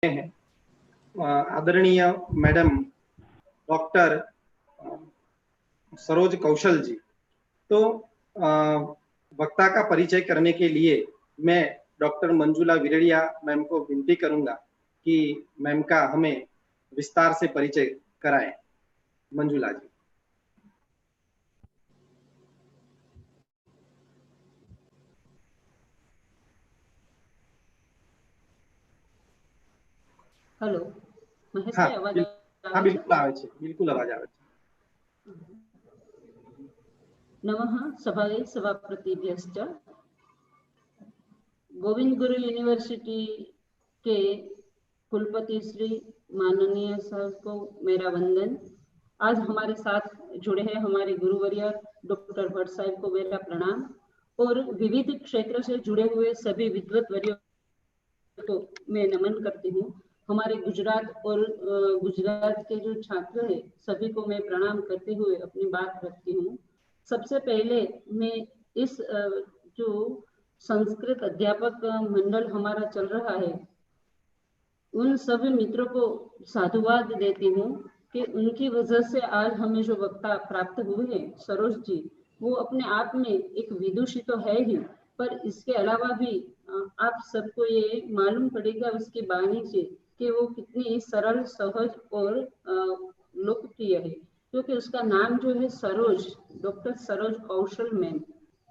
हैं आदरणीय madam doctor Saroj कौशल जी। तो वक्ता का परिचय करने के लिए मैं डॉक्टर मंजुला विरड़िया मैम को विनती करूंगा कि मैम का हमें विस्तार से परिचय कराएं। मंजुला जी। हेलो महेश हाँ, भाई, आवाज हाँ बिल्कुल आवे छे, बिल्कुल आवाज आवे छे। नमः सभाए सभापतिभ्यश्च। गोविंद गुरु यूनिवर्सिटी के कुलपति श्री माननीय सर को मेरा वंदन। आज हमारे साथ जुड़े हैं हमारे गुरुवर्य डॉक्टर भट्ट साहब को मेरा प्रणाम और विविध क्षेत्र से जुड़े हुए सभी विद्वत वर्यों को मैं नमन करती हूँ। हमारे गुजरात और गुजरात के जो छात्र हैं सभी को मैं प्रणाम करते हुए अपनी बात रखती हूँ। सबसे पहले मैं इस जो संस्कृत अध्यापक मंडल हमारा चल रहा है उन सभी मित्रों को साधुवाद देती हूँ कि उनकी वजह से आज हमें जो वक्ता प्राप्त हुए हैं सरोज जी, वो अपने आप में एक विदुषी तो है ही, पर इसके अलावा भी आप सबको ये मालूम पड़ेगा उसकी वाणी से कि वो कितनी सरल, सहज और लोकप्रिय है, क्योंकि उसका नाम जो है सरोज, डॉक्टर सरोज कौशल मैम।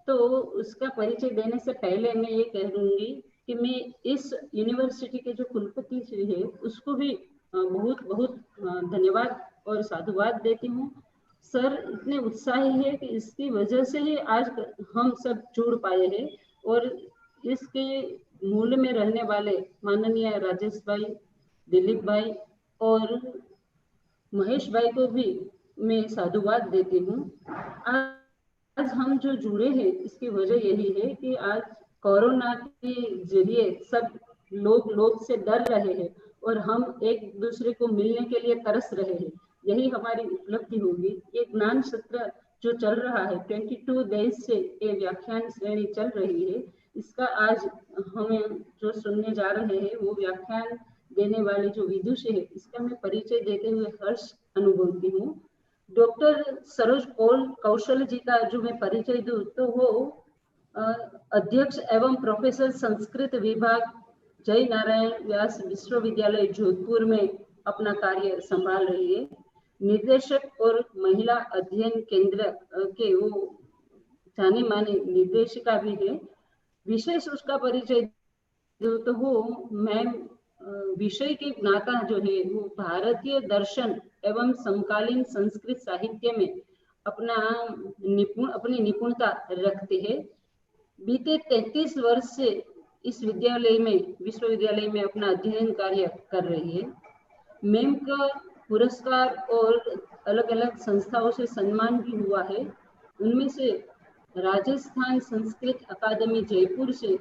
तो उसका परिचय देने से पहले मैं ये कह दूंगी कि मैं इस यूनिवर्सिटी के जो कुलपति श्री है उसको भी बहुत बहुत धन्यवाद और साधुवाद देती हूँ। सर इतने उत्साही है कि इसकी वजह से ही आज हम सब जुड़ पाए हैं और इसके मूल में रहने वाले माननीय राजेश भाई, दिलीप भाई और महेश भाई को भी मैं साधुवाद देती हूँ। आज हम जो जुड़े हैं इसकी वजह यही है कि आज कोरोना के जरिए सब लोग से डर रहे हैं और हम एक दूसरे को मिलने के लिए तरस रहे हैं। यही हमारी उपलब्धि होगी। ये ज्ञान सत्र जो चल रहा है 22 डेज से ये व्याख्यान श्रेणी चल रही है, इसका आज हमें जो सुनने जा रहे हैं वो व्याख्यान देने वाले जो विदुषी है इसका मैं परिचय देते हुए हर्ष अनुभवती हूँ। डॉक्टर सरोज कौशल जी का जो मैं परिचय दूं तो वो अध्यक्ष एवं प्रोफेसर संस्कृत विभाग जय नारायण व्यास विश्वविद्यालय जोधपुर में अपना कार्य संभाल रही है। निर्देशक और महिला अध्ययन केंद्र के वो जाने माने निर्देशिका भी है। विशेष उसका परिचय दूं तो वो मैम विषय के ज्ञाता जो है वो भारतीय दर्शन एवं समकालीन संस्कृत साहित्य में अपनी निपुणता रखते हैं। बीते 33 वर्ष से इस विश्वविद्यालय में अपना अध्ययन कार्य कर रही है। मैम का पुरस्कार और अलग अलग संस्थाओं से सम्मान भी हुआ है। उनमें से राजस्थान संस्कृत अकादमी जयपुर से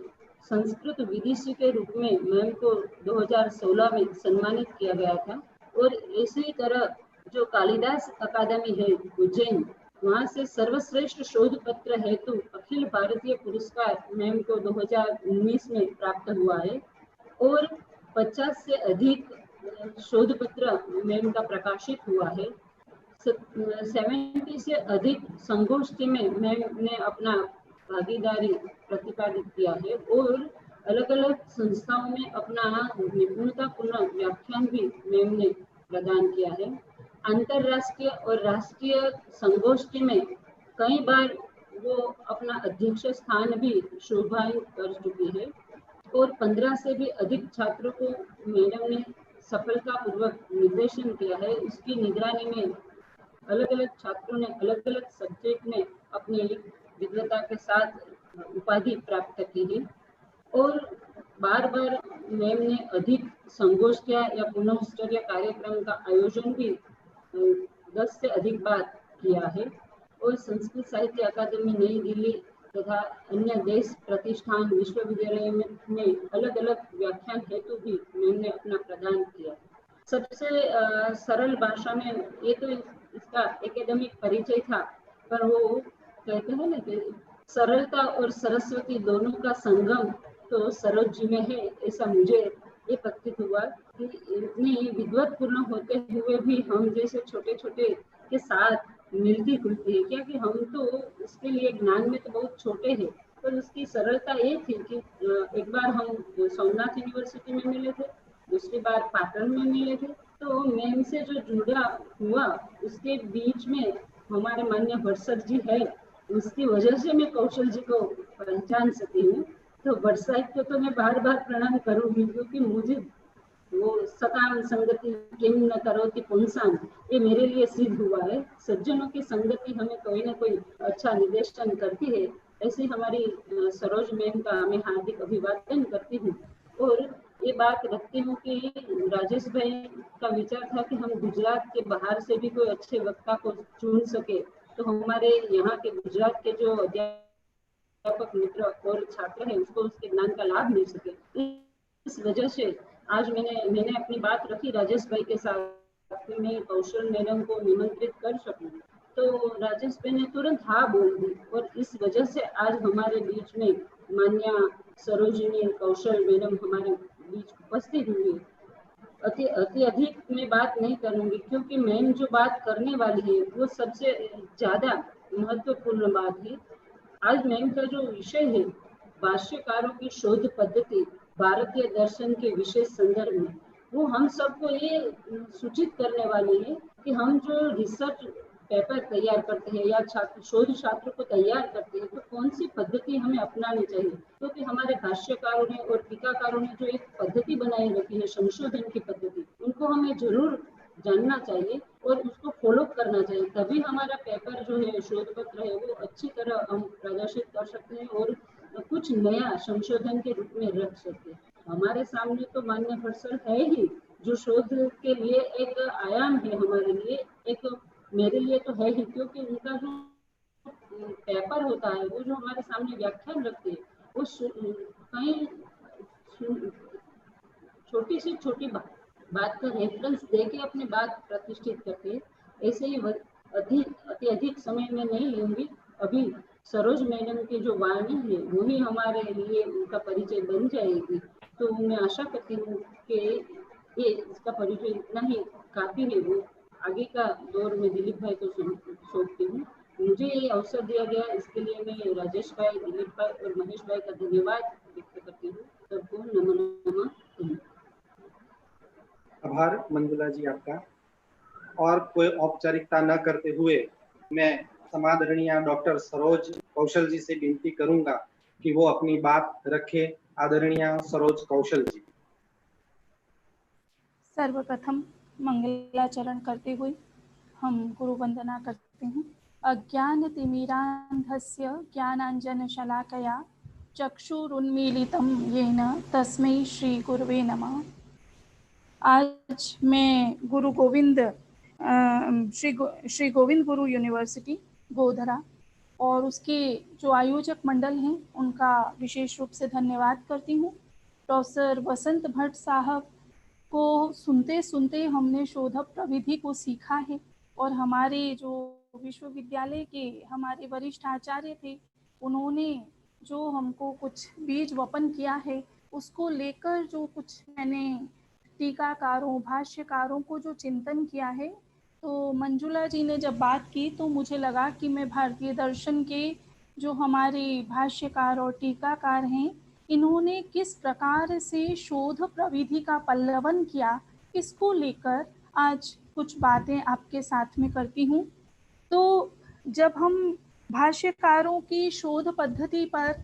संस्कृत विदुषी के रूप में मैम को 2016 में सम्मानित किया गया था और इसी तरह जो कालिदास अकादमी है उज्जैन, वहां से सर्वश्रेष्ठ शोध पत्र हेतु अखिल भारतीय पुरस्कार मैम को 2019 में प्राप्त हुआ है और 50 से अधिक शोध पत्र मैम का प्रकाशित हुआ है। 70 से अधिक संगोष्ठी में मैम ने अपना भागीदारी प्रतिपादित किया है और अलग अलग संस्थाओं में अपना निपुणतापूर्ण व्याख्यान भी मैम ने प्रदान किया है। अंतरराष्ट्रीय और राष्ट्रीय संगोष्ठी में कई बार वो अपना अध्यक्ष स्थान भी शोभायित कर चुकी है और 15 से भी अधिक छात्रों को मैडम ने सफलतापूर्वक निर्देशन किया है। उसकी निगरानी में अलग अलग छात्रों ने अलग अलग सब्जेक्ट में अपनी विद्वता के साथ उपाधि प्राप्त की है और बार बार मैम ने अधिक संगोष्ठियां या पुनःश्चर्या कार्यक्रम का आयोजन भी 10 से अधिक बार किया है और संस्कृत साहित्य अकादमी नई दिल्ली तथा अन्य देश प्रतिष्ठान विश्वविद्यालय में अलग अलग व्याख्यान हेतु भी मैम ने अपना प्रदान किया। सबसे सरल भाषा में ये तो इसका एकेडमिक परिचय था, पर वो कहते हैं ना कि सरलता और सरस्वती दोनों का संगम तो सरोज जी में है, ऐसा मुझे ये प्रतीत हुआ कि इतनी विद्वत्पूर्ण होते हुए भी हम जैसे छोटे छोटे के साथ मिलती जुलती है, क्या कि हम तो उसके लिए ज्ञान में तो बहुत छोटे हैं, पर उसकी सरलता ये थी कि एक बार हम सोमनाथ यूनिवर्सिटी में मिले थे, दूसरी बार पाटन में मिले थे, तो मैम से जो जुड़ा हुआ उसके बीच में हमारे मान्य भरसक जी है, उसकी वजह से मैं कौशल जी को पहचान सकी हूँ। तो बरसात को तो मैं बार बार प्रणाम करूंगी, क्योंकि मुझे वो सकाम संगति किम न करोति पुंसान, ये मेरे लिए सिद्ध हुआ है। सज्जनों की संगति हमें कोई ना कोई अच्छा निर्देशन करती है। ऐसे हमारी सरोज मैम का मैं हार्दिक अभिवादन करती हूँ। और ये बात रखती हूँ कि राजेश भाई का विचार था कि हम गुजरात के बाहर से भी कोई अच्छे वक्ता को चुन सके, तो हमारे यहाँ के गुजरात के जो अध्यापक मित्र और छात्र है उसको उसके ज्ञान का लाभ मिल सके। इस वजह से आज मैंने अपनी बात रखी राजेश भाई के साथ कि मैं कौशल मैडम को निमंत्रित कर सकूं, तो राजेश भाई ने तुरंत हाँ बोल दी, और इस वजह से आज हमारे बीच में मान्या सरोजिनी कौशल मैडम हमारे बीच उपस्थित हुई है। अति अधिक मैं बात नहीं करूंगी, क्योंकि मैम जो बात करने वाली है वो सबसे ज्यादा महत्वपूर्ण बात है। आज मैम का जो विषय है, भाष्यकारों की शोध पद्धति भारतीय दर्शन के विशेष संदर्भ में, वो हम सबको ये सूचित करने वाली है कि हम जो रिसर्च पेपर तैयार करते हैं या छात्र शोध छात्र को तैयार करते हैं, तो कौन सी पद्धति हमें अपनानी चाहिए, क्योंकि हमारे भाष्यकारों ने और टीकाकारों ने जो एक पद्धति बनाई रखी है संशोधन की पद्धति, उनको हमें जरूर जानना चाहिए और उसको फॉलो करना चाहिए, तभी हमारा पेपर जो है शोध पत्र है वो अच्छी तरह हम प्रदर्शित कर सकते हैं और कुछ नया संशोधन के रूप में रख सकते हैं। हमारे सामने तो मान्य पर्सन है ही, जो शोध के लिए एक आयाम है हमारे लिए, एक मेरे लिए तो है ही, क्योंकि उनका जो पेपर होता है वो जो हमारे सामने व्याख्यान रखते हैं वो कहीं छोटी से छोटी बात का रेफरेंस दे के अपनी बात प्रतिष्ठित करते हैं। ऐसे ही अत्यधिक समय में नहीं लूंगी, अभी सरोज मैडम की जो वाणी है वही हमारे लिए उनका परिचय बन जाएगी, तो मैं आशा करती हूँ कि ये इसका परिचय इतना ही काफी है। वो आगे का दौर में दिलीप भाई को सौंपती हूँ। मुझे ये अवसर दिया गया, इसके लिए मैं राजेश भाई, दिलीप भाई और महेश भाई का धन्यवाद व्यक्त करती हूँ। सबको नमो नमः। आभार मंजुला जी आपका। और कोई औपचारिकता न करते हुए मैं समादरणीय डॉक्टर सरोज कौशल जी से विनती करूंगा कि वो अपनी बात रखे। आदरणीय सरोज कौशल जी। सर्वप्रथम मंगलाचरण करते हुए हम गुरु वंदना करते हैं। अज्ञानतिमिरान्धस्य ज्ञानाञ्जनशलाकया चक्षुरुन्मीलितं येन तस्मै श्री गुरुवे नमः। आज मैं गुरु गोविंद श्री गोविंद गुरु यूनिवर्सिटी गोधरा और उसके जो आयोजक मंडल हैं उनका विशेष रूप से धन्यवाद करती हूँ। प्रोफेसर वसंत भट्ट साहब को सुनते सुनते हमने शोध प्रविधि को सीखा है, और हमारे जो विश्वविद्यालय के हमारे वरिष्ठ आचार्य थे उन्होंने जो हमको कुछ बीज वपन किया है उसको लेकर जो कुछ मैंने टीकाकारों भाष्यकारों को जो चिंतन किया है, तो मंजुला जी ने जब बात की तो मुझे लगा कि मैं भारतीय दर्शन के जो हमारे भाष्यकार और टीकाकार हैं इन्होंने किस प्रकार से शोध प्रविधि का पल्लवन किया, इसको लेकर आज कुछ बातें आपके साथ में करती हूँ। तो जब हम भाष्यकारों की शोध पद्धति पर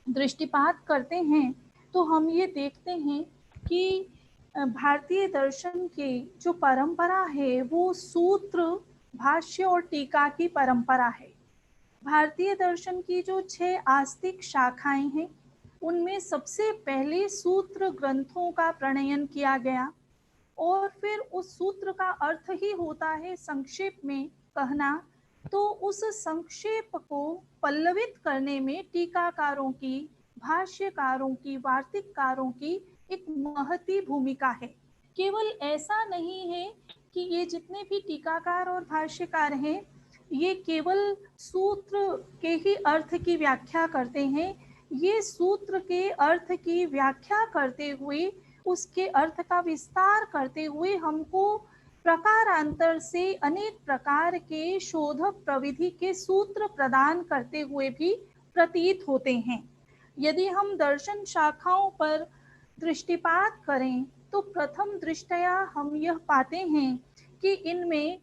दृष्टिपात करते हैं तो हम ये देखते हैं कि भारतीय दर्शन के जो परंपरा है वो सूत्र भाष्य और टीका की परंपरा है। भारतीय दर्शन की जो 6 आस्तिक शाखाएं हैं उनमें सबसे पहले सूत्र ग्रंथों का प्रणयन किया गया, और फिर उस सूत्र का अर्थ ही होता है संक्षेप में कहना, तो उस संक्षेप को पल्लवित करने में टीकाकारों की, भाष्यकारों की, वार्तिककारों की एक महती भूमिका है। केवल ऐसा नहीं है कि ये जितने भी टीकाकार और भाष्यकार हैं ये केवल सूत्र के ही अर्थ की व्याख्या करते हैं, ये सूत्र के अर्थ की व्याख्या करते हुए उसके अर्थ का विस्तार करते हुए हमको प्रकारांतर से अनेक प्रकार के शोध प्रविधि के सूत्र प्रदान करते हुए भी प्रतीत होते हैं। यदि हम दर्शन शाखाओं पर दृष्टिपात करें तो प्रथम दृष्टया हम यह पाते हैं कि इनमें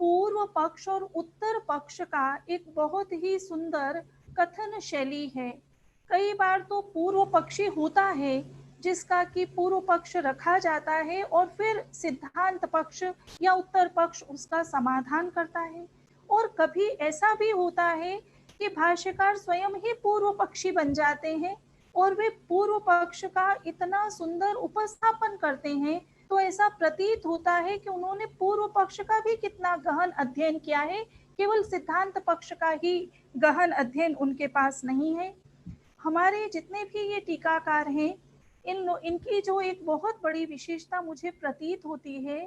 पूर्व पक्ष और उत्तर पक्ष का एक बहुत ही सुंदर कथन शैली है। कई बार तो पूर्व पक्षी होता है जिसका कि पूर्व पक्ष रखा जाता है और फिर सिद्धांत पक्ष या उत्तर पक्ष उसका समाधान करता है, और कभी ऐसा भी होता है कि भाष्यकार स्वयं ही पूर्व पक्षी बन जाते हैं और वे पूर्व पक्ष का इतना सुंदर उपस्थापन करते हैं, तो ऐसा प्रतीत होता है कि उन्होंने पूर्व पक्ष का भी कितना गहन अध्ययन किया है, केवल सिद्धांत पक्ष का ही गहन अध्ययन उनके पास नहीं है। हमारे जितने भी ये टीकाकार हैं, इनकी जो एक बहुत बड़ी विशेषता मुझे प्रतीत होती है,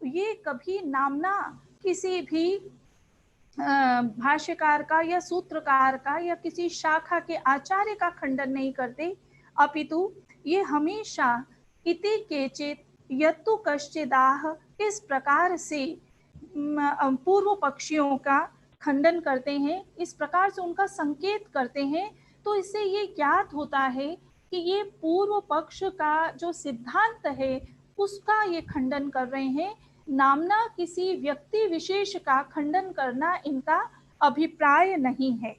ये कभी नामना किसी भी भाष्यकार का या सूत्रकार का या किसी शाखा के आचार्य का खंडन नहीं करते, अपितु ये हमेशा इति केचित यत्तु कश्चिदाह इस प्रकार से पूर्व पक्षियों का खंडन करते हैं, इस प्रकार से उनका संकेत करते हैं। तो इससे ये ज्ञात होता है कि ये पूर्व पक्ष का जो सिद्धांत है उसका ये खंडन कर रहे हैं, नामना किसी व्यक्ति विशेष का खंडन करना इनका अभिप्राय नहीं है।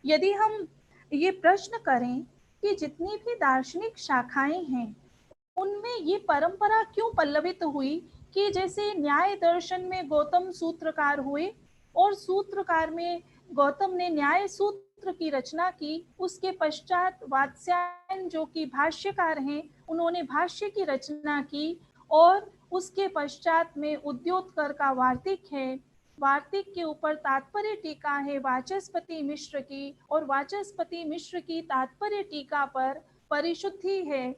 यदि हम ये प्रश्न करें कि जितनी भी दार्शनिक शाखाएं हैं उनमें ये परंपरा क्यों पल्लवित हुई कि जैसे न्याय दर्शन में गौतम सूत्रकार हुए और सूत्रकार में गौतम ने न्याय सूत्र की रचना की, उसके पश्चात वात्स्यायन जो कि भाष्यकार हैं उन्होंने भाष्य की रचना की, और उसके पश्चात में उद्योतकर का वार्तिक है, वार्तिक के ऊपर तात्पर्य टीका है वाचस्पति मिश्र की, और वाचस्पति मिश्र की तात्पर्य टीका पर परिशुद्धि है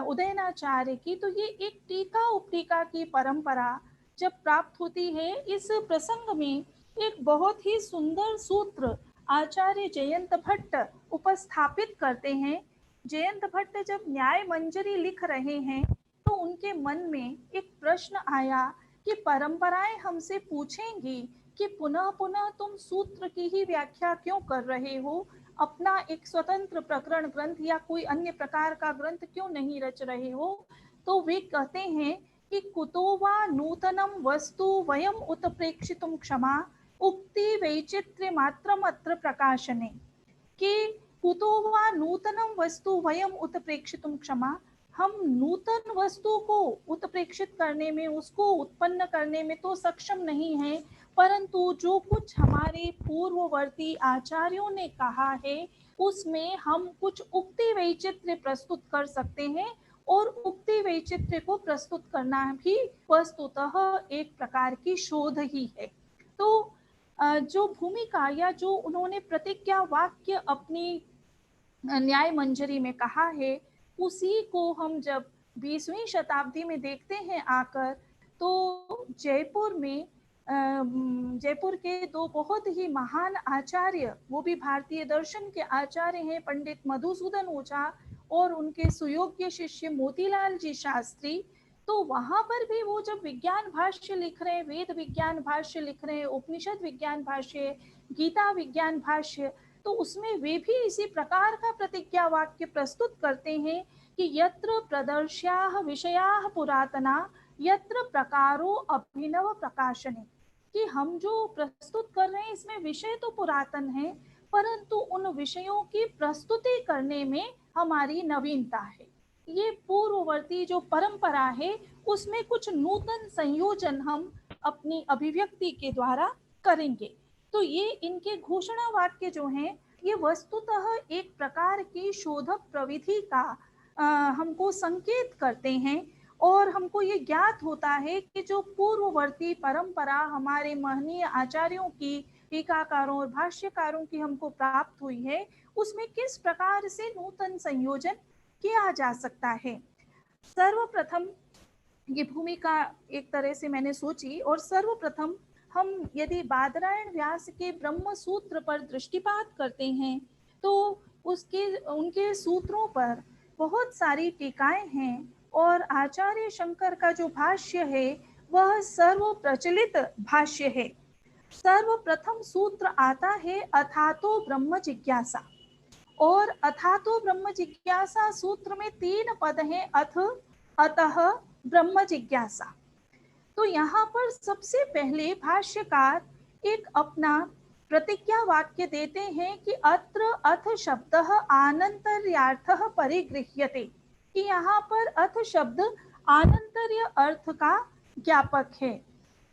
उदयनाचार्य की। तो ये एक टीका उपटीका की परंपरा जब प्राप्त होती है, इस प्रसंग में एक बहुत ही सुंदर सूत्र आचार्य जयंत भट्ट उपस्थापित करते हैं। जयंत भट्ट जब न्याय मंजरी लिख रहे हैं तो उनके मन में एक प्रश्न आया कि परंपराएं हमसे पूछेंगी कि पुनः पुनः तुम सूत्र की ही व्याख्या क्यों कर रहे हो, अपना एक स्वतंत्र प्रकरण ग्रंथ या कोई अन्य प्रकार का ग्रंथ क्यों नहीं रच रहे हो। तो वे कहते हैं कि कुतो वा नूतनम वस्तु वयम उत्प्रेक्षितुम क्षमा उक्ति वैचित्र्य मात्रमत्र प्रकाशने, कि कुतो वा नूतनम वस्तु वयम उत्प्रेक्षितुम क्षमा, हम नूतन वस्तु को उत्प्रेक्षित करने में, उसको उत्पन्न करने में तो सक्षम नहीं है, परंतु जो कुछ हमारे पूर्ववर्ती आचार्यों ने कहा है उसमें हम कुछ उक्ति वैचित्र्य प्रस्तुत कर सकते हैं, और उक्ति वैचित्र्य को प्रस्तुत करना भी वस्तुतः एक प्रकार की शोध ही है। तो जो भूमिका या जो उन्होंने प्रतिज्ञा वाक्य अपनी न्याय मंजरी में कहा है, उसी को हम जब 20वीं शताब्दी में देखते हैं आकर, तो जयपुर के दो बहुत ही महान आचार्य, वो भी भारतीय दर्शन के आचार्य हैं, पंडित मधुसूदन ओझा और उनके सुयोग्य शिष्य मोतीलाल जी शास्त्री। तो वहां पर भी वो जब विज्ञान भाष्य लिख रहे हैं, वेद विज्ञान भाष्य लिख रहे हैं, उपनिषद विज्ञान भाष्य, गीता विज्ञान भाष्य, तो उसमें वे भी इसी प्रकार का प्रतिज्ञा वाक्य प्रस्तुत करते हैं कि यत्र प्रदर्श्याः विषयाः पुरातना यत्र प्रकारो अभिनव प्रकाशने, कि हम जो प्रस्तुत कर रहे हैं इसमें विषय तो पुरातन है, परंतु उन विषयों की प्रस्तुति करने में हमारी नवीनता है। ये पूर्ववर्ती जो परंपरा है उसमें कुछ नूतन संयोजन हम अपनी अभिव्यक्ति के द्वारा करेंगे। तो ये इनके घोषणा वाक्य जो हैं, ये वस्तुतः एक प्रकार की शोधक प्रविधि का हमको संकेत करते हैं, और हमको ये ज्ञात होता है कि जो पूर्ववर्ती परंपरा हमारे महनीय आचार्यों की, टीकाकारों और भाष्यकारों की हमको प्राप्त हुई है, उसमें किस प्रकार से नूतन संयोजन किया जा सकता है। सर्वप्रथम ये भूमिका एक तरह से मैंने सोची, और सर्वप्रथम हम यदि बादरायण व्यास के ब्रह्म सूत्र पर दृष्टिपात करते हैं तो उनके सूत्रों पर बहुत सारी टीकाएं हैं, और आचार्य शंकर का जो भाष्य है वह सर्व प्रचलित भाष्य है। सर्वप्रथम सूत्र आता है अथातो ब्रह्म जिज्ञासा, और अथातो ब्रह्म जिज्ञासा सूत्र में 3 पद हैं, अथ, अतः, ब्रह्म जिज्ञासा। तो यहाँ पर सबसे पहले भाष्यकार एक अपना प्रतिज्ञा वाक्य देते हैं कि अत्र अथ शब्दः आनंतर्यार्थः परिगृह्यते, कि यहाँ पर अथ शब्द आनंतर्य अर्थ का ज्ञापक है।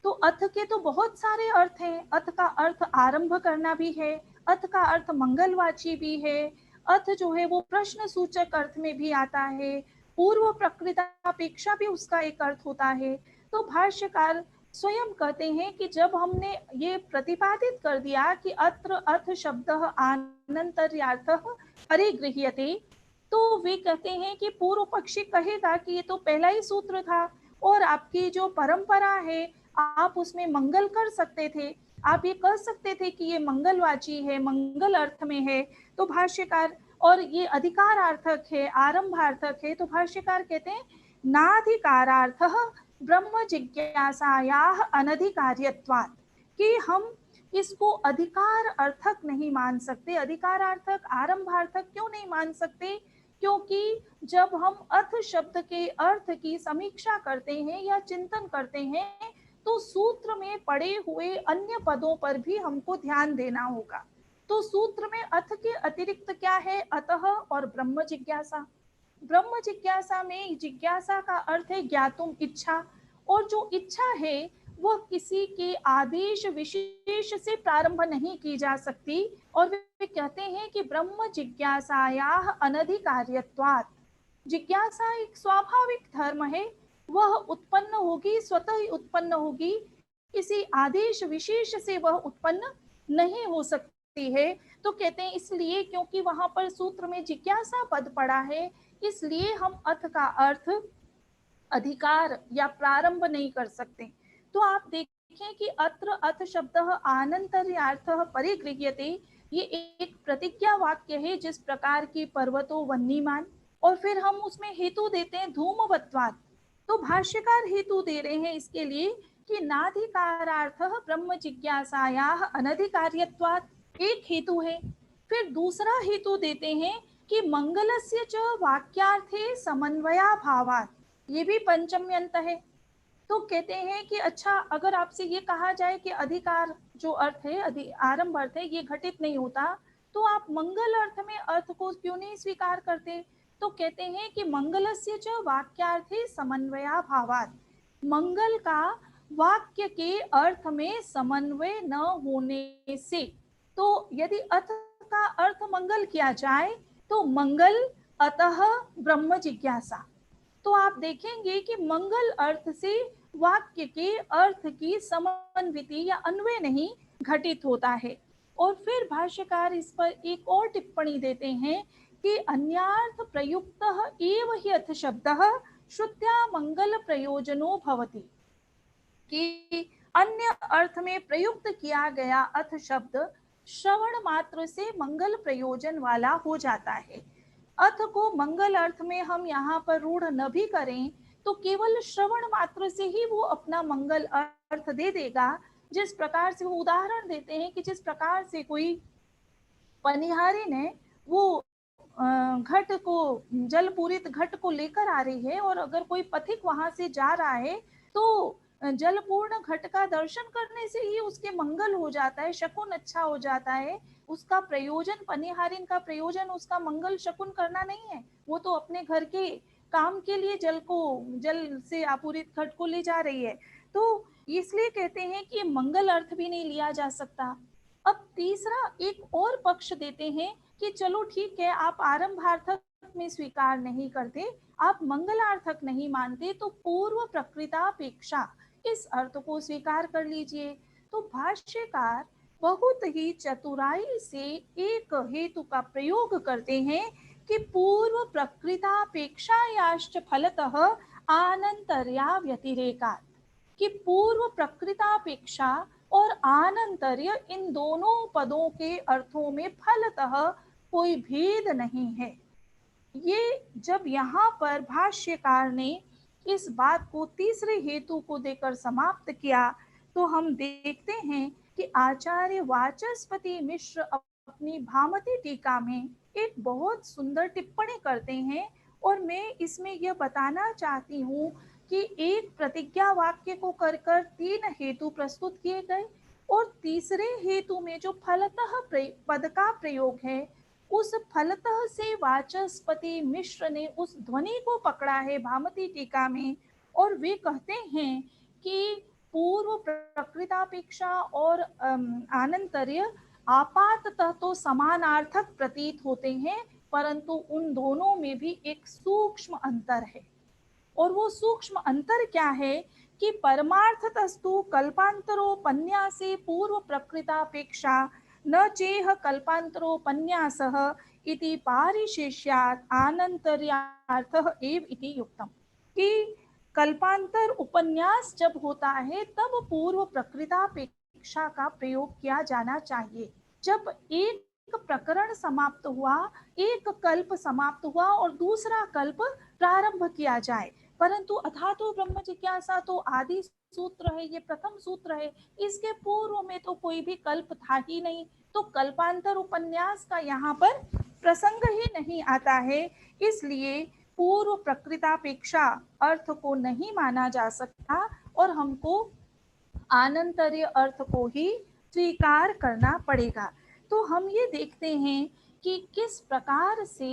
तो अथ के तो बहुत सारे अर्थ हैं। अथ का अर्थ आरंभ करना भी है, अथ का अर्थ मंगलवाची भी है, अथ जो है वो प्रश्न सूचक अर्थ में भी आता है, पूर्व प्रकृतापेक्षा भी उसका एक अर्थ होता है। तो भाष्यकार स्वयं कहते हैं कि जब हमने ये प्रतिपादित कर दिया कि अत्र अथ शब्दः आनंतर्यार्थः परिगृह्यते, तो वे कहते हैं कि पूर्व पक्षी कहेगा कि ये तो पहला ही सूत्र था और आपकी जो परंपरा है आप उसमें मंगल कर सकते थे, आप ये कह सकते थे कि ये मंगलवाची है, मंगल अर्थ में है। तो भाष्यकार, और ये अधिकारार्थक है, आरंभार्थक है, तो भाष्यकार कहते हैं नाधिकारार्थः ब्रह्म जिज्ञासायाः अनधिकार्यत्वात्, कि हम इसको अधिकार अर्थक नहीं मान सकते। अधिकारार्थक, आरंभार्थक क्यों नहीं मान सकते? क्योंकि जब हम अर्थ शब्द के अर्थ की समीक्षा करते हैं या चिंतन करते हैं तो सूत्र में पड़े हुए अन्य पदों पर भी हमको ध्यान देना होगा। तो सूत्र में अर्थ के अतिरिक्त क्या है? अतः और ब्रह्म जिज्ञासा। ब्रह्म जिज्ञासा में जिज्ञासा का अर्थ है ज्ञातुम, इच्छा, और जो इच्छा है वह किसी के आदेश विशेष से प्रारंभ नहीं की जा सकती। और वे कहते हैं कि ब्रह्म जिज्ञासायाः अनधिकार्यत्वात्, जिज्ञासा एक स्वाभाविक धर्म है, वह उत्पन्न होगी, स्वतः ही उत्पन्न होगी, किसी आदेश विशेष से वह उत्पन्न नहीं हो सकती है। तो कहते हैं इसलिए क्योंकि वहां पर सूत्र में जिज्ञासा पद पड़ा है, इसलिए हम अथ का अर्थ अधिकार या प्रारंभ नहीं कर सकते। तो आप देखें कि अत्र अथ शब्दः आनंतर्यार्थः परिगृह्यते, ये एक प्रतिज्ञा वाक्य है जिस प्रकार की पर्वतो वह्निमान, और फिर हम उसमें हेतु देते हैं धूमवत्वात्। तो भाष्यकार हेतु दे रहे हैं इसके लिए कि नाधिकारार्थः ब्रह्म जिज्ञासायाः अनधिकार्यत्वात्, एक हेतु है। फिर दूसरा हेतु देते हैं कि मंगलस्य च वाक्यार्थे समन्वयाभावात्, ये भी पंचम्यंत है। तो कहते हैं कि अच्छा, अगर आपसे ये कहा जाए कि अधिकार जो अर्थ है, आरंभ अर्थ है, ये घटित नहीं होता, तो आप मंगल अर्थ में अर्थ को क्यों नहीं स्वीकार करते? तो कहते हैं कि मंगलस्य च वाक्यार्थे समन्वयाभावात्, मंगल का वाक्य के अर्थ में समन्वय न होने से, तो यदि अर्थ का अर्थ मंगल किया जाए तो मंगल अतः ब्रह्म जिज्ञासा, तो आप देखेंगे कि मंगल अर्थ से वाक्य के अर्थ की समन्विति या अन्वय नहीं घटित होता है। और फिर भाष्यकार इस पर एक और टिप्पणी देते हैं कि अन्यार्थ प्रयुक्तः एव हि अथ शब्दः श्रुत्या मंगल प्रयोजनो भवति, कि अन्य अर्थ में प्रयुक्त किया गया अथ शब्द श्रवण मात्र से मंगल प्रयोजन वाला हो जाता है। अथ को मंगल अर्थ में हम यहाँ पर रूढ़ न भी करें तो केवल श्रवण मात्र से ही वो अपना मंगल अर्थ दे देगा। जिस प्रकार से वो उदाहरण देते हैं कि जिस प्रकार से कोई पनिहारी ने वो घट को, जल पूरित घट को लेकर आ रही है, और अगर कोई पथिक वहां से जा रहा है तो जलपूर्ण घट का दर्शन करने से ही उसके मंगल हो जाता है, शकुन अच्छा हो जाता है। उसका प्रयोजन, पनिहारिन का प्रयोजन उसका मंगल शकुन करना नहीं है, वो तो अपने घर के काम के लिए जल से आपूरित घट को ले जा रही है। तो इसलिए कहते हैं कि मंगल अर्थ भी नहीं लिया जा सकता। अब तीसरा एक और पक्ष देते हैं कि चलो ठीक है, आप आरंभार्थक में स्वीकार नहीं करते, आप मंगलार्थक नहीं मानते, तो पूर्व प्रकृतापेक्षा इस अर्थ को स्वीकार कर लीजिए। तो भाष्यकार बहुत ही चतुराई से एक हेतु का प्रयोग करते हैं कि पूर्व प्रकृतापेक्षायाश्च फलतः आनंतर्या व्यतिरेकात्, कि पूर्व प्रकृतापेक्षा और आनंतर्य इन दोनों पदों के अर्थों में फलतः कोई भेद नहीं है। ये जब यहाँ पर भाष्यकार ने इस बात को तीसरे हेतु को देकर समाप्त किया तो हम देखते हैं कि आचार्य वाचस्पति मिश्र अपनी भामती टीका में एक बहुत सुंदर टिप्पणी करते हैं। और मैं इसमें यह बताना चाहती हूँ कि एक प्रतिज्ञा वाक्य को कर 3 हेतु प्रस्तुत किए गए और तीसरे हेतु में जो फलतः पद का प्रयोग है उस फलतः से वाचस्पति मिश्र ने उस ध्वनि को पकड़ा है भामती टीका में और वे कहते हैं कि पूर्व प्रकृतापेक्षा और आनंतर्य आपाततः तो समानार्थक प्रतीत होते हैं, परंतु उन दोनों में भी एक सूक्ष्म अंतर है। और वो सूक्ष्म अंतर क्या है कि परमार्थतस्तु कल्पांतरोपन्यासे पूर्व प्रकृतापेक्षा न चेह कल्पांतरोपन्यासः इति पारिशेष्यात् आनंतर्यार्थः एव इति युक्तम्। कि कल्पांतर उपन्यास जब होता है तब पूर्व प्रकृतापेक्षा का प्रयोग किया जाना चाहिए। जब एक प्रकरण समाप्त हुआ, एक कल्प समाप्त हुआ और दूसरा कल्प प्रारंभ किया जाए, परंतु अथातो ब्रह्म जिज्ञासा तो आदि सूत्र है, ये प्रथम सूत्र है, इसके पूर्व में तो कोई भी कल्प था ही नहीं, तो कल्पांतर उपन्यास का यहाँ पर प्रसंग ही नहीं आता है। इसलिए पूर्व प्रकृतापेक्षा अर्थ को नहीं माना जा सकता और हमको आनंतर्य अर्थ को ही स्वीकार करना पड़ेगा। तो हम ये देखते हैं कि किस प्रकार से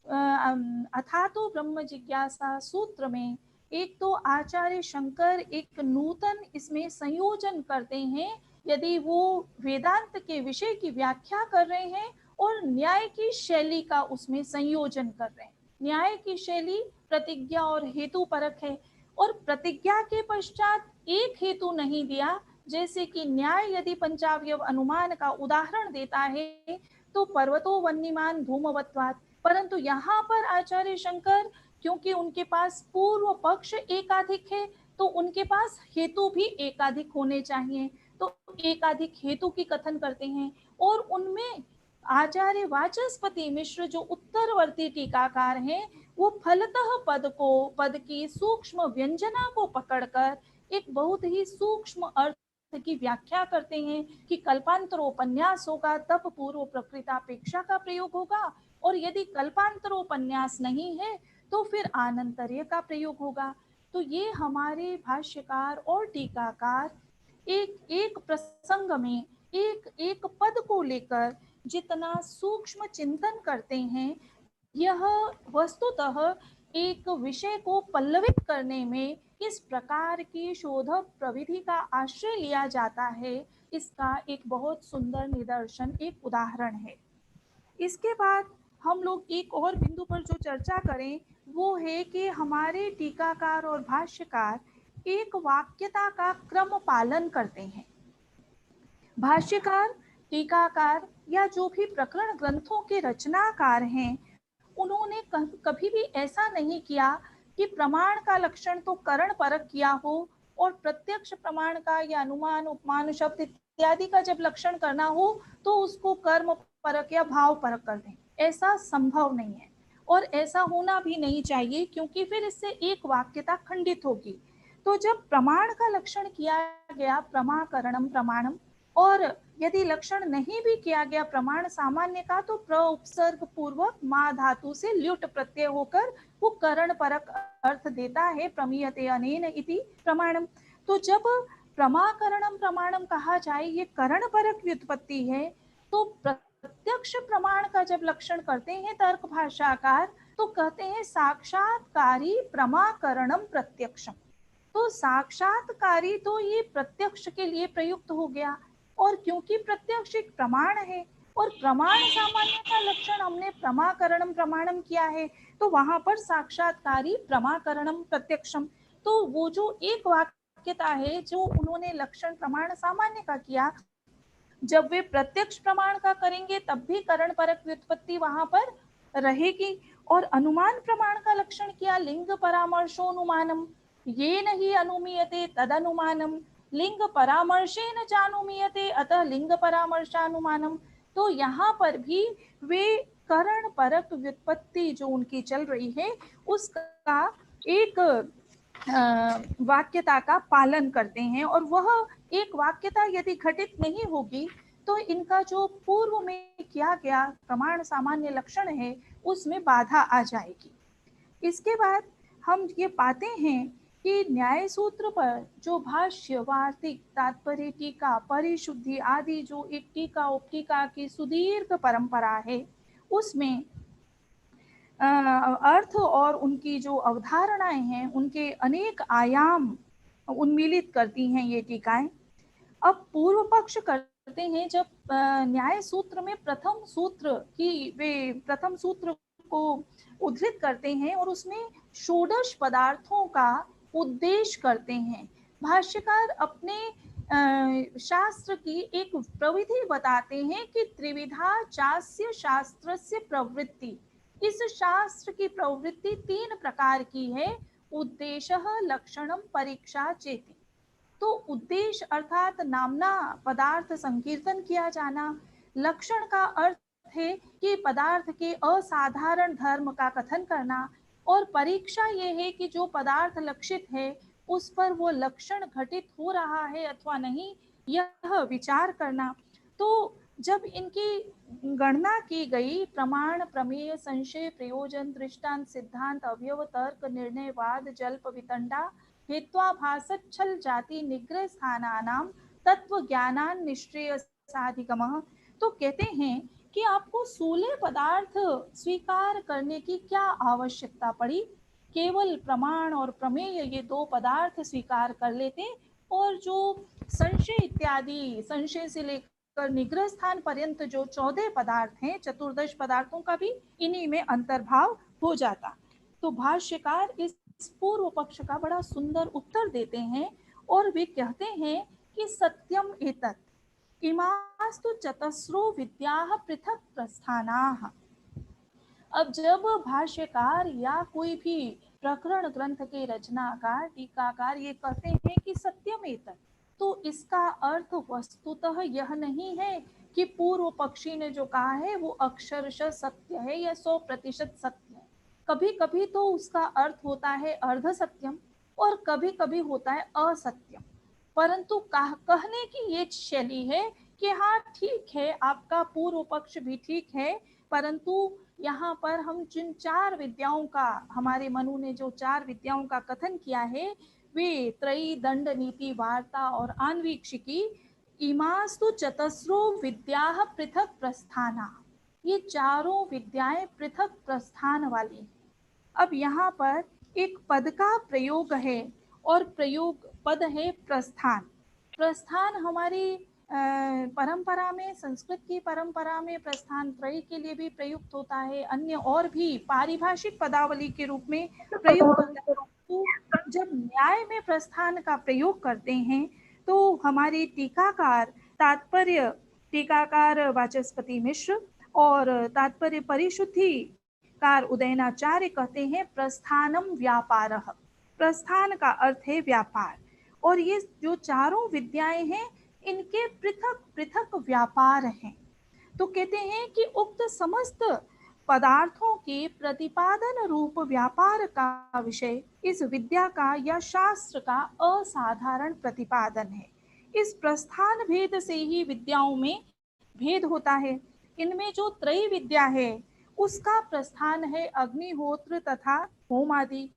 अथातो ब्रह्म जिज्ञासा सूत्र में एक तो आचार्य शंकर एक नूतन इसमें संयोजन करते हैं। यदि वो वेदांत के विषय की व्याख्या कर रहे हैं और न्याय की शैली का उसमें संयोजन कर रहे हैं। न्याय की शैली प्रतिज्ञा और हेतु परक है और प्रतिज्ञा के पश्चात एक हेतु नहीं दिया, जैसे कि न्याय यदि पंचावयव अनुमान का उदाहरण देता है तो पर्वतो वन्यमान धूमवत्वात्, परंतु यहाँ पर आचार्य शंकर क्योंकि उनके पास पूर्व पक्ष एकाधिक है तो उनके पास हेतु भी एकाधिक होने चाहिए, तो एकाधिक हेतु की कथन करते हैं। और उनमें आचार्य वाचस्पति मिश्र जो उत्तरवर्ती टीकाकार हैं वो फलतः पद की सूक्ष्म व्यंजना को पकड़कर एक बहुत ही सूक्ष्म अर्थ की व्याख्या करते हैं कि कल्पांतरोपन्यास होगा तब पूर्व प्रकृतापेक्षा का प्रयोग होगा और यदि कल्पांतरोपन्यास नहीं है तो फिर आनंतर्य का प्रयोग होगा। तो ये हमारे भाष्यकार और टीकाकार एक एक प्रसंग में एक एक पद को लेकर जितना सूक्ष्म चिंतन करते हैं, यह वस्तुतः एक विषय को पल्लवित करने में किस प्रकार की शोध प्रविधि का आश्रय लिया जाता है, इसका एक बहुत सुंदर निदर्शन, एक उदाहरण है। इसके बाद हम लोग एक और बिंदु पर जो चर्चा करें वो है कि हमारे टीकाकार और भाष्यकार एक वाक्यता का क्रम पालन करते हैं। भाष्यकार, टीकाकार या जो भी प्रकरण ग्रंथों के रचनाकार हैं, उन्होंने कभी भी ऐसा नहीं किया कि प्रमाण का लक्षण तो करण परक किया हो और प्रत्यक्ष प्रमाण का या अनुमान उपमान शब्द इत्यादि का जब लक्षण करना हो तो उसको कर्म परक या भाव परक कर दें। ऐसा संभव नहीं है और ऐसा होना भी नहीं चाहिए, क्योंकि फिर इससे एक वाक्यता खंडित होगी। तो जब प्रमाण का लक्षण किया गया प्रमाकरणम प्रमाणम, और यदि लक्षण नहीं भी किया गया प्रमाण सामान्य का, तो प्र उपसर्ग पूर्वक मा धातु से ल्युट प्रत्यय होकर वो करण परक अर्थ देता है, प्रमीयते अनेन इति प्रमाणम। तो जब प्रमाकरणम प्रमाणम कहा जाए ये करण परक व्युत्पत्ति है, तो प्रत्यक्ष प्रमाण का जब लक्षण करते हैं तर्क भाषाकार तो कहते हैं साक्षात्कारी प्रमाकरणम प्रत्यक्षम। तो साक्षात्कारी तो ये प्रत्यक्ष के लिए प्रयुक्त हो गया, और क्योंकि प्रत्यक्ष एक प्रमाण है और प्रमाण सामान्य का लक्षण हमने प्रमाकरणम प्रमाणम किया है, तो वहां पर साक्षात्कारी प्रमाकरणम प्रत्यक्षम। तो वो जो एक वाक्यता है जो उन्होंने लक्षण प्रमाण सामान्य का किया, जब वे प्रत्यक्ष प्रमाण का करेंगे तब भी करण परक व्युत्पत्ति वहां पर रहेगी। और अनुमान प्रमाण का लक्षण किया लिंग परामर्शोनुमानम, ये नहीं अनुमीयते तदनुमानम, लिंग परामर्शेन चानुमीयते अतः लिंग परामर्शानुमानम। तो यहाँ पर भी वे करण परक व्युत्पत्ति जो उनकी चल रही है उसका एक वाक्यता का पालन करते हैं, और वह एक वाक्यता यदि घटित नहीं होगी तो इनका जो पूर्व में किया गया प्रमाण सामान्य लक्षण है उसमें बाधा आ जाएगी। इसके बाद हम ये पाते हैं कि न्याय सूत्र पर जो भाष्य, वार्तिक, तात्पर्य, टीका, परिशुद्धि आदि जो एक टीका उपटीका की सुदीर्घ परंपरा है उसमें अर्थ और उनकी जो अवधारणाएं हैं उनके अनेक आयाम उन्मीलित करती हैं ये टीकाएं। अब पूर्व पक्ष करते हैं जब न्याय सूत्र में प्रथम सूत्र को उद्धृत करते हैं और उसमें षोडश पदार्थों का उद्देश्य करते हैं। भाष्यकार अपने शास्त्र की एक प्रविधि बताते हैं कि त्रिविधा चास्य शास्त्रस्य प्रवृत्ति, इस शास्त्र की प्रवृत्ति 3 प्रकार की है, उद्देश्य, लक्षणम, परीक्षा चेति। तो उद्देश्य अर्थात नामना पदार्थ संकीर्तन किया जाना, लक्षण का अर्थ है कि पदार्थ के असाधारण धर्म का कथन करना, और परीक्षा ये है कि जो पदार्थ लक्षित है उस पर वो लक्षण घटित हो रहा है अथवा नहीं यह विचार करना। तो जब इनकी गणना की गई प्रमाण, प्रमेय, संशय, प्रयोजन, दृष्टांत, सिद्धांत, अवयव, तर्क, निर्णय, वाद, जल्प, वितंडा, हेत्वाभासक, छल, जाति, निग्रह स्थानानाम तत्व ज्ञानान निश्चय साधिगमः, तो कहते हैं कि आपको 16 पदार्थ स्वीकार करने की क्या आवश्यकता पड़ी, केवल प्रमाण और प्रमेय ये 2 पदार्थ स्वीकार कर लेते, और जो संशय इत्यादि, संशय से लेकर निग्रह स्थान पर्यंत जो 14 पदार्थ हैं, चतुर्दश पदार्थों का भी इन्हीं में अंतर्भाव हो जाता। तो भाष्यकार इस पूर्व पक्ष का बड़ा सुंदर उत्तर देते हैं और वे कहते हैं कि सत्यम एतत् इमास्तु चतस्रो विद्याः पृथक प्रस्थानाः। अब जब भाष्यकार या कोई भी प्रकरण ग्रंथ के रचनाकार, टीकाकार ये कहते हैं कि सत्यम एतत्, तो इसका अर्थ वस्तुतः यह नहीं है कि पूर्व पक्षी ने जो कहा है वो अक्षरशः सत्य है या 100% सत्य है। कभी कभी तो उसका अर्थ होता है अर्ध सत्यम और कभी कभी होता है असत्यम, परंतु कहने की ये शैली है कि हाँ ठीक है, आपका पूर्व पक्ष भी ठीक है, परंतु यहाँ पर हम जिन 4 विद्याओं का, हमारे मनु ने जो 4 विद्याओं का कथन किया है वे त्रयी, दंड, नीति, वार्ता और आन्वीक्षिकी, इमास्तु चतस्रो विद्याः पृथक प्रस्थाना, ये चारों विद्याएं पृथक प्रस्थान वाली। अब यहाँ पर एक पद का प्रयोग है और प्रयोग पद है प्रस्थान। प्रस्थान हमारी परंपरा में, संस्कृत की परंपरा में प्रस्थान त्रयी के लिए भी प्रयुक्त होता है, अन्य और भी पारिभाषिक पदावली के रूप में प्रयुक्त होता है। तो जब न्याय में प्रस्थान का प्रयोग करते हैं तो हमारे टीकाकार, तात्पर्य टीकाकार वाचस्पति मिश्र और तात्पर्य परिशुद्धि कार उदयनाचार्य कहते हैं प्रस्थानम व्यापारः, प्रस्थान का अर्थ है व्यापार, और ये जो चारों विद्याएं हैं इनके पृथक पृथक व्यापार हैं। तो कहते हैं कि उक्त समस्त पदार्थों के प्रतिपादन रूप व्यापार का विषय इस विद्या का या शास्त्र का असाधारण प्रतिपादन है। इस प्रस्थान भेद से ही विद्याओं में भेद होता है। इनमें जो त्रयी विद्या है उसका प्रस्थान है अग्निहोत्र तथा होम आदि,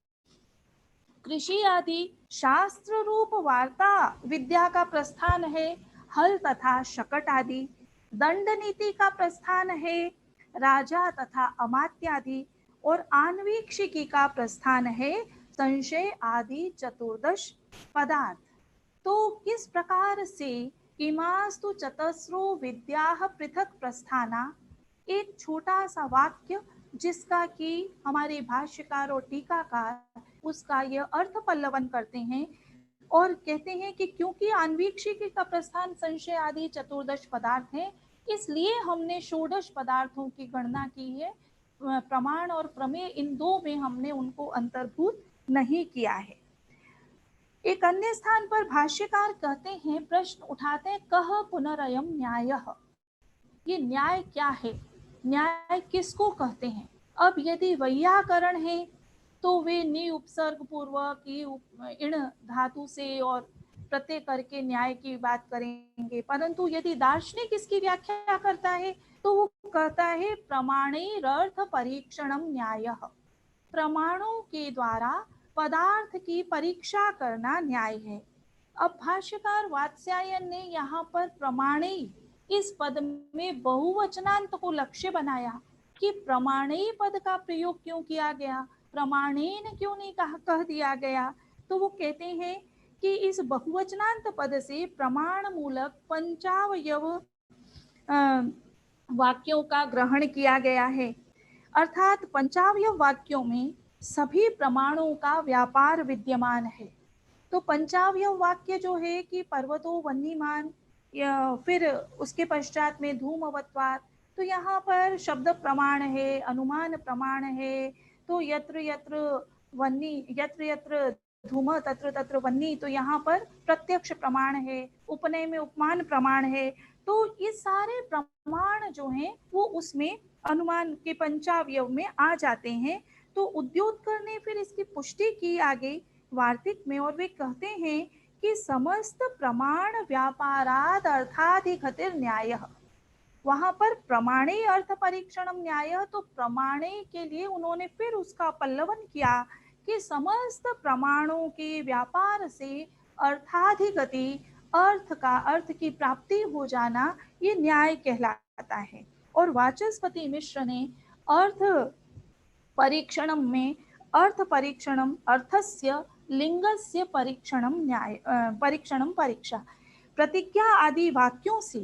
कृषि आदि शास्त्र रूप वार्ता विद्या का प्रस्थान है हल तथा शकट आदि, दंड नीति का प्रस्थान है राजा तथा अमात्य आदि, और आन्वीक्षिकी का प्रस्थान है संशय आदि चतुर्दश पदार्थ। तो किस प्रकार से इमास्तु चतस्रो विद्याः पृथक प्रस्थाना, एक छोटा सा वाक्य जिसका कि हमारे भाष्यकार और टीकाकार उसका यह अर्थ पल्लवन करते हैं और कहते हैं कि क्योंकि आन्वीक्षिकी का प्रस्थान संशय आदि चतुर्दश पदार्थ हैं, इसलिए हमने षोडश पदार्थों की गणना की है, प्रमाण और प्रमेय इन 2 में हमने उनको अंतर्भूत नहीं किया है। एक अन्य स्थान पर भाष्यकार कहते हैं, प्रश्न उठाते हैं, कह पुनरयम न्यायः, ये न्याय क्या है। न्याय किसको कहते हैं। अब यदि वैयाकरण है तो वे नि उपसर्ग पूर्वक इण धातु से और प्रत्यय करके न्याय की बात करेंगे, परंतु यदि दार्शनिक इसकी व्याख्या करता है तो वो कहता है प्रमाणैरर्थ परीक्षणम न्यायः, प्रमाणों के द्वारा पदार्थ की परीक्षा करना न्याय है। अब भाष्यकार वात्स्यायन ने यहाँ पर प्रमाणै इस पद में बहुवचनांत को लक्ष्य बनाया कि प्रमाणै पद का प्रयोग क्यों किया गया, प्रमाणेन क्यों नहीं कह दिया गया। तो वो कहते हैं कि इस बहुवचनांत पद से प्रमाण मूलक पंचावयव वाक्यों का ग्रहण किया गया है, अर्थात पंचावयव वाक्यों में सभी प्रमाणों का व्यापार विद्यमान है। तो पंचावयव वाक्य जो है कि पर्वतो वन्यमान, फिर उसके पश्चात में धूमवत्वात्, तो यहाँ पर शब्द प्रमाण है, अनुमान प्रमाण है। तो यत्र यत्र वन्नी, यत्र यत्र धूम तत्र तत्र वन्नी, तो यहाँ पर प्रत्यक्ष प्रमाण है, उपनय में उपमान प्रमाण है। तो ये सारे प्रमाण जो हैं वो उसमें अनुमान के पंचावयव में आ जाते हैं। तो उद्योतकर ने फिर इसकी पुष्टि की आगे वार्तिक में, और वे कहते हैं कि समस्त प्रमाण व्यापाराद अर्थाधिगतिर न्यायः, वहां पर प्रमाणे अर्थ परीक्षणम न्यायः, तो प्रमाणे के लिए उन्होंने फिर उसका पल्लवन किया कि समस्त प्रमाणों के व्यापार से अर्थाधिगति, अर्थ की प्राप्ति हो जाना, ये न्याय कहलाता है। और वाचस्पति मिश्र ने अर्थ परीक्षणम में अर्थ परीक्षणम अर्थस्य लिंगस्य परीक्षणम न्याय परीक्षणम परीक्षा, प्रतिज्ञा आदि वाक्यों से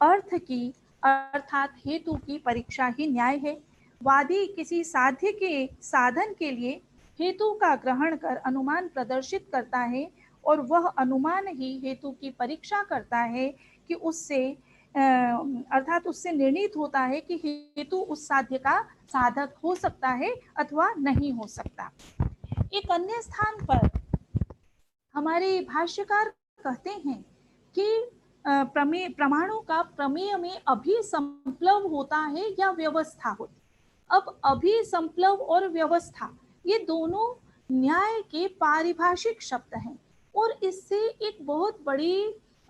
अर्थ की अर्थात हेतु की परीक्षा ही न्याय है। वादी किसी साध्य के साधन के लिए हेतु का ग्रहण कर अनुमान प्रदर्शित करता है, और वह अनुमान ही हेतु की परीक्षा करता है कि उससे अर्थात उससे निर्णीत होता है कि हेतु उस साध्य का साधक हो सकता है अथवा नहीं हो सकता। एक अन्य स्थान पर हमारे भाष्यकार कहते हैं कि प्रमाणों का प्रमेय में अभिसंप्लव होता है या व्यवस्था होती। अब अभिसंप्लव और व्यवस्था ये दोनों न्याय के पारिभाषिक शब्द हैं, और इससे एक बहुत बड़ी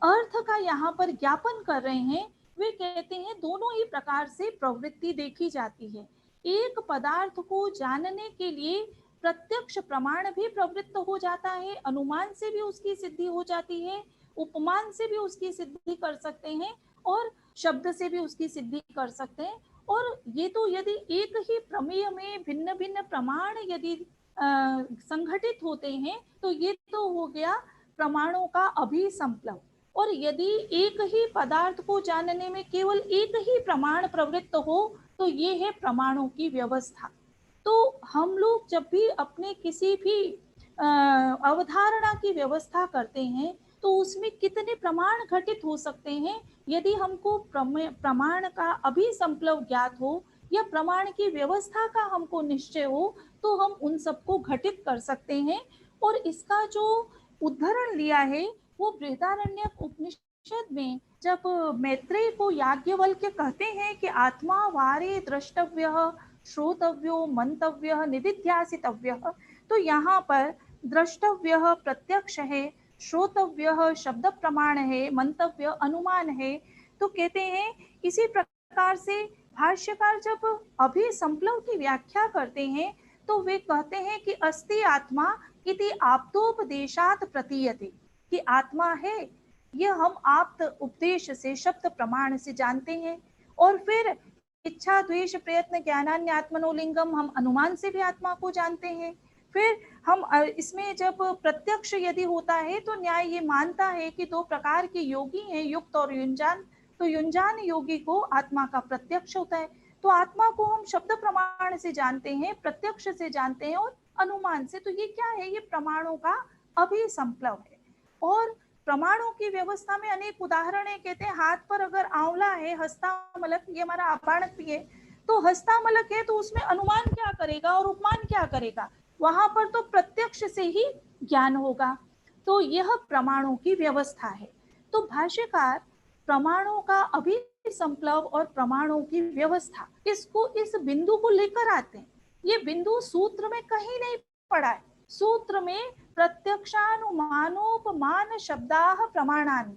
अर्थ का यहाँ पर ज्ञापन कर रहे हैं। वे कहते हैं दोनों ही प्रकार से प्रवृत्ति देखी जाती है। एक पदार्थ को जानने के लिए प्रत्यक्ष प्रमाण भी प्रवृत्त हो जाता है, अनुमान से भी उसकी सिद्धि हो जाती है, उपमान से भी उसकी सिद्धि कर सकते हैं, और शब्द से भी उसकी सिद्धि कर सकते हैं। और ये तो यदि एक ही प्रमेय में भिन्न भिन्न प्रमाण यदि संघटित होते हैं तो ये तो हो गया प्रमाणों का अभिसंप्लव। और यदि एक ही पदार्थ को जानने में केवल एक ही प्रमाण प्रवृत्त हो तो ये है प्रमाणों की व्यवस्था। तो हम लोग जब भी अपने किसी भी अवधारणा की व्यवस्था करते हैं तो उसमें कितने प्रमाण घटित हो सकते हैं। यदि हमको प्रमाण का अभिसंप्लव ज्ञात हो या प्रमाण की व्यवस्था का हमको निश्चय हो तो हम उन सबको घटित कर सकते हैं। और इसका जो उदाहरण लिया है वो बृहदारण्यक उपनिषद में जब मैत्रेय को याज्ञवल्क्य कहते हैं कि आत्मा वारे द्रष्टव्यः श्रोतव्यो मंतव्यः निदिध्यासितव्यः, तो यहाँ पर द्रष्टव्यः प्रत्यक्ष है, श्रोतव्यः शब्द प्रमाण है, मंतव्य अनुमान है। तो कहते हैं इसी प्रकार से भाष्यकार जब अभिसंप्लव की व्याख्या करते हैं तो वे कहते हैं कि अस्ति आत्मा इति आप्तोपदेशात् प्रतीयते, कि आत्मा है यह हम आप्त उपदेश से शब्द प्रमाण से जानते हैं। और फिर इच्छा द्वेष प्रयत्न ज्ञानान्य आत्मनोलिंगम, हम अनुमान से भी आत्मा को जानते हैं। फिर हम इसमें जब प्रत्यक्ष यदि होता है तो न्याय ये मानता है कि दो प्रकार के योगी हैं, युक्त और युंजान। तो युंजान योगी को आत्मा का प्रत्यक्ष होता है। तो आत्मा को हम शब्द प्रमाण से जानते हैं, प्रत्यक्ष से जानते हैं और अनुमान से। तो ये क्या है, ये प्रमाणों का अभिसंप्लव है। और प्रमाणों की व्यवस्था में अनेक उदाहरण है। कहते हैं हाथ पर अगर आंवला है, हस्तामलक, ये हमारा अपाणक भी है, तो हस्तामलक है तो उसमें अनुमान क्या करेगा और उपमान क्या करेगा, वहां पर तो प्रत्यक्ष से ही ज्ञान होगा। तो यह प्रमाणों की व्यवस्था है। तो भाष्यकार प्रमाणों का अभी संप्लव और प्रमाणों की व्यवस्था, इसको इस बिंदु को लेकर आते हैं। ये बिंदु सूत्र में कहीं नहीं पड़ा है। सूत्र में प्रत्यक्षानुमानोपमान शब्दाः प्रमाणानि,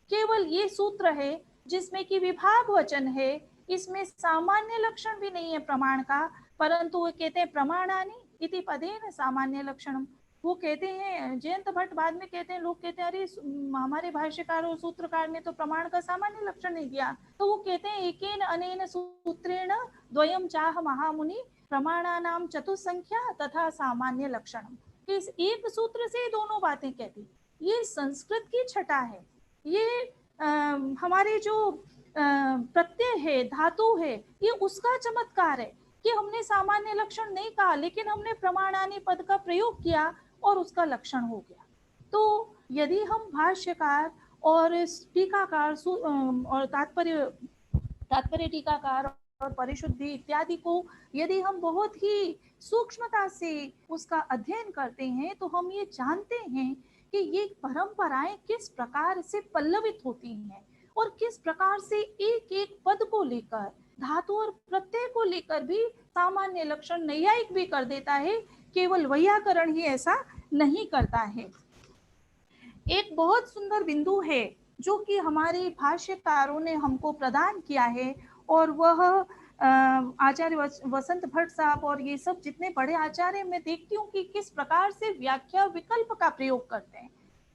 केवल ये सूत्र है जिसमें कि विभाग वचन है, इसमें सामान्य लक्षण भी नहीं है प्रमाण का, परंतु वो कहते हैं प्रमाणानि इति पदेन सामान्य लक्षणम। वो कहते हैं, जयंत भट्ट बाद में कहते हैं, लोग कहते हैं अरे हमारे भाष्यकार और सूत्रकार ने तो प्रमाण का सामान्य लक्षण नहीं दिया, तो वो कहते हैं एकेन अनेन सूत्रेण द्वयम चाह महामुनि प्रमाणानाम चतुसंख्या तथा सामान्य लक्षणम। इस एक सूत्र से दोनों बातें कहती। ये संस्कृत की छटा है, ये हमारे जो प्रत्यय है, धातु है, ये उसका चमत्कार है कि हमने सामान्य लक्षण नहीं कहा, लेकिन हमने प्रमाणानि पद का प्रयोग किया और उसका लक्षण हो गया। तो यदि हम भाष्यकार और टीकाकार और तात्पर्य टीकाकार और परिशुद्धि इत्यादि को यदि हम बहुत ही सूक्ष्मता से उसका अध्ययन करते हैं, तो हम ये जानते हैं कि ये परंपराएं किस प्रकार से पल्लवित होती हैं और किस प्रकार से एक एक पद को लेकर, धातु और प्रत्यय को लेकर भी सामान्य लक्षण नैयायिक भी कर देता है, केवल वैयाकरण ही ऐसा नहीं करता है। एक बहुत सुंदर बिंदु है जो कि हमारे भाष्यकारों ने हमको प्रदान किया है, और वह आचार्य वसंत भट्ट साहब और ये सब जितने बड़े आचार्य मैं देखती हूँ कि किस प्रकार से व्याख्या विकल्प का प्रयोग करते हैं।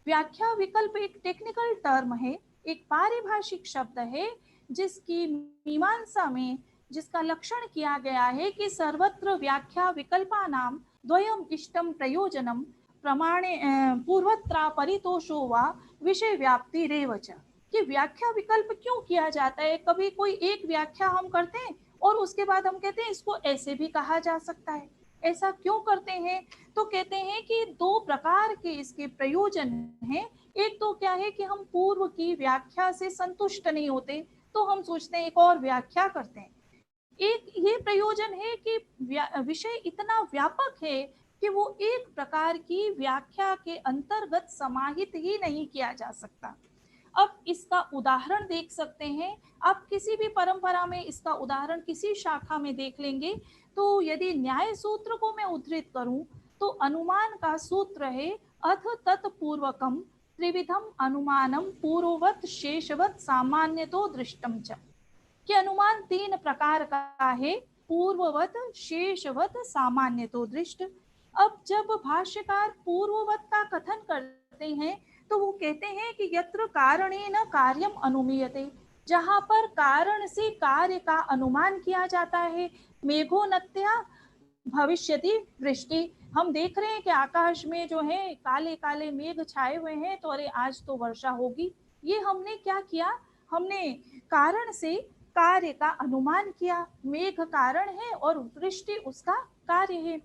व्याख्या विकल्प एक टेक्निकल टर्म है, एक पारिभाषिक शब्द है, जिसकी मीमांसा में जिसका लक्षण किया गया है कि सर्वत्र व्याख्या विकल्पानाम द्वयम इष्टम प्रयोजनम प्रमाणे पूर्वत्रा परितोषो वा विषय व्याप्ति रेवच। कि व्याख्या विकल्प क्यों किया जाता है? कभी कोई एक व्याख्या हम करते हैं और उसके बाद हम कहते हैं इसको ऐसे भी कहा जा सकता है। ऐसा क्यों करते हैं? तो कहते हैं कि दो प्रकार के इसके प्रयोजन हैं। एक तो क्या है कि हम पूर्व की व्याख्या से संतुष्ट नहीं होते, तो हम सोचते हैं एक और व्याख्या करते हैं। एक ये प्रयोजन है कि विषय इतना व्यापक है कि वो एक प्रकार की व्याख्या के अंतर्गत समाहित ही नहीं किया जा सकता। अब इसका उदाहरण देख सकते हैं, आप किसी भी परंपरा में इसका उदाहरण किसी शाखा में देख लेंगे। तो यदि न्याय सूत्र को मैं उद्धृत करूं तो अनुमान का सूत्र है अथ तत्पूर्वकम त्रिविधम अनुमानम पूर्ववत शेषवत सामान्यतो दृष्टम च। कि अनुमान तीन प्रकार का है, पूर्ववत शेषवत सामान्यतो दृष्ट। अब जब भाष्यकार पूर्ववत का कथन करते हैं तो वो कहते हैं कि यत्र कारणेन कार्यम अनुमीयते, जहाँ पर कारण से कार्य का अनुमान किया जाता है। मेघोनत्या भविष्यति वृष्टि, हम देख रहे हैं कि आकाश में जो है काले काले मेघ छाए हुए हैं, तो अरे आज तो वर्षा होगी। ये हमने क्या किया? हमने कारण से कार्य का अनुमान किया। मेघ कारण है और वृष्टि उसका कार्य है।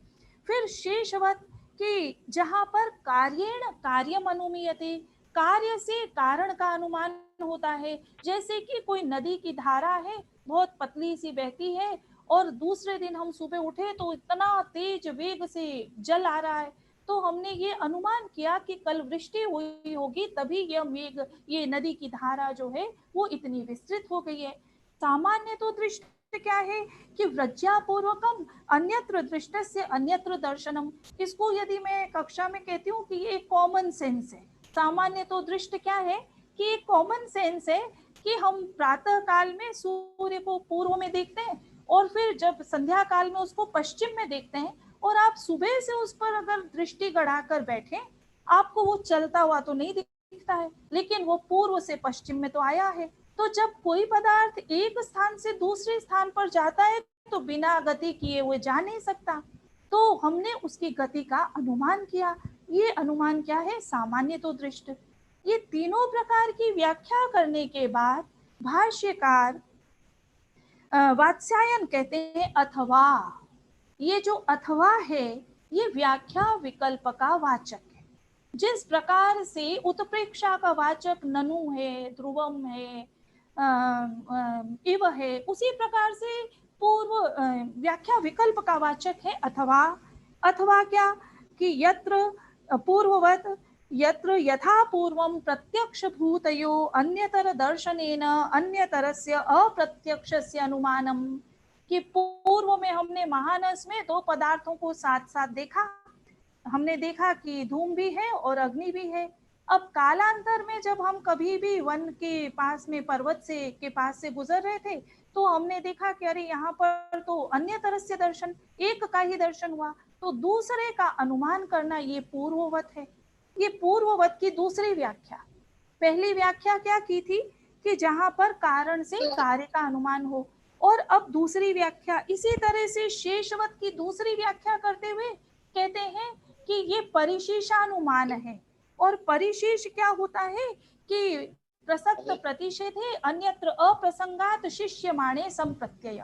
फिर शेषवत कि जहाँ पर कार्येण कार्यम अनुमीयते, कार्य से कारण का अनुमान होता है। जैसे कि कोई नदी की धारा है, बहुत पतली सी बहती है, और दूसरे दिन हम सुबह उठे तो इतना तेज वेग से जल आ रहा है, तो हमने ये अनुमान किया कि कल वृष्टि हुई होगी, तभी यह मेघ, ये नदी की धारा जो है वो इतनी विस्तृत हो गई है। सामान्य तो दृष्टि क्या है कि व्रज्यापूर्वकम अन्यत्र दृष्टस्य अन्यत्र दर्शनम। इसको यदि मैं कक्षा में कहती हूँ कि ये कॉमन सेंस है। सामान्य तो दृष्टि क्या है कि एक कॉमन सेंस है कि हम प्रातः काल में सूर्य को पूर्व में देखते हैं और फिर जब संध्या काल में उसको पश्चिम में देखते हैं, और आप सुबह से उस पर अगर दृष्टि गड़ाकर बैठे, आपको वो चलता हुआ तो नहीं दिखता है, लेकिन वो पूर्व से पश्चिम में तो आया है। तो जब कोई पदार्थ एक स्थान से दूसरे स्थान पर जाता है तो बिना गति किए हुए जा नहीं सकता, तो हमने उसकी गति का अनुमान किया। ये अनुमान क्या है? सामान्य तो दृष्ट। ये तीनों प्रकार की व्याख्या करने के बाद भाष्यकार वात्स्यायन कहते हैं अथवा। ये जो अथवा है ये व्याख्या विकल्प का वाचक है। जिस प्रकार से उत्प्रेक्षा का वाचक ननु है, ध्रुवम है, इव है, उसी प्रकार से पूर्व व्याख्या विकल्प का वाचक है अथवा। अथवा क्या कि यत्र पूर्ववत, यत्र यथा पूर्वं प्रत्यक्षभूतयो अन्यतर दर्शनेन अन्यतरस्य अप्रत्यक्षस्य अनुमानम, कि पूर्व में हमने महानस में दो पदार्थों को साथ साथ देखा, हमने देखा कि धूम भी है और अग्नि भी है। अब कालांतर में जब हम कभी भी वन के पास में पर्वत से के पास से गुजर रहे थे तो हमने देखा कि अरे यहाँ पर तो अन्य तरह से दर्शन, एक का ही दर्शन हुआ, तो दूसरे का अनुमान करना ये पूर्ववत है। ये पूर्ववत की दूसरी व्याख्या। पहली व्याख्या क्या की थी कि जहां पर कारण से कार्य का अनुमान हो, और अब दूसरी व्याख्या इसी तरह से शेषवत की दूसरी व्याख्या करते हुए कहते हैं कि ये परिशेषानुमान है। और परिशेष क्या होता है कि प्रसक्त प्रतिषेधे अन्यत्र अप्रसंगात शिष्यमाणे संप्रत्यय,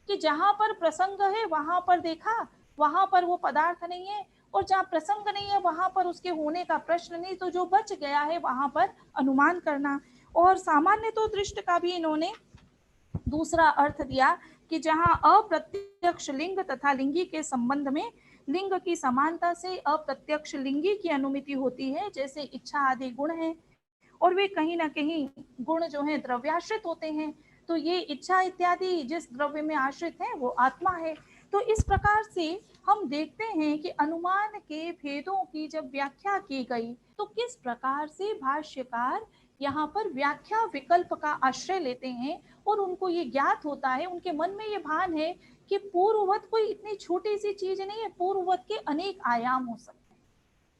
कि जहां पर प्रसंग है वहां पर देखा, वहां पर वो पदार्थ नहीं है, और जहाँ प्रसंग नहीं है वहां पर उसके होने का प्रश्न नहीं, तो जो बच गया है वहां पर अनुमान करना। और सामान्य तो दृष्ट का भी इन्होंने दूसरा अर्थ दिया कि जहां अप्रत्यक्ष लिंग तथा लिंगी के संबंध में लिंग की समानता से अप्रत्यक्ष लिंगी की अनुमिति होती है, जैसे इच्छा आदि गुण हैं और वे कहीं ना कहीं गुण जो है द्रव्याश्रित होते हैं, तो ये इच्छा इत्यादि जिस द्रव्य में आश्रित है वो आत्मा है। तो इस प्रकार से हम देखते हैं कि अनुमान के भेदों की जब व्याख्या की गई तो किस प्रकार से भाष्यकार यहाँ पर व्याख्या विकल्प का आश्रय लेते हैं, और उनको ये ज्ञात होता है, उनके मन में ये भान है कि पूर्ववत कोई इतनी छोटी सी चीज नहीं है, पूर्ववत के अनेक आयाम हो सकते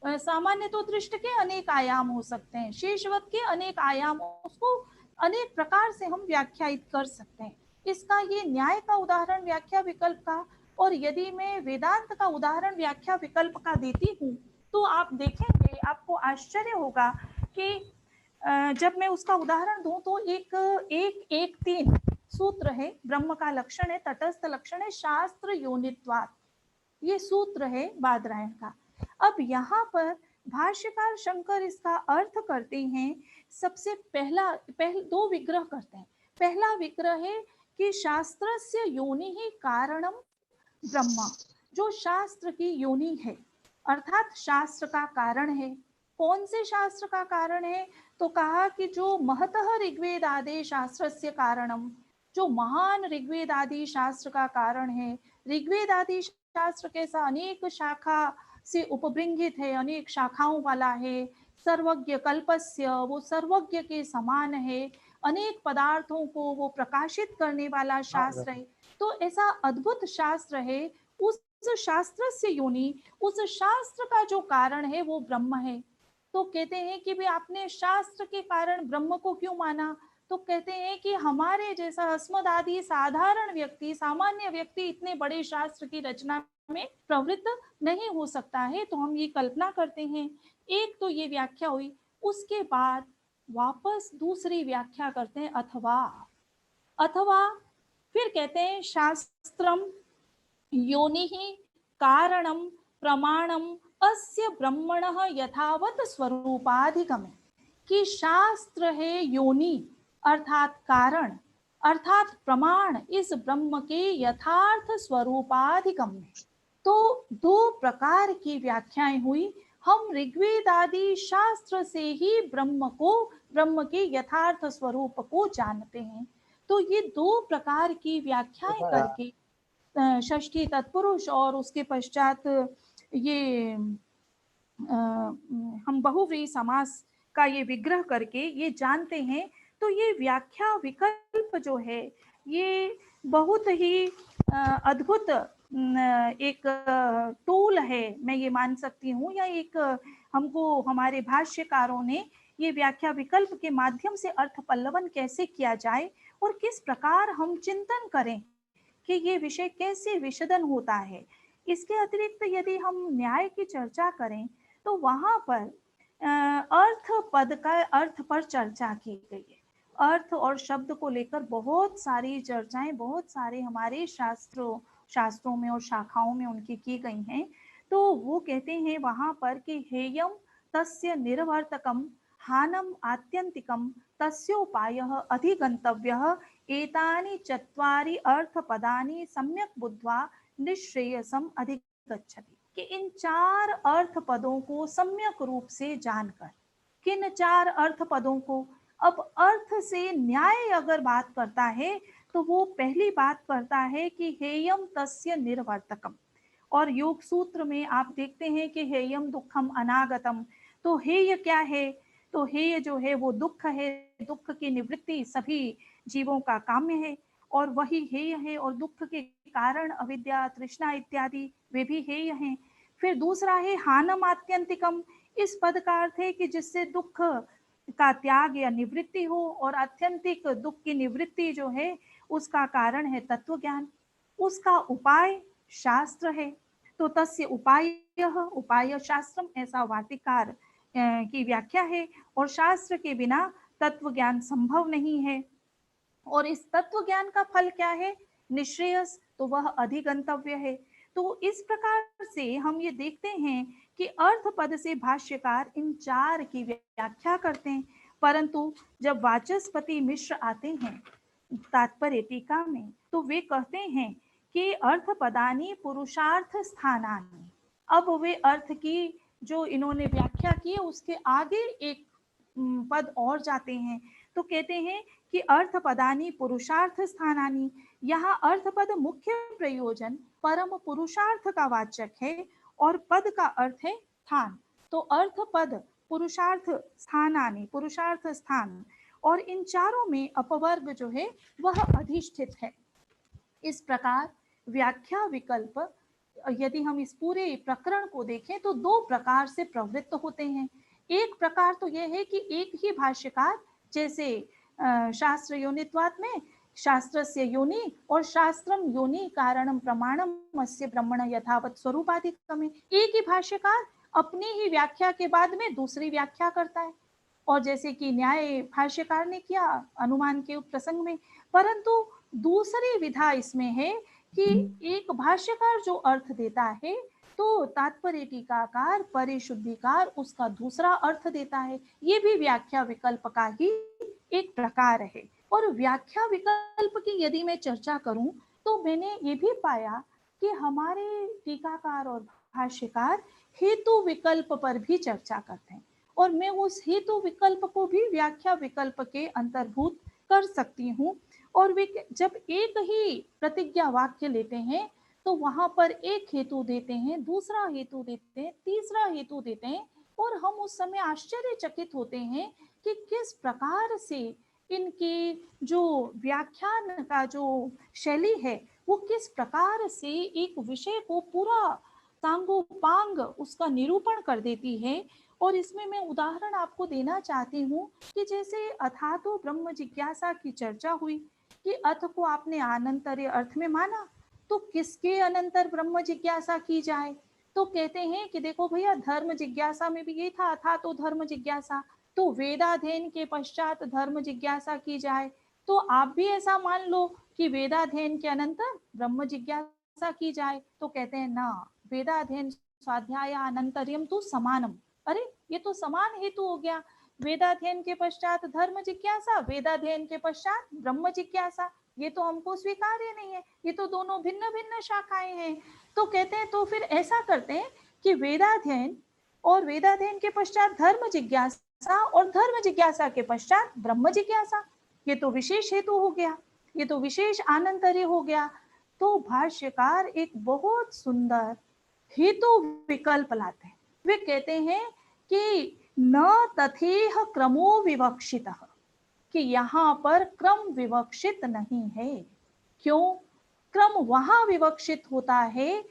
हैं, सामान्य तो दृष्ट के अनेक आयाम हो सकते हैं, शेषवत के अनेक आयाम, उसको अनेक प्रकार से हम व्याख्यायित कर सकते हैं। इसका ये न्याय का उदाहरण व्याख्या विकल्प का, और यदि मैं वेदांत का उदाहरण व्याख्या विकल्प का देती हूँ तो आप देखेंगे, आपको आश्चर्य होगा कि जब मैं उसका उदाहरण दूं तो एक 1:1:3 सूत्र है, ब्रह्म का लक्षण है, तटस्थ लक्षण है, शास्त्र योनित्वात्, ये सूत्र है बादरायण का। अब यहाँ पर भाष्यकार शंकर इसका अर्थ करते हैं, सबसे पहला दो विग्रह करते हैं। पहला विग्रह है कि शास्त्रस्य योनि ही कारणम ब्रह्म, जो शास्त्र की योनि है अर्थात शास्त्र का कारण है। कौन से शास्त्र का कारण है? तो कहा कि जो महतः ऋग्वेद आदि शास्त्र से कारणम, जो महान ऋग्वेद आदि शास्त्र का कारण है। ऋग्वेद आदि शास्त्र कैसा अनेक शाखा से उपबृंहित है, अनेक शाखाओं वाला है। सर्वज्ञ कल्पस्य, वो सर्वज्ञ के समान है, अनेक पदार्थों को वो प्रकाशित करने वाला शास्त्र है। तो ऐसा अद्भुत शास्त्र है, उस शास्त्र से योनि, उस शास्त्र का जो कारण है वो ब्रह्म है। तो कहते हैं कि भी आपने शास्त्र के कारण ब्रह्म को क्यों माना? तो कहते हैं कि हमारे जैसा अस्मद आदि साधारण व्यक्ति, सामान्य व्यक्ति इतने बड़े शास्त्र की रचना में प्रवृत्त नहीं हो सकता है, तो हम ये कल्पना करते हैं। एक तो ये व्याख्या हुई, उसके बाद वापस दूसरी व्याख्या करते हैं, अथवा फिर कहते हैं शास्त्रम योनिः कारणम प्रमाणम अस्य ब्रह्मणः यथावत स्वरूपाधिगमे, कि शास्त्र है योनि अर्थात कारण अर्थात प्रमाण इस ब्रह्म के यथार्थ स्वरूपाधिगम में। तो दो प्रकार की व्याख्याएं हुई। हम ऋग्वेद आदि शास्त्र से ही ब्रह्म के यथार्थ स्वरूप को जानते हैं। तो ये दो प्रकार की व्याख्याएं करके षष्ठी तत्पुरुष और उसके पश्चात ये हम बहुव्रीहि समास का ये विग्रह करके ये जानते हैं। तो ये व्याख्या विकल्प जो है ये बहुत ही अद्भुत एक टूल है, मैं ये मान सकती हूँ, या एक हमको हमारे भाष्यकारों ने ये व्याख्या विकल्प के माध्यम से अर्थ पल्लवन कैसे किया जाए और किस प्रकार हम चिंतन करें कि ये विषय कैसे विशदन होता है। इसके अतिरिक्त यदि हम न्याय की चर्चा करें तो वहां पर अर्थ पद का अर्थ पर चर्चा की गई है। अर्थ और शब्द को लेकर बहुत सारी चर्चाएं, बहुत सारे हमारे शास्त्रों में और शाखाओं में उनकी की गई हैं। तो वो कहते हैं वहां पर कि हेयम तस्य निर्वर्तकम हानम आत्यंतिकम तस्योपायः अधिगंतव्यः एतानि चत्वारि अर्थपदानि सम्यक बुद्ध्वा निश्रेयसम अधिगच्छति, कि इन 4 अर्थ पदों को सम्यक रूप से जानकर, किन 4 अर्थ पदों को, अब अर्थ से न्याय अगर बात करता है तो वो पहली बात करता है कि हेयम तस्य निर्वर्तकम, और योग सूत्र में आप देखते हैं कि हेयम दुखम अनागतम, तो हेय क्या है, तो हेय जो है वो दुख है, दुख की निवृत्ति सभी जीवों का काम्य है और वही हेय है, और दुख के कारण अविद्या तृष्णा इत्यादि वे भी हेय हैं। फिर दूसरा है हानम आत्यंतिकम, इस पद का अर्थ है कि जिससे दुख का त्याग या निवृत्ति हो, और आत्यंतिक दुख की निवृत्ति जो है उसका कारण है तत्व ज्ञान, उसका उपाय शास्त्र है। तो तस्य उपाय शास्त्रम, ऐसा वार्तिकार की व्याख्या है, और शास्त्र के बिना तत्व ज्ञान संभव नहीं है। और इस तत्व ज्ञान का फल क्या है, निश्रेयस, तो वह अधिगंतव्य है। तो इस प्रकार से हम ये देखते हैं कि अर्थ पद से भाष्यकार इन 4 की व्याख्या करते हैं, परंतु जब वाचस्पति मिश्र आते हैं तात्पर्य टीका में तो वे कहते हैं कि अर्थ पदानी पुरुषार्थ स्थानानि, अब वे अर्थ की जो इन्होंने व्याख्या की है उसके आगे एक पद और जाते हैं, तो कहते हैं कि अर्थ पदानी पुरुषार्थ स्थानानि, यहाँ अर्थ पद मुख्य प्रयोजन परम पुरुषार्थ का वाचक है और पद का अर्थ है स्थान। तो अर्थ पद पुरुषार्थ स्थानानि, पुरुषार्थ स्थान, और इन चारों में अपवर्ग जो है वह अधिष्ठित है। इस प्रकार व्याख्या विकल्प यदि हम इस पूरे प्रकरण को देखें तो 2 प्रकार से प्रवृत्त होते हैं। एक प्रकार तो यह है कि एक ही भाष्यकार, जैसे शास्त्र योनित्वात् में शास्त्रस्य योनि और शास्त्रम योनि कारणम प्रमाणम अस्य ब्रह्मण यथावत स्वरूपाधिकम, एक ही भाष्यकार अपनी ही व्याख्या के बाद में दूसरी व्याख्या करता है, और जैसे कि न्याय भाष्यकार ने किया अनुमान के प्रसंग में, परंतु दूसरी विधा इसमें है कि एक भाष्यकार जो अर्थ देता है तो तात्पर्य टीकाकार परिशुद्धिकार उसका दूसरा अर्थ देता है। ये भी व्याख्या विकल्प का ही एक प्रकार है। और व्याख्या विकल्प की यदि मैं चर्चा करूं तो मैंने ये भी पाया कि हमारे टीकाकार और भाष्यकार हेतु विकल्प पर भी चर्चा करते हैं, और मैं उस हेतु विकल्प को भी व्याख्या विकल्प के अंतर्भूत कर सकती हूँ। और वे जब एक ही प्रतिज्ञा वाक्य लेते हैं तो वहां पर एक हेतु देते हैं, दूसरा हेतु देते हैं, तीसरा हेतु देते हैं, और हम उस समय आश्चर्यचकित होते हैं कि किस प्रकार से इनकी जो व्याख्यान का जो शैली है वो किस प्रकार से एक विषय को पूरा सांगोपांग उसका निरूपण कर देती है। और इसमें मैं उदाहरण आपको देना चाहती हूँ कि जैसे अथातो ब्रह्म जिज्ञासा की चर्चा हुई कि अथ को आपने आनंतर्य अर्थ में माना, तो किसके अनंतर ब्रह्म जिज्ञासा की जाए, तो कहते हैं कि देखो भैया धर्म जिज्ञासा में भी ये था, अथातो धर्म जिज्ञासा, तो वेदाध्ययन के पश्चात धर्म जिज्ञासा की जाए, तो आप भी ऐसा मान लो कि वेदाध्ययन के अनंतर ब्रह्म जिज्ञासा की जाए, तो कहते हैं ना, वेदाध्ययन स्वाध्याय अनंतर्यम तो समानम, अरे ये तो समान हेतु हो गया, वेदाध्ययन के पश्चात धर्म जिज्ञासा, वेदाध्ययन के पश्चात ब्रह्म जिज्ञासा, ये तो हमको स्वीकार्य नहीं है, ये तो दोनों भिन्न भिन्न शाखाएं हैं। तो कहते हैं तो फिर ऐसा करते हैं कि वेदाध्ययन और वेदाध्ययन के पश्चात धर्म जिज्ञासा और धर्म जिज्ञासा के पश्चात ब्रह्म जिज्ञासा, ये तो विशेष हेतु हो गया, ये तो विशेष आनंतर्य हो गया। तो भाष्यकार एक बहुत सुंदर हेतु विकल्प लाते हैं, वे कहते हैं कि न तथेह क्रमो विवक्षितः, कि यहाँ पर क्रम विवक्षित नहीं है। क्यों? क्रम वहां विवक्षित होता है,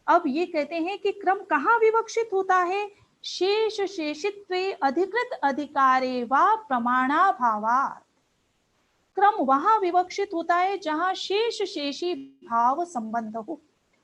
अब ये कहते हैं कि क्रम कहाँ विवक्षित होता है, शेष शेषित्वे अधिकृत अधिकारे वा प्रमाणाभावात्, क्रम वहां विवक्षित होता है जहां शेष शेषी भाव संबंध हो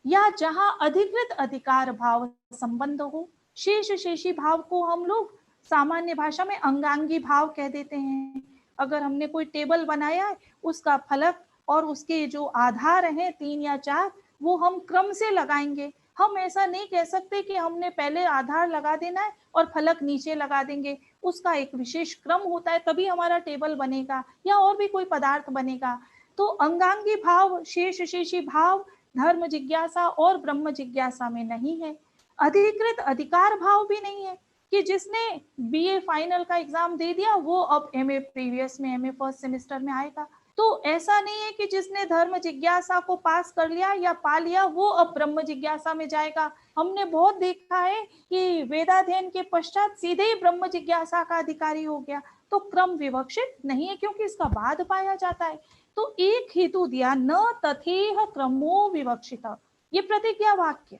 या जहां अधिकृत अधिकार भाव संबंध हो। शेष शेषी भाव को हम लोग सामान्य भाषा में अंगांगी भाव कह देते हैं। अगर हमने कोई टेबल बनाया है, उसका फलक और उसके जो आधार हैं 3 या 4 वो हम क्रम से लगाएंगे। हम ऐसा नहीं कह सकते कि हमने पहले आधार लगा देना है और फलक नीचे लगा देंगे, उसका एक विशेष क्रम होता है, तभी हमारा टेबल बनेगा या और भी कोई पदार्थ बनेगा। तो अंगांगी भाव शेष शेषी भाव धर्म जिज्ञासा और ब्रह्म जिज्ञासा में नहीं है। अधिकृत अधिकार भाव भी नहीं है कि जिसने बीए फाइनल का एग्जाम दे दिया वो अब एमए प्रीवियस में, एमए फर्स्ट सेमेस्टर में आएगा। तो ऐसा नहीं है कि जिसने धर्म जिज्ञासा को पास कर लिया या पा लिया वो अब ब्रह्म जिज्ञासा में जाएगा। हमने बहुत देखा है कि वेदाध्ययन के पश्चात सीधे ही ब्रह्म जिज्ञासा का अधिकारी हो गया। तो क्रम विवक्षित नहीं है क्योंकि इसका बाद पाया जाता है। तो एक हेतु दिया, न तथेह क्रमो विवक्षित, ये प्रतिज्ञा वाक्य,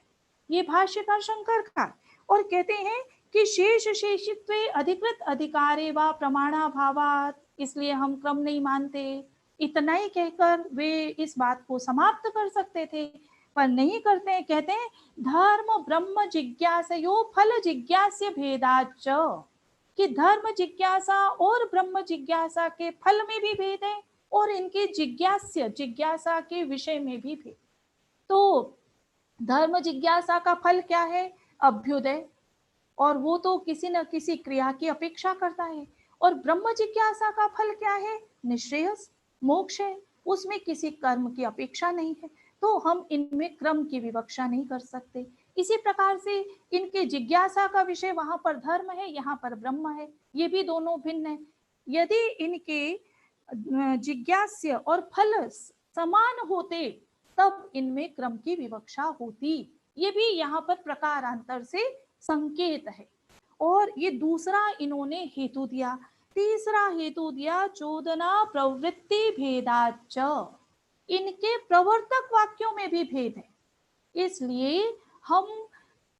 ये भाष्यकार शंकर का, और कहते हैं कि शेष शेषित्वे अधिकृत अधिकारे व प्रमाणाभावात्, इसलिए हम क्रम नहीं मानते। इतना ही कहकर वे इस बात को समाप्त कर सकते थे, पर नहीं करते हैं। कहते हैं धर्म ब्रह्म जिज्ञासयो फल जिज्ञास्य भेदाच, कि धर्म जिज्ञासा और ब्रह्म जिज्ञासा के फल में भी भेद है और इनके जिज्ञास्य जिज्ञासा के विषय में भी भेद। तो धर्म जिज्ञासा का फल क्या है? अभ्युदय, और वो तो किसी न किसी क्रिया की अपेक्षा करता है। और ब्रह्म जिज्ञासा का फल क्या है? निश्रेयस, मोक्ष है, उसमें किसी कर्म की अपेक्षा नहीं है। तो हम इनमें क्रम की विवक्षा नहीं कर सकते। इसी प्रकार से इनके जिज्ञासा का विषय वहां पर धर्म है, यहाँ पर ब्रह्म है, ये भी दोनों भिन्न है। यदि इनके जिज्ञास्य और फल समान होते तब इनमें क्रम की विवक्षा होती। ये भी यहाँ पर प्रकारांतर से संकेत है। और ये दूसरा इन्होंने हेतु दिया। तीसरा हेतु दिया चोदना प्रवृत्ति भेदाच, इनके प्रवर्तक वाक्यों में भी भेद है। इसलिए हम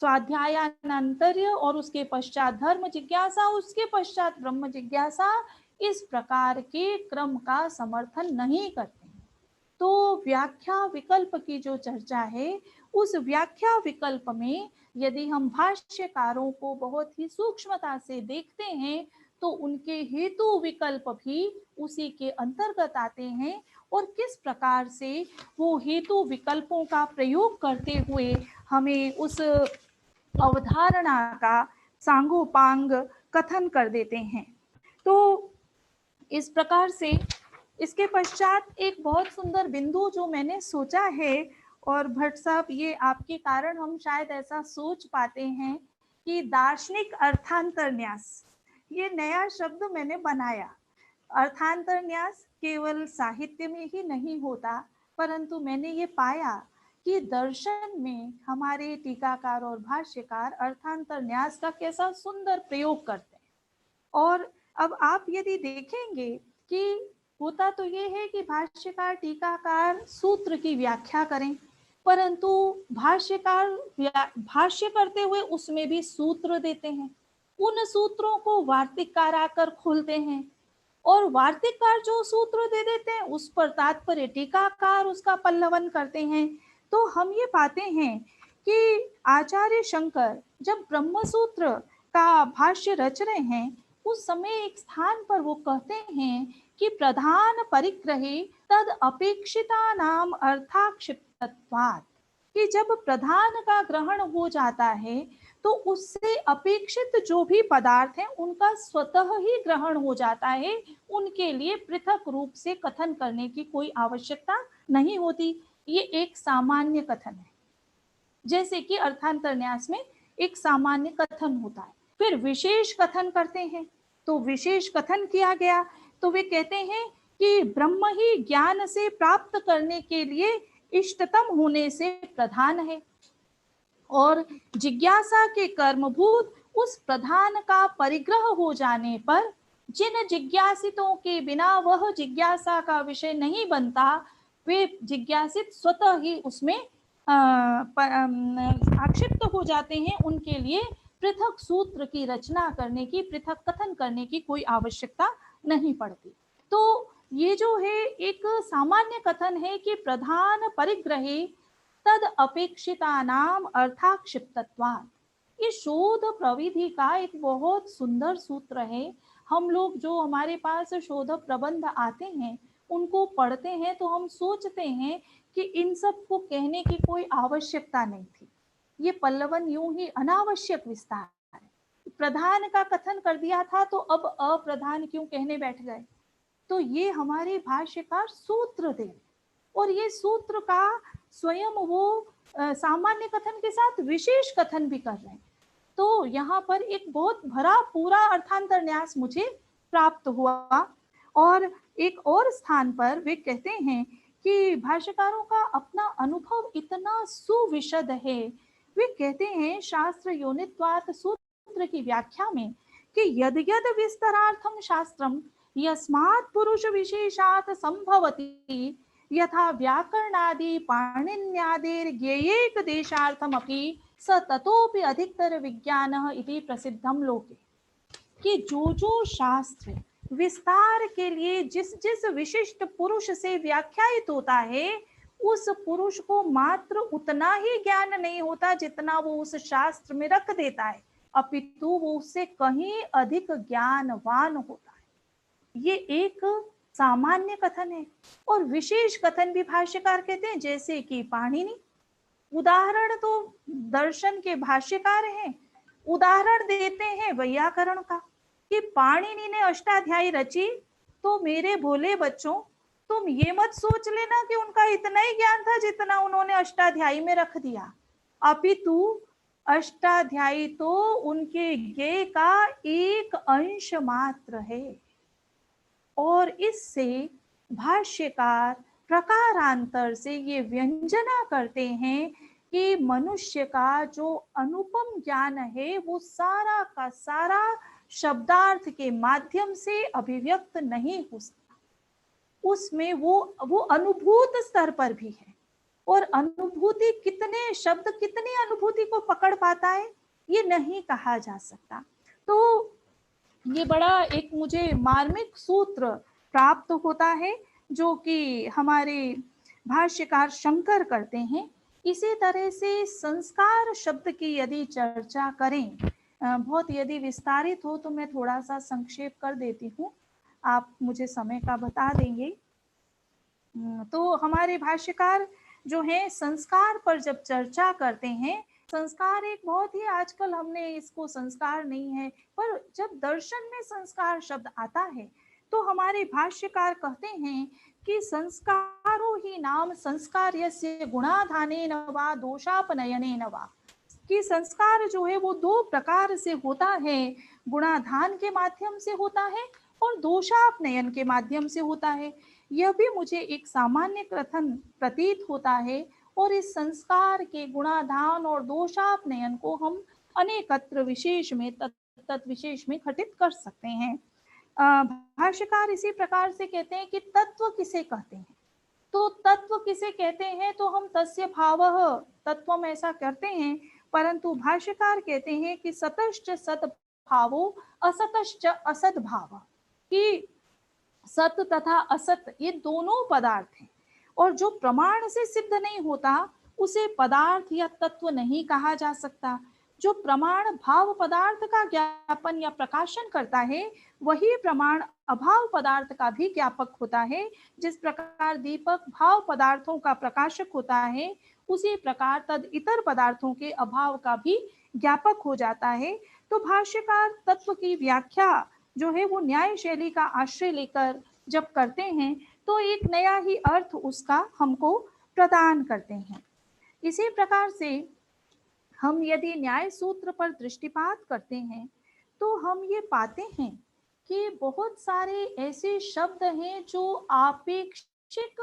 स्वाध्यायानंतर्य और उसके पश्चात धर्म जिज्ञासा, उसके पश्चात ब्रह्म जिज्ञासा, इस प्रकार के क्रम का समर्थन नहीं करते। तो व्याख्या विकल्प की जो चर्चा है, उस व्याख्या विकल्प में यदि हम भाष्यकारों को बहुत ही सूक्ष्मता से देखते हैं तो उनके हेतु विकल्प भी उसी के अंतर्गत आते हैं, और किस प्रकार से वो हेतु विकल्पों का प्रयोग करते हुए हमें उस अवधारणा का सांगोपांग कथन कर देते हैं। तो इस प्रकार से इसके पश्चात एक बहुत सुंदर बिंदु जो मैंने सोचा है, और भट्ट साहब ये आपके कारण हम शायद ऐसा सोच पाते हैं कि दार्शनिक अर्थांतरन्यास, ये नया शब्द मैंने बनाया। अर्थांतरन्यास केवल साहित्य में ही नहीं होता, परंतु मैंने ये पाया कि दर्शन में हमारे टीकाकार और भाष्यकार अर्थांतरन्यास का कैसा सुंदर प्रयोग करते हैं। और अब आप यदि देखेंगे कि होता तो ये है कि भाष्यकार टीकाकार सूत्र की व्याख्या करें, परंतु भाष्यकार भाष्य करते हुए उसमें भी सूत्र देते हैं। उन सूत्रों को वार्तिककार आकर खोलते हैं, और वार्तिककार जो सूत्र दे देते हैं उस पर तात्पर्य टीकाकार उसका पल्लवन करते हैं। तो हम ये पाते हैं कि आचार्य शंकर जब ब्रह्मसूत्र का भाष्य रच रहे हैं, उस समय एक स्थान पर वो कहते हैं कि प्रधान परिग्रहे तद अपेक्षिता नाम अर्थाक्षिप्तत्वात्, कि जब प्रधान का ग्रहण हो जाता है तो उससे अपेक्षित जो भी पदार्थ हैं उनका स्वतः ही ग्रहण हो जाता है, उनके लिए पृथक रूप से कथन करने की कोई आवश्यकता नहीं होती। ये एक सामान्य कथन है, जैसे कि अर्थांतरन्यास में एक सामान्य कथन होता है। फिर विशेष कथन करते हैं, तो विशेष कथन किया गया तो वे कहते हैं कि ब्रह्म ही ज्ञान से प्राप्त करने के लिए इष्टतम होने से प्रधान है, और जिज्ञासा के कर्मभूत उस प्रधान का परिग्रह हो जाने पर जिन जिज्ञासितों के बिना वह जिज्ञासा का विषय नहीं बनता, वे जिज्ञासित स्वतः ही उसमें आक्षिप्त हो जाते हैं। उनके लिए पृथक सूत्र की रचना करने की, पृथक कथन करने की कोई आवश्यकता नहीं पड़ती। तो ये जो है एक सामान्य कथन है कि प्रधान परिग्रहे तद अपेक्षिता नाम अर्थाक्षिप्तत्वात्। ये शोध प्रविधि का एक बहुत सुंदर सूत्र है। हम लोग जो हमारे पास शोध प्रबंध आते हैं उनको पढ़ते हैं तो हम सोचते हैं कि इन सब को कहने की कोई आवश्यकता नहीं थी, ये पल्लवन यूं ही अनावश्यक विस्तार है। प्रधान का कथन कर दिया था तो अब अप्रधान क्यों कहने बैठ गए। तो ये हमारे भाष्यकार सूत्र दे, और ये सूत्र का स्वयं वो सामान्य कथन के साथ विशेष कथन भी कर रहे हैं। तो यहाँ पर एक बहुत भरा पूरा अर्थांतर न्यास मुझे प्राप्त हुआ। और एक और स्थान पर वे कहते हैं कि भाष्यकारों का अपना अनुभव इतना सुविशद है। वे कहते हैं शास्त्र योनित्वात् सूत्र की व्याख्या में कि यद यद विस्तरार्थम शास्त्रम यस्मात् पुरुष विशेषात् संभवति यथा व्याकरणादि पाणिन्यादेर ज्ञेयेक देशार्थमपि स ततोपि अधिकतर विज्ञानः इति प्रसिद्धम लोके। कि जो जो शास्त्र विस्तार के लिए जिस जिस विशिष्ट पुरुष से व्याख्यायित होता है, उस पुरुष को मात्र उतना ही ज्ञान नहीं होता जितना वो उस शास्त्र में रख देता है, अपितु वो उससे कहीं अधिक ज्ञानवान होता है। ये एक सामान्य कथन है। और विशेष कथन भी भाष्यकार कहते हैं, जैसे कि पाणिनि। उदाहरण तो दर्शन के भाष्यकार हैं, उदाहरण देते हैं वैयाकरण का कि पाणिनि ने अष्टाध्यायी रची, तो मेरे भोले बच्चों तुम ये मत सोच लेना कि उनका इतना ही ज्ञान था जितना उन्होंने अष्टाध्यायी में रख दिया, अपितु अष्टाध्यायी तो उनके ज्ञेय का एक अंश मात्र है। और इससे भाष्यकार प्रकारांतर से ये व्यंजना करते हैं कि मनुष्य का जो अनुपम ज्ञान है वो सारा का सारा शब्दार्थ के माध्यम से अभिव्यक्त नहीं हो सकता। उसमें वो अनुभूत स्तर पर भी है। और अनुभूति कितने शब्द कितनी अनुभूति को पकड़ पाता है ये नहीं कहा जा सकता। तो ये बड़ा एक मुझे मार्मिक सूत्र प्राप्त होता है जो कि हमारे भाष्यकार शंकर करते हैं। इसी तरह से संस्कार शब्द की यदि चर्चा करें, बहुत यदि विस्तारित हो तो मैं थोड़ा सा संक्षेप कर देती हूँ, आप मुझे समय का बता देंगे। तो हमारे भाष्यकार जो है संस्कार पर जब चर्चा करते हैं, संस्कार एक बहुत ही आजकल हमने इसको संस्कार नहीं है, पर जब दर्शन में संस्कार शब्द आता है तो हमारे भाष्यकार कहते हैं कि संस्कारो ही नाम संस्कार्यस्य गुणाधानेन वा दोषापनयनेन वा। कि संस्कार जो है वो दो प्रकार से होता है, गुणाधान के माध्यम से होता है और दोषापनयन के माध्यम से होता है। यह भी मुझे एक सामान्य कथन प्रतीत होता है। और इस संस्कार के गुणाधान और दोषापनयन को हम अनेकत्र विशेष में तत् विशेष में घटित कर सकते हैं। भाष्यकार इसी प्रकार से कहते हैं कि तत्व किसे कहते हैं। तो तत्व किसे कहते हैं तो हम तस्य भावः तत्वम ऐसा करते हैं, परंतु भाष्यकार कहते हैं कि सतश्च सत भावो असतश्च असत भाव। कि सत तथा असत ये दोनों पदार्थ हैं, और जो प्रमाण से सिद्ध नहीं होता उसे पदार्थ या तत्व नहीं कहा जा सकता। जो प्रमाण भाव पदार्थ का ज्ञापन या प्रकाशन करता है वही प्रमाण अभाव पदार्थ का भी ज्ञापक होता है। जिस प्रकार दीपक भाव पदार्थों का प्रकाशक होता है, उसी प्रकार तद इतर पदार्थों के अभाव का भी ज्ञापक हो जाता है। तो भाष्यकार तत्व की व्याख्या जो है वो न्याय शैली का आश्रय लेकर जब करते हैं तो एक नया ही अर्थ उसका हमको प्रदान करते हैं। इसी प्रकार से हम यदि न्याय सूत्र पर दृष्टिपात करते हैं तो हम ये पाते हैं कि बहुत सारे ऐसे शब्द हैं जो आपेक्षिक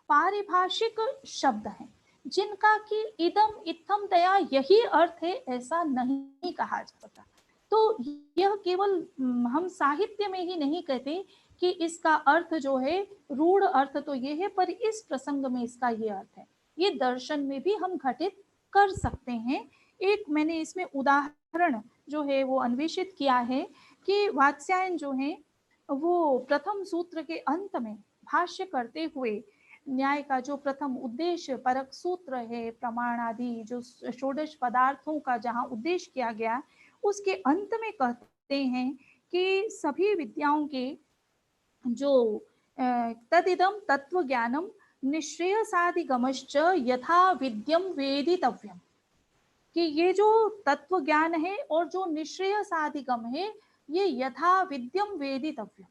पारिभाषिक शब्द हैं, जिनका कि इदम इत्थम दया यही अर्थ है ऐसा नहीं कहा जा सकता। तो यह केवल हम साहित्य में ही नहीं कहते कि इसका अर्थ जो है रूढ़ अर्थ तो ये है, पर इस प्रसंग में इसका ये अर्थ है, ये दर्शन में भी हम घटित कर सकते हैं। एक मैंने इसमें उदाहरण जो है वो अन्वेषित किया है कि वात्स्यायन जो है वो प्रथम सूत्र के अंत में भाष्य करते हुए न्याय का जो प्रथम उद्देश्य परक सूत्र है, प्रमाण आदि जो षोडश पदार्थों का जहाँ उद्देश्य किया गया, उसके अंत में कहते हैं कि सभी विद्याओं के जो तदिदम तत्व ज्ञानम निश्रेयसादिगमश्च यथा विद्यम वेदितव्यम। कि ये जो तत्व ज्ञान है और जो निश्रेयसादिगम है ये यथा विद्यम वेदितव्यम,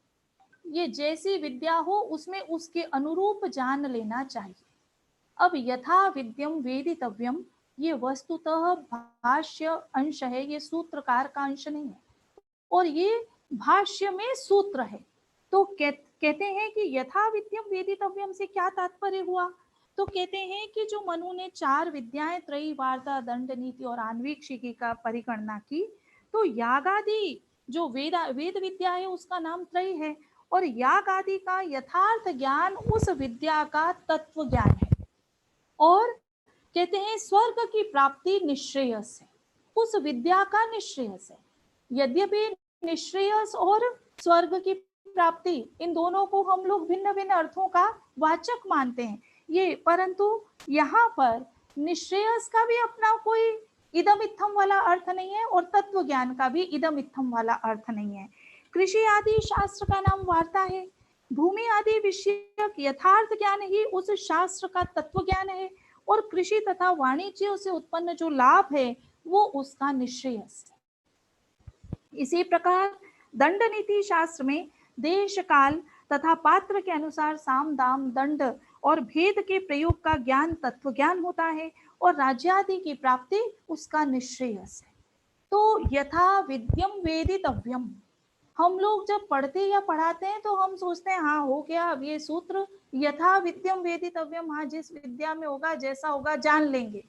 ये जैसी विद्या हो उसमें उसके अनुरूप जान लेना चाहिए। अब यथा विद्यम वेदितव्यम, ये वस्तुतः भाष्य अंश है, ये सूत्रकार का अंश नहीं है, और ये भाष्य में सूत्र है। तो कहते हैं कि यथा विद्यम वेदितव्यम से क्या तात्पर्य हुआ? तो कहते हैं कि जो मनु ने 4 विद्याएं त्रयी, वार्ता, दंड, नीति और आन्वीक्षिकी का परिगणना की, तो याग आदि जो वेद विद्या है उसका नाम त्रयी है, और याग आदि का यथार्थ ज्ञान उस विद्या का तत्व ज्ञान है। और कहते हैं स्वर्ग की प्राप्ति निश्रेयस है, उस विद्या का निश्रेयस है। यद्यपि निश्रेयस और स्वर्ग की प्राप्ति, इन दोनों को हम लोग भिन्न भिन्न अर्थों का वाचक मानते हैं ये, परंतु यहाँ पर निश्रेयस का भी अपना कोई इदम इत्थम वाला अर्थ नहीं है, और तत्व ज्ञान का भी इदम इत्थम वाला अर्थ नहीं है। कृषि आदि शास्त्र का नाम वार्ता है, भूमि आदि विषयक यथार्थ ज्ञान ही उस शास्त्र का तत्व ज्ञान है, और कृषि तथा वाणिज्य से उत्पन्न जो लाभ है वो उसका निश्रेयस है। इसी प्रकार दंड नीति शास्त्र में देश काल तथा पात्र के अनुसार साम दाम दंड और भेद के प्रयोग का ज्ञान तत्व ज्ञान होता है, और राज्यादि की प्राप्ति उसका निश्रेयस है। तो यथा विद्यम वेदितव्यम, हम लोग जब पढ़ते या पढ़ाते हैं तो हम सोचते हैं हाँ हो गया, अब ये सूत्र यथा विद्यम वेदितव्यम, हाँ जिस विद्या में होगा जैसा होगा जान लेंगे।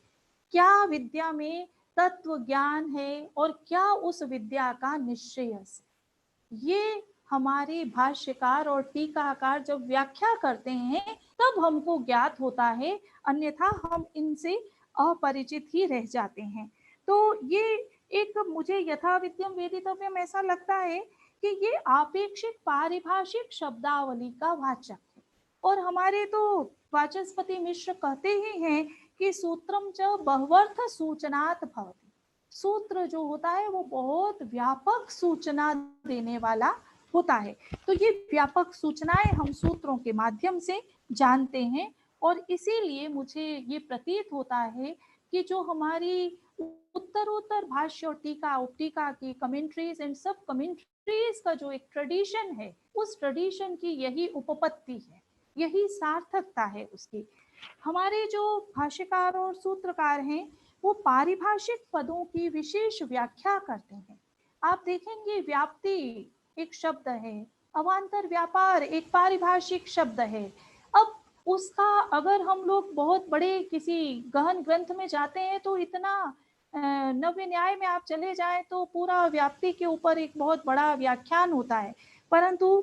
क्या विद्या में तत्व ज्ञान है और क्या उस विद्या का निश्रेयस है, ये हमारे भाष्यकार और टीकाकार जब व्याख्या करते हैं तब हमको ज्ञात होता है, अन्यथा हम इनसे अपरिचित ही रह जाते हैं। तो ये एक मुझे यथा विद्यम वेदितव्यम ऐसा लगता है कि ये आपेक्षिक पारिभाषिक शब्दावली का वाचक है, और हमारे तो वाचस्पति मिश्र कहते ही हैं कि सूत्रम च बहुवर्थ सूचनात् भवति, सूत्र जो होता है वो बहुत व्यापक सूचना देने वाला होता है। तो ये व्यापक सूचनाएं हम सूत्रों के माध्यम से जानते हैं, और इसीलिए मुझे ये प्रतीत होता है कि जो हमारी उत्तरोत्तर भाष्य और टीका उपटीका की कमेंट्रीज एंड सब कमेंट्रीज का जो एक ट्रेडिशन है, उस ट्रेडिशन की यही उपपत्ति है, यही सार्थकता है उसकी। हमारे जो भाष्यकार और सूत्रकार हैं वो पारिभाषिक पदों की विशेष व्याख्या करते हैं। आप देखेंगे व्याप्ति एक शब्द है, अवान्तर व्यापार एक पारिभाषिक शब्द है। अब उसका अगर हम लोग बहुत बड़े किसी गहन ग्रंथ में जाते हैं तो इतना नव्य न्याय में आप चले जाएं तो पूरा व्याप्ति के ऊपर एक बहुत बड़ा व्याख्यान होता है, परंतु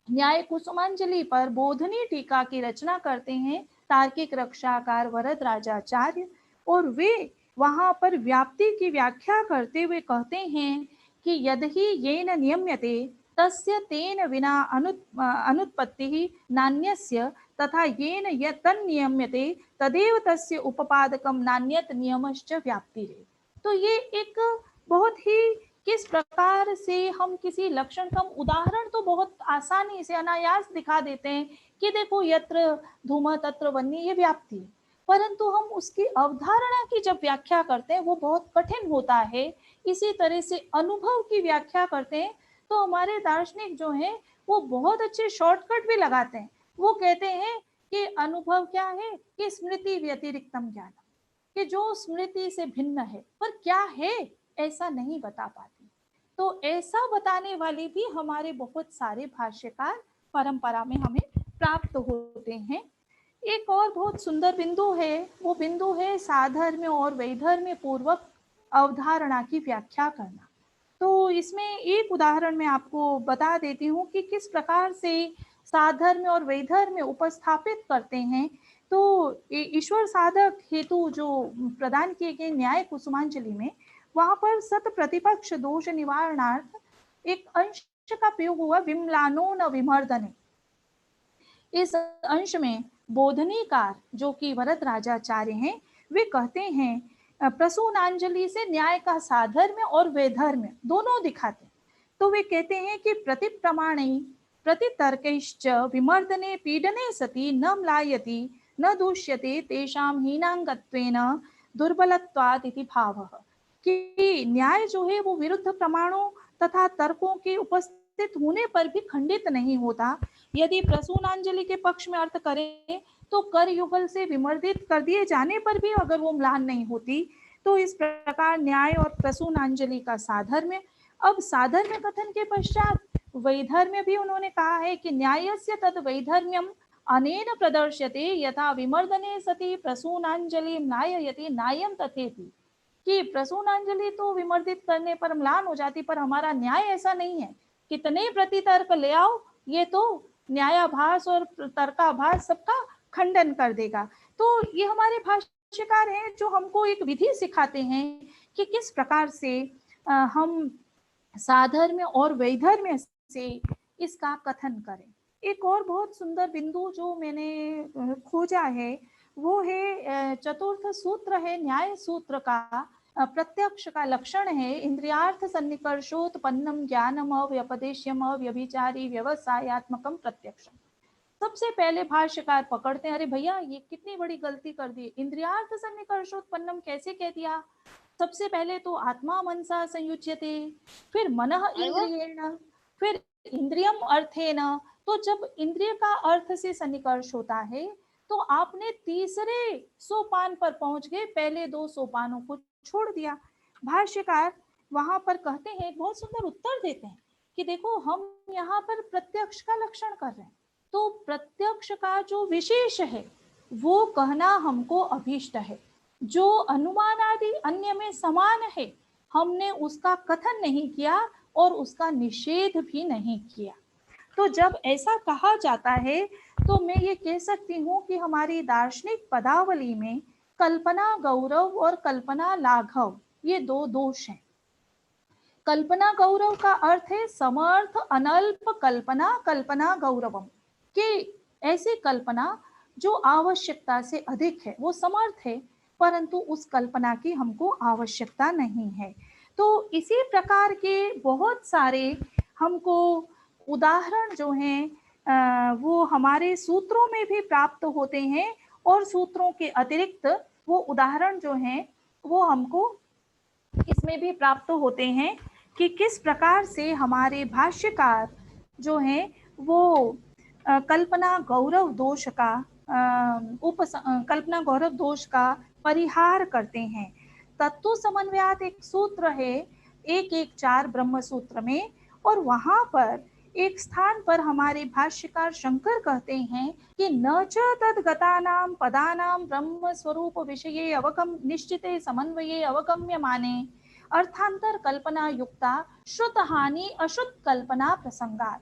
न्याय कुसुमांजलि पर बोधनी टीका की रचना करते हैं तार्किक रक्षाकार वरद राजाचार्य, और वे वहां पर व्याप्ति की व्याख्या करते हुए कहते हैं कि यदि येन नियम्यते तस्य तेन विना अनुत्पत्ति नान्यस्य, तथा येन यत्तन्नियम्यते तदेव तस्य उपपादकम नान्यत नियमश्च व्याप्तिरे। तो ये एक बहुत ही किस प्रकार से हम किसी लक्षण का उदाहरण तो बहुत आसानी से अनायास दिखा देते हैं कि देखो यत्र धूम तत्र वन्नी, ये व्याप्ति है, परंतु हम उसकी अवधारणा की जब व्याख्या करते हैं वो बहुत कठिन होता है। इसी तरह से अनुभव की व्याख्या करते हैं तो हमारे दार्शनिक जो हैं वो बहुत अच्छे शॉर्टकट भी लगाते हैं। वो कहते हैं कि अनुभव क्या है कि स्मृति व्यतिरिक्तम ज्ञान, कि जो स्मृति से भिन्न है, पर क्या है ऐसा नहीं बता पाते। तो ऐसा बताने वाले भी हमारे बहुत सारे भाष्यकार परंपरा में हमें प्राप्त होते हैं। एक और बहुत सुंदर बिंदु है, वो बिंदु है साधर्म्य और वैधर्म्य पूर्वक अवधारणा की व्याख्या करना। तो इसमें एक उदाहरण मैं आपको बता देती हूँ कि किस प्रकार से साधर्म्य और वैधर्म्य उपस्थापित करते हैं। तो ईश्वर साधक हेतु जो प्रदान किए गए न्याय कुसुमांजलि में, वहां पर सत प्रतिपक्ष दोष निवारणार्थ एक अंश का प्रयोग हुआ, विमलानो न विमर्दने। इस अंश में बोधनीकार जो कि वरद राजाचार्य हैं, वे कहते हैं प्रसूनांजलि से न्याय का साधर्म्य और वैधर्म्य दोनों दिखाते। तो वे कहते हैं कि प्रतिप्रमाणे प्रतितर्कैश्च विमर्दने पीडने सति न म्लायति न दूष्यते तेषां हीनांगत्वेन दुर्बलत्वात् इति भावः, कि न्याय जो है वो विरुद्ध प्रमाणों तथा तर्कों के उपस्थित होने पर भी खंडित नहीं होता। यदि प्रसूनांजलि के पक्ष में अर्थ करें तो कर युगल से विमर्दित कर दिए जाने पर भी अगर वो म्लान नहीं होती, तो इस प्रकार न्याय और प्रसूनांजलि का साधर्म्य। अब साधर्म्य कथन के पश्चात वैधर्म्य भी उन्होंने कहा है कि न्यायस्य तद वैधर्म्यम अनेन प्रदर्श्यते यथा विमर्दने सति प्रसूनांजलि न्याययति न्यायम तथेति, कि प्रसूनांजलि तो विमर्दित करने पर म्लान हो जाती, पर हमारा न्याय ऐसा नहीं है। कितने प्रतितर्क ले आओ, ये तो न्यायाभास और तर्काभास सबका खंडन कर देगा। तो ये हमारे भाष्यकार हैं जो हमको एक विधि सिखाते हैं कि किस प्रकार से हम साधर्म्य और वैधर्म्य से इसका कथन करें। एक और बहुत सुंदर बिंदु जो मैंने खोजा है वो है चतुर्थ सूत्र है न्याय सूत्र का, प्रत्यक्ष का लक्षण है इंद्रियार्थ सन्निकर्षोत्पन्नम ज्ञानम अव्यपदेश्यम अव्यभिचारी व्यवसायात्मकम प्रत्यक्षम। सबसे पहले भाष्यकार पकड़ते हैं, अरे भैया ये कितनी बड़ी गलती कर दी, इंद्रियार्थ सन्निकर्षोत्पन्नम कैसे कह दिया। सबसे पहले तो आत्मा मनसा संयुज्यते, फिर मनः इंद्रियेण, फिर इंद्रियम अर्थेन। तो जब इंद्रिय का अर्थ से सन्निकर्ष होता है तो आपने तीसरे सोपान पर पहुंच गए, पहले दो सोपानों को छोड़ दिया। भाष्यकार वहां पर कहते हैं, बहुत सुंदर उत्तर देते हैं कि देखो हम यहाँ पर प्रत्यक्ष का लक्षण कर रहे हैं, तो प्रत्यक्ष का जो विशेष है वो कहना हमको अभीष्ट है। जो अनुमान आदि अन्य में समान है हमने उसका कथन नहीं किया और उसका निषेध भी नहीं किया। तो जब ऐसा कहा जाता है तो मैं ये कह सकती हूँ कि हमारी दार्शनिक पदावली में कल्पना गौरव और कल्पना लाघव ये दो दोष हैं। कल्पना गौरव का अर्थ है समर्थ अनल्प कल्पना, कल्पना गौरवम, कि ऐसी कल्पना जो आवश्यकता से अधिक है, वो समर्थ है परंतु उस कल्पना की हमको आवश्यकता नहीं है। तो इसी प्रकार के बहुत सारे हमको उदाहरण जो हैं वो हमारे सूत्रों में भी प्राप्त होते हैं, और सूत्रों के अतिरिक्त वो उदाहरण जो हैं वो हमको इसमें भी प्राप्त होते हैं कि किस प्रकार से हमारे भाष्यकार जो हैं वो कल्पना गौरव दोष का कल्पना गौरव दोष का परिहार करते हैं। तत्व समन्वयात एक सूत्र है 114 ब्रह्म सूत्र में, और वहां पर एक स्थान पर हमारे भाष्यकार शंकर कहते हैं कि न च तद्गतानां पदानां ब्रह्म स्वरूप विषये अवगम निश्चिते समन्वये अवगम्यमाने अर्थांतर कल्पना युक्ता श्रुत हानि अश्रुत कल्पना प्रसंगात,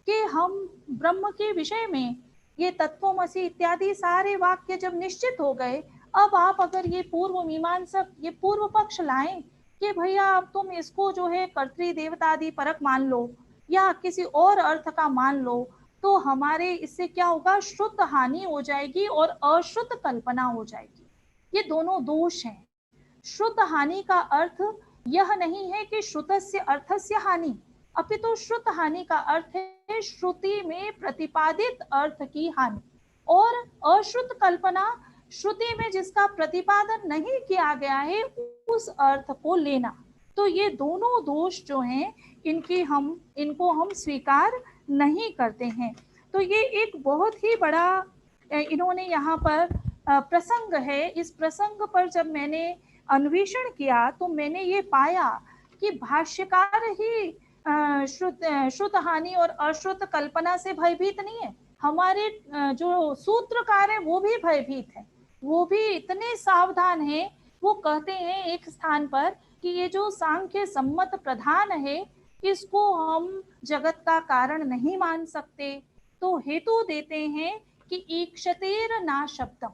कि हम ब्रह्म के विषय में ये तत्वमसि इत्यादि सारे वाक्य जब निश्चित हो गए, अब आप अगर ये पूर्व मीमांसक ये पूर्व पक्ष लाएं कि भैया अब तुम इसको जो है कर्तृ देवतादि परक मान लो या किसी और अर्थ का मान लो, तो हमारे इससे क्या होगा, श्रुत हानि हो जाएगी और अश्रुत कल्पना हो जाएगी। ये दोनों दोष हैं। श्रुत हानि का अर्थ यह नहीं है कि श्रुतस्य अर्थस्य हानि, अपितु श्रुत हानि का अर्थ है श्रुति में प्रतिपादित अर्थ की हानि, और अश्रुत कल्पना श्रुति में जिसका प्रतिपादन नहीं किया गया है उस अर्थ को लेना। तो ये दोनों दोष जो हैं इनको हम स्वीकार नहीं करते हैं। तो ये एक बहुत ही बड़ा इन्होंने यहाँ पर प्रसंग है। इस प्रसंग पर जब मैंने अन्वेषण किया तो मैंने ये पाया कि भाष्यकार ही श्रुत हानि और अश्रुत कल्पना से भयभीत नहीं है, हमारे जो सूत्रकार है वो भी भयभीत है, वो भी इतने सावधान हैं। वो कहते हैं एक स्थान पर कि ये जो सांख्य सम्मत प्रधान है इसको हम जगत का कारण नहीं मान सकते, तो हेतु देते हैं कि ईक्षतेर ना शब्दम,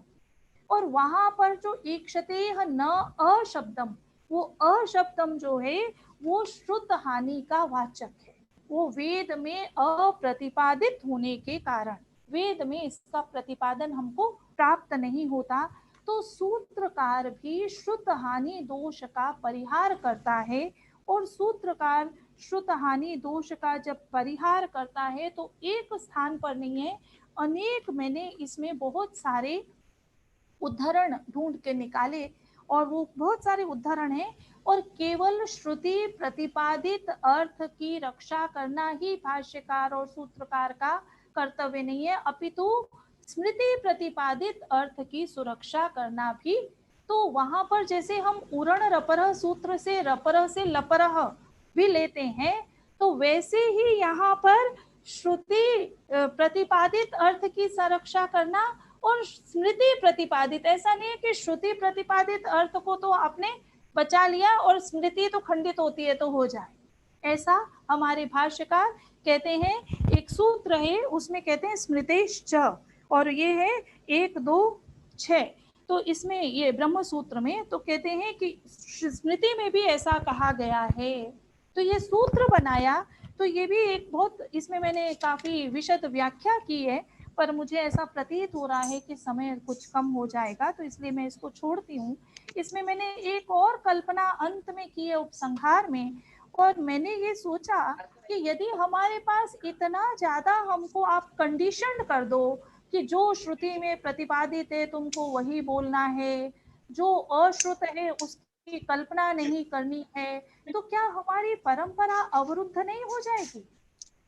और वहां पर जो ईक्षतेह न अशब्दम, वो अशब्दम जो है वो श्रुत हानि का वाचक है। वो वेद में अप्रतिपादित होने के कारण वेद में इसका प्रतिपादन हमको प्राप्त नहीं होता। तो सूत्रकार भी श्रुत हानि दोष का परिहार करता है, और सूत्रकार श्रुत हानि दोष का जब परिहार करता है तो एक स्थान पर नहीं है, अनेक मैंने इसमें बहुत सारे उदाहरण ढूंढ के निकाले और वो बहुत सारे उदाहरण हैं। और केवल श्रुति प्रतिपादित अर्थ की रक्षा करना ही भाष्यकार और सूत्रकार का कर्तव्य नहीं है, अपितु स्मृति प्रतिपादित अर्थ की सुरक्षा करना भी। तो वहां पर जैसे हम उरण रपरह सूत्र से रपरह से लपरह भी लेते हैं, तो वैसे ही यहाँ पर श्रुति प्रतिपादित अर्थ की संरक्षा करना और स्मृति प्रतिपादित, ऐसा नहीं है कि श्रुति प्रतिपादित अर्थ को तो आपने बचा लिया और स्मृति तो खंडित होती है तो हो जाए, ऐसा हमारे भाष्यकार कहते हैं। एक सूत्र है उसमें कहते हैं स्मृतेश्च, और ये है 1, 2, 6। तो इसमें ये ब्रह्म सूत्र में तो कहते हैं कि स्मृति में भी ऐसा कहा गया है। तो ये सूत्र बनाया, तो ये भी एक बहुत, इसमें मैंने काफी विशद व्याख्या की है, पर मुझे ऐसा प्रतीत हो रहा है कि समय कुछ कम हो जाएगा, तो इसलिए मैं इसको छोड़ती हूँ। इसमें मैंने एक और कल्पना अंत में की है उपसंहार में, और मैंने ये सोचा कि यदि हमारे पास इतना ज्यादा हमको आप कंडीशन कर दो कि जो श्रुति में प्रतिपादित है तुमको वही बोलना है, जो अश्रुत है उसकी कल्पना नहीं करनी है, तो क्या हमारी परंपरा अवरुद्ध नहीं हो जाएगी?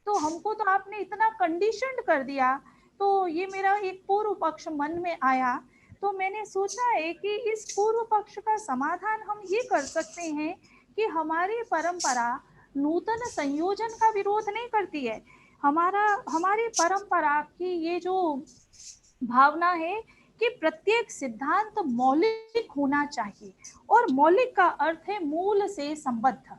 तो हमको तो आपने इतना कंडीशन कर दिया। तो ये मेरा एक पूर्व पक्ष मन में आया, तो मैंने सोचा है कि इस पूर्व पक्ष का समाधान हम ये कर सकते हैं कि हमारी परंपरा नूतन संयोजन का विरोध नहीं करती है। हमारी परंपरा की ये जो भावना है कि प्रत्येक सिद्धांत मौलिक होना चाहिए, और मौलिक का अर्थ है मूल से संबद्ध।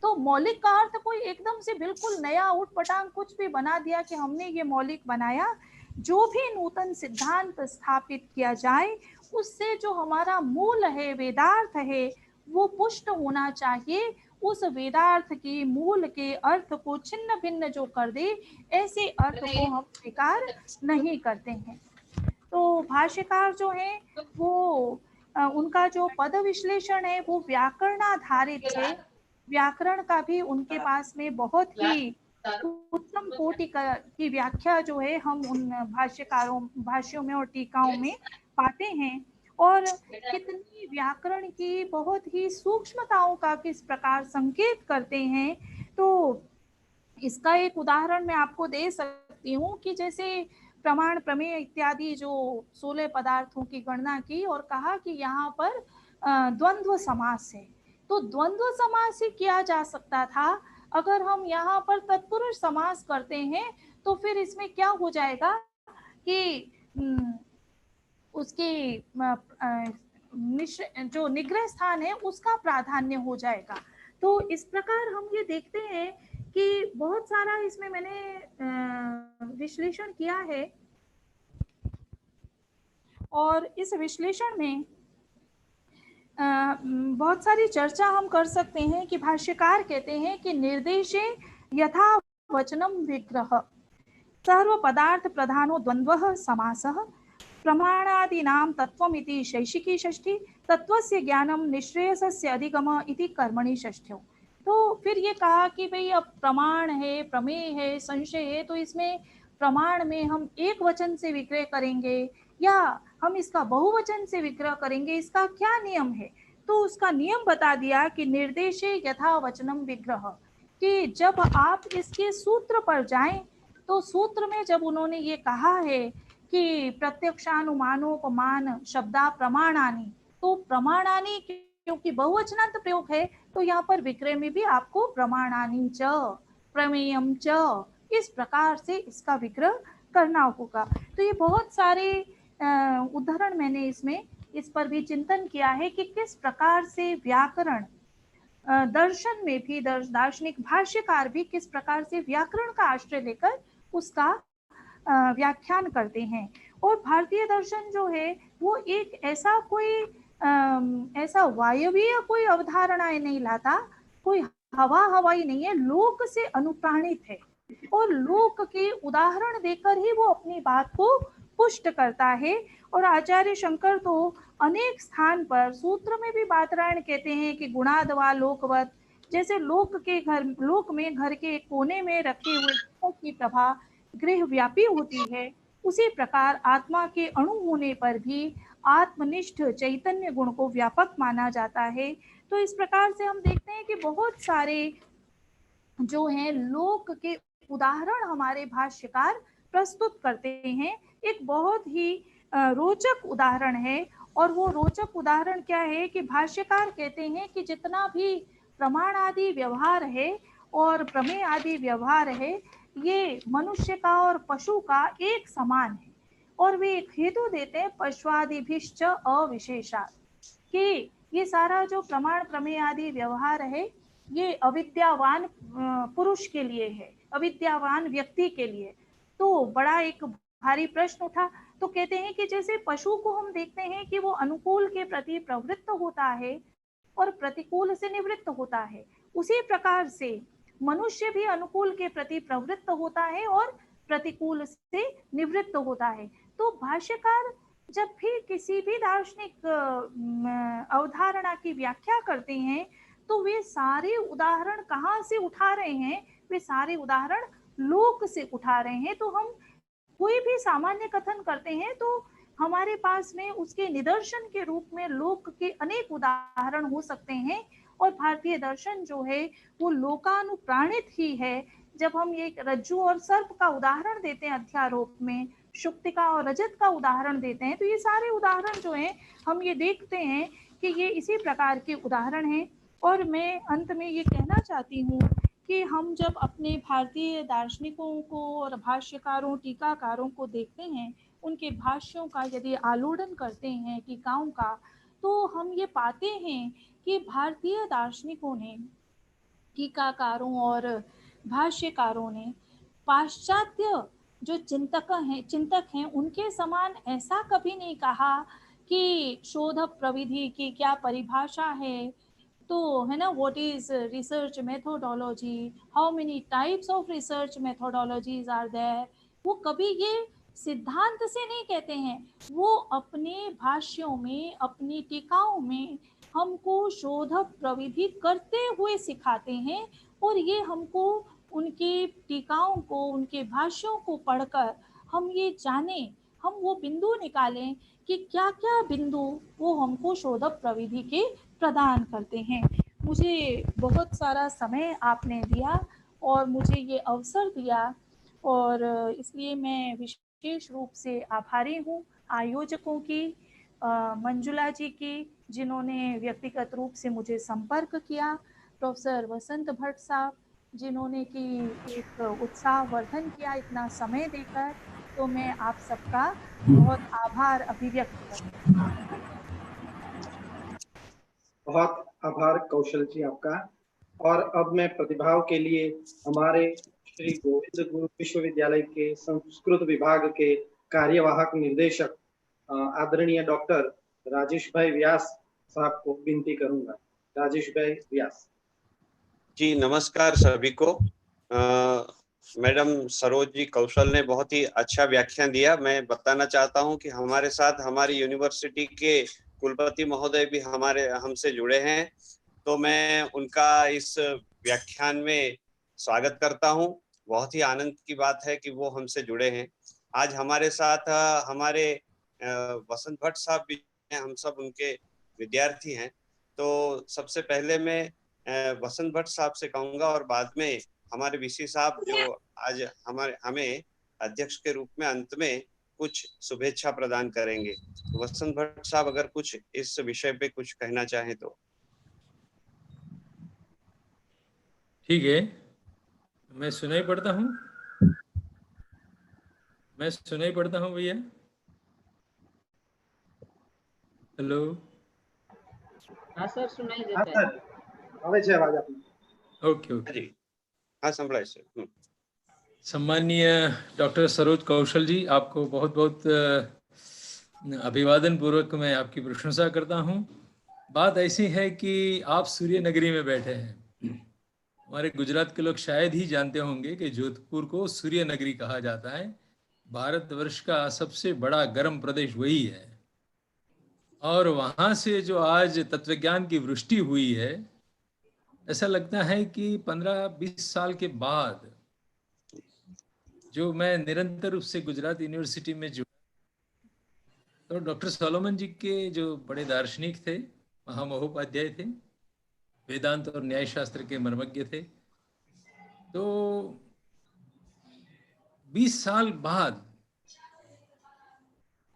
तो मौलिक का अर्थ कोई एकदम से बिल्कुल नया उटपटांग कुछ भी बना दिया कि हमने ये मौलिक बनाया। जो भी नूतन सिद्धांत स्थापित किया जाए उससे जो हमारा मूल है, वेदार्थ है, वो पुष्ट होना चाहिए। उस वेदार्थ के मूल के अर्थ को छिन्न भिन्न जो कर दे, ऐसे अर्थ को हम स्वीकार नहीं करते हैं। तो भाष्यकार जो है वो उनका जो पद विश्लेषण है वो व्याकरणाधारित है। व्याकरण का भी उनके पास में बहुत ही उत्तम कोटि की व्याख्या जो है हम उन भाष्यों में और टीकाओं में पाते हैं, और कितनी व्याकरण की बहुत ही सूक्ष्मताओं का किस प्रकार संकेत करते हैं। तो इसका एक उदाहरण मैं आपको दे सकती हूँ कि जैसे प्रमाण, प्रमेय इत्यादि जो 16 पदार्थों की गणना की और कहा कि यहाँ पर द्वंद्व समास है, तो द्वंद्व समास ही किया जा सकता था। अगर हम यहाँ पर तत्पुरुष समास करते हैं तो फिर इसमें क्या हो जाएगा कि उसकी जो निग्रह स्थान है उसका प्राधान्य हो जाएगा। तो इस प्रकार हम ये देखते हैं कि बहुत सारा इसमें मैंने विश्लेषण किया है, और इस विश्लेषण में बहुत सारी चर्चा हम कर सकते हैं कि भाष्यकार कहते हैं कि निर्देशे यथा वचनम विग्रह सर्व पदार्थ प्रधानो द्वंद्वः समासः प्रमाणादीनां तत्वमिति शैशिकी षष्ठी तत्वस्य ज्ञानम निश्रेयसस्य अधिगम इति कर्मणि षष्ठ्यो। तो फिर ये कहा कि भाई अब प्रमाण है, प्रमेय है, संशय है, तो इसमें प्रमाण में हम एक वचन से विग्रह करेंगे या हम इसका बहुवचन से विग्रह करेंगे, इसका क्या नियम है? तो उसका नियम बता दिया कि निर्देशे यथा वचनम विग्रह, कि जब आप इसके सूत्र पर जाएं तो सूत्र में जब उन्होंने ये कहा है कि प्रत्यक्षानुमानोपमान शब्दा प्रमाणानि, तो प्रमाणानि क्योंकि बहुवचनांत प्रयोग है तो यहाँ पर विग्रह में भी आपको प्रमाणानि च प्रमेयम च इस प्रकार से इसका विग्रह करना होगा। तो ये बहुत सारे उदाहरण मैंने इसमें इस पर भी चिंतन किया है कि किस प्रकार से व्याकरण दर्शन में भी दार्शनिक भाष्यकार भी किस प्रकार से व्याकरण का आश्रय लेकर उसका व्याख्यान करते हैं। और भारतीय दर्शन जो है वो एक ऐसा कोई ऐसा वायवीय कोई अवधारणाएं नहीं लाता, कोई हवाई नहीं है, लोक से अनुप्राणित है और लोक के उदाहरण देकर ही वो अपनी बात को पुष्ट करता है। और आचार्य शंकर तो अनेक स्थान पर सूत्र में भी बातरायण कहते हैं कि गुणादवा लोकवत, जैसे लोक में घर के कोने में रखे हुए की प्रभा गृह व्यापी होती है, उसी प्रकार आत्मा के अणु होने पर भी आत्मनिष्ठ चैतन्य गुण को व्यापक माना जाता है। तो इस प्रकार से हम देखते हैं कि बहुत सारे जो हैं लोक के उदाहरण हमारे भाष्यकार प्रस्तुत करते हैं। एक बहुत ही रोचक उदाहरण है, और वो रोचक उदाहरण क्या है कि भाष्यकार कहते हैं कि जितना भी प्रमाण आदि व्यवहार है और प्रमेय आदि व्यवहार है, ये मनुष्य का और पशु का एक समान है। और वे एक हेतु देते हैं पशुआदिभिश्च अविशेषात्, कि ये सारा जो प्रमाण प्रमेय आदि व्यवहार है ये अविद्यावान पुरुष के लिए है, अविद्यावान व्यक्ति के लिए। तो बड़ा एक भारी प्रश्न उठा। तो कहते हैं कि जैसे पशु को हम देखते हैं कि वो अनुकूल के प्रति प्रवृत्त होता है और प्रतिकूल से निवृत्त होता है, उसी प्रकार से मनुष्य भी अनुकूल के प्रति प्रवृत्त होता है और प्रतिकूल से निवृत्त होता है। तो भाष्यकार जब भी किसी भी दार्शनिक अवधारणा की व्याख्या करते हैं तो वे सारे उदाहरण कहाँ से उठा रहे हैं? वे सारे उदाहरण लोक से उठा रहे हैं। तो हम कोई भी सामान्य कथन करते हैं तो हमारे पास में उसके निदर्शन के रूप में लोक के अनेक उदाहरण हो सकते हैं, और भारतीय दर्शन जो है वो लोकानुप्राणित ही है। जब हम ये रज्जु और सर्प का उदाहरण देते हैं अध्यारोप में, शुक्तिका और रजत का उदाहरण देते हैं, तो ये सारे उदाहरण जो हैं हम ये देखते हैं कि ये इसी प्रकार के उदाहरण हैं। और मैं अंत में ये कहना चाहती हूँ कि हम जब अपने भारतीय दार्शनिकों को और भाष्यकारों टीकाकारों को देखते हैं, उनके भाष्यों का यदि आलोड़न करते हैं टीकाओं का, तो हम ये पाते हैं कि भारतीय दार्शनिकों ने, टीकाकारों और भाष्यकारों ने पाश्चात्य जो चिंतक हैं उनके समान ऐसा कभी नहीं कहा कि शोध प्रविधि की क्या परिभाषा है, तो है ना, what is research methodology, how many types of research methodologies are there. वो कभी ये सिद्धांत से नहीं कहते हैं, वो अपने भाष्यों में, अपनी टीकाओं में हमको शोध प्रविधि करते हुए सिखाते हैं। और ये हमको उनके टीकाओं को, उनके भाष्यों को पढ़कर हम ये जानें, हम वो बिंदु निकालें कि क्या क्या बिंदु वो हमको शोध प्रविधि के प्रदान करते हैं। मुझे बहुत सारा समय आपने दिया और मुझे ये अवसर दिया, और इसलिए मैं विशेष रूप से आभारी हूँ आयोजकों की, मंजुला जी की, जिन्होंने व्यक्तिगत रूप से मुझे संपर्क किया, प्रोफेसर वसंत भट्ट साहब जिन्होंने कि एक उत्साहवर्धन किया इतना समय देकर। तो मैं आप सबका बहुत आभार अभिव्यक्त करती हूँ। बहुत आभार कौशल जी आपका। और अब मैं प्रतिभाव के लिए हमारे श्री गोविंद गुरु विश्वविद्यालय के संस्कृत विभाग के कार्यवाहक निर्देशक आदरणीय डॉक्टर राजेश भाई व्यास साहब को विनती करूंगा। राजेश भाई व्यास जी, नमस्कार सभी को। मैडम सरोज जी कौशल ने बहुत ही अच्छा व्याख्यान दिया। मैं बताना चाहता हूं कि हमारे साथ हमारी यूनिवर्सिटी के कुलपति महोदय भी हमसे जुड़े हैं, तो मैं उनका इस व्याख्यान में स्वागत करता हूं। बहुत ही आनंद की बात है कि वो हमसे जुड़े हैं। आज हमारे साथ हमारे वसंत भट्ट साहब भी हैं, हम सब उनके विद्यार्थी हैं। तो सबसे पहले मैं वसंत भट्ट साहब से कहूंगा और बाद में हमारे वीसी साहब जो आज हमें अध्यक्ष के रूप में अंत में कुछ शुभेच्छा प्रदान करेंगे। तो वसंत भट्ट साहब अगर कुछ इस विषय पे कुछ कहना चाहें तो। ठीक है, मैं सुनाई पड़ता हूँ भैया। हेलो। हाँ सर, सुनाई देता है। આવે છે અવાજ આપને? ओके ओके जी हाँ, संभलाए सर। सम्मानीय डॉक्टर सरोज कौशल जी, आपको बहुत बहुत अभिवादन पूर्वक मैं आपकी प्रशंसा करता हूँ। बात ऐसी है कि आप सूर्य नगरी में बैठे हैं। हमारे गुजरात के लोग शायद ही जानते होंगे कि जोधपुर को सूर्य नगरी कहा जाता है। भारतवर्ष का सबसे बड़ा गर्म प्रदेश वही है, और वहाँ से जो आज तत्वज्ञान की वृष्टि हुई है, ऐसा लगता है कि 15-20 साल के बाद जो मैं निरंतर रूप से गुजरात यूनिवर्सिटी में जुड़ा, तो डॉक्टर सोलोमन जी के जो बड़े दार्शनिक थे, महामहोपाध्याय थे, वेदांत और न्याय शास्त्र के मर्मज्ञ थे। तो 20 साल बाद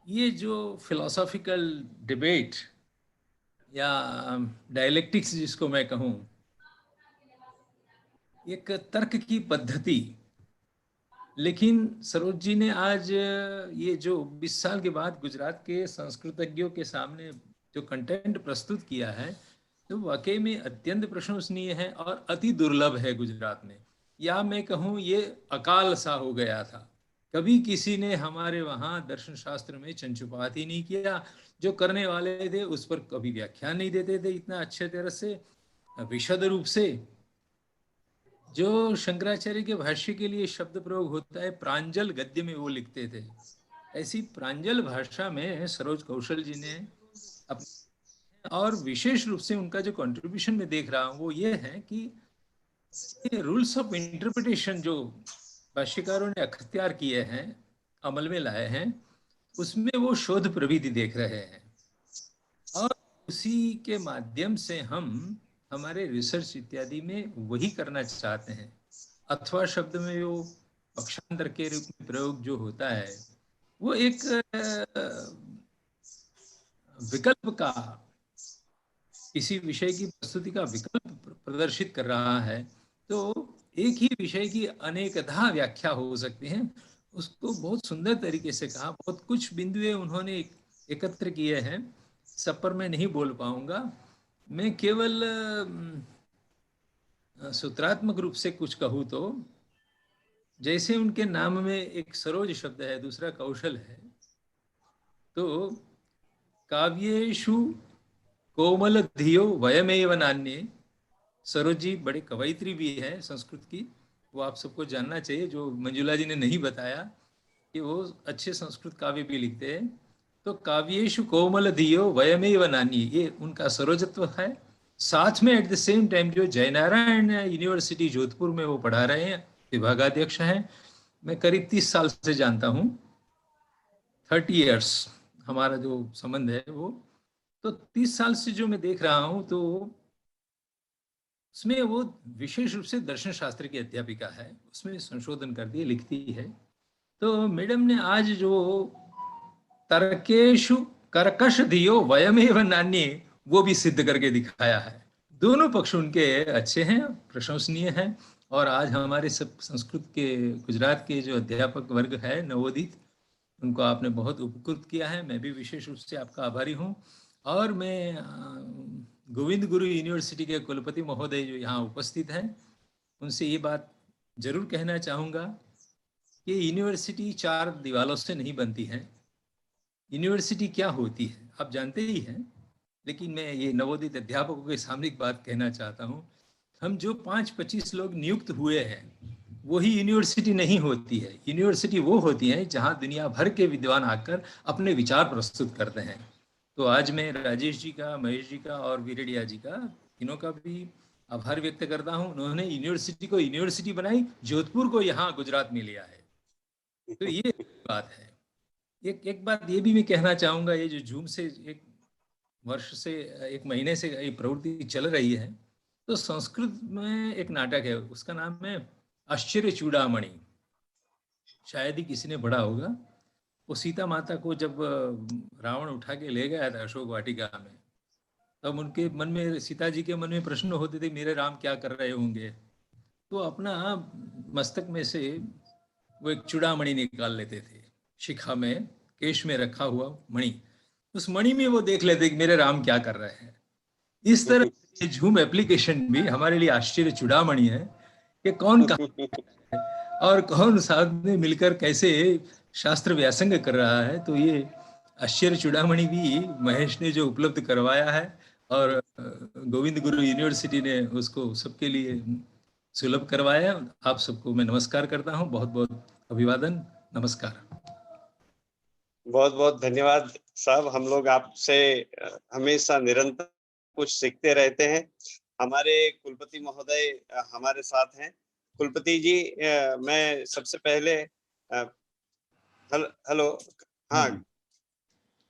ये जो फिलोसॉफिकल डिबेट या डायलेक्टिक्स जिसको मैं कहूँ, एक तर्क की पद्धति, लेकिन सरोज जी ने आज ये जो 20 साल के बाद गुजरात के संस्कृतज्ञों के सामने जो कंटेंट प्रस्तुत किया है, तो वाकई में अत्यंत प्रशंसनीय है और अति दुर्लभ है गुजरात में, या मैं कहूँ ये अकाल सा हो गया था। कभी किसी ने हमारे वहाँ दर्शन शास्त्र में चंचुपात ही नहीं किया। जो करने वाले थे उस पर कभी व्याख्यान नहीं देते थे इतना अच्छे तरह से, विशद रूप से। जो शंकराचार्य के भाष्य के लिए शब्द प्रयोग होता है प्रांजल गद्य में, वो लिखते थे। ऐसी प्रांजल भाषा में सरोज कौशल जी ने और विशेष रूप से उनका जो कंट्रीब्यूशन में देख रहा हूँ वो ये है कि रूल्स ऑफ इंटरप्रिटेशन जो भाष्यकारों ने अख्तियार किए हैं, अमल में लाए हैं, उसमें वो शोध प्रविधि देख रहे हैं और उसी के माध्यम से हम हमारे रिसर्च इत्यादि में वही करना चाहते हैं। अथवा शब्द में वो पक्षांतर के रूप में प्रयोग जो होता है, वो एक विकल्प का, किसी विषय की प्रस्तुति का विकल्प प्रदर्शित कर रहा है। तो एक ही विषय की अनेकधा व्याख्या हो सकती है। उसको बहुत सुंदर तरीके से कहा, बहुत कुछ बिंदुएं उन्होंने एकत्र किए हैं, सब पर मैं नहीं बोल पाऊंगा। मैं केवल सूत्रात्मक रूप से कुछ कहूँ तो, जैसे उनके नाम में एक सरोज शब्द है, दूसरा कौशल है, तो काव्येषु कोमल धियो वयमेव नान्ये। सरोज जी बड़े कवयित्री भी है संस्कृत की, वो आप सबको जानना चाहिए, जो मंजुला जी ने नहीं बताया कि वो अच्छे संस्कृत काव्य भी लिखते हैं। तो काव्येषु कोमल धियो वयमेव नान्ये, ये उनका सरोजत्व है। साथ में एट द सेम टाइम जो जयनारायण यूनिवर्सिटी जोधपुर में वो पढ़ा रहे हैं, विभागाध्यक्ष हैं। मैं करीब 30 साल से जानता हूँ, 30 इयर्स हमारा जो संबंध है वो। तो 30 साल से जो मैं देख रहा हूँ, तो उसमें वो विशेष रूप से दर्शन शास्त्र की अध्यापिका है, उसमें संशोधन कर दिए, लिखती है। तो मैडम ने आज जो तर्केशु कर्कश धियो वयमेव नान्ये, वो भी सिद्ध करके दिखाया है। दोनों पक्ष उनके अच्छे हैं, प्रशंसनीय हैं। और आज हमारे सब संस्कृत के गुजरात के जो अध्यापक वर्ग है नवोदित, उनको आपने बहुत उपकृत किया है। मैं भी विशेष रूप से आपका आभारी हूँ। और मैं गोविंद गुरु यूनिवर्सिटी के कुलपति महोदय जो यहाँ उपस्थित हैं, उनसे ये बात जरूर कहना चाहूँगा कि यूनिवर्सिटी 4 दीवालों से नहीं बनती है। यूनिवर्सिटी क्या होती है आप जानते ही हैं, लेकिन मैं ये नवोदित अध्यापकों के सामने एक बात कहना चाहता हूँ। हम जो 5-25 लोग नियुक्त हुए हैं, वही यूनिवर्सिटी नहीं होती है। यूनिवर्सिटी वो होती है जहाँ दुनिया भर के विद्वान आकर अपने विचार प्रस्तुत करते हैं। तो आज मैं राजेश जी का, महेश जी का और वीरेडिया जी का, तीनों का भी आभार व्यक्त करता हूँ। उन्होंने यूनिवर्सिटी को यूनिवर्सिटी बनाई, जोधपुर को यहाँ गुजरात में लिया है। तो ये बात है। एक बात ये भी मैं कहना चाहूँगा, ये जो जूम से एक वर्ष से, एक महीने से ये प्रवृत्ति चल रही है, तो संस्कृत में एक नाटक है, उसका नाम है आश्चर्य चूड़ामणि। शायद ही किसी ने पढ़ा होगा। वो सीता माता को जब रावण उठा के ले गया था अशोक वाटिका में, तब उनके मन में, सीता जी के मन में प्रश्न होते थे, मेरे राम क्या कर रहे होंगे। तो अपना मस्तक में से वो एक चूड़ामणि निकाल लेते थे, शिखा में, केश में रखा हुआ मणि। उस मणि में वो देख लेते कि मेरे राम क्या कर रहे हैं। इस तरह झूम एप्लीकेशन भी हमारे लिए आश्चर्य चूड़ामणि है कि कौन कहा और कौन साथ में मिलकर कैसे शास्त्र व्यासंग कर रहा है। तो ये आश्चर्य चूड़ामणि भी महेश ने जो उपलब्ध करवाया है, और गोविंद गुरु यूनिवर्सिटी ने उसको सबके लिए सुलभ करवाया। आप सबको मैं नमस्कार करता हूँ, बहुत बहुत अभिवादन, नमस्कार। बहुत बहुत धन्यवाद साहब। हम लोग आपसे हमेशा निरंतर कुछ सीखते रहते हैं। हमारे कुलपति महोदय हमारे साथ हैं। कुलपति जी, मैं सबसे पहले हेलो, हाँ,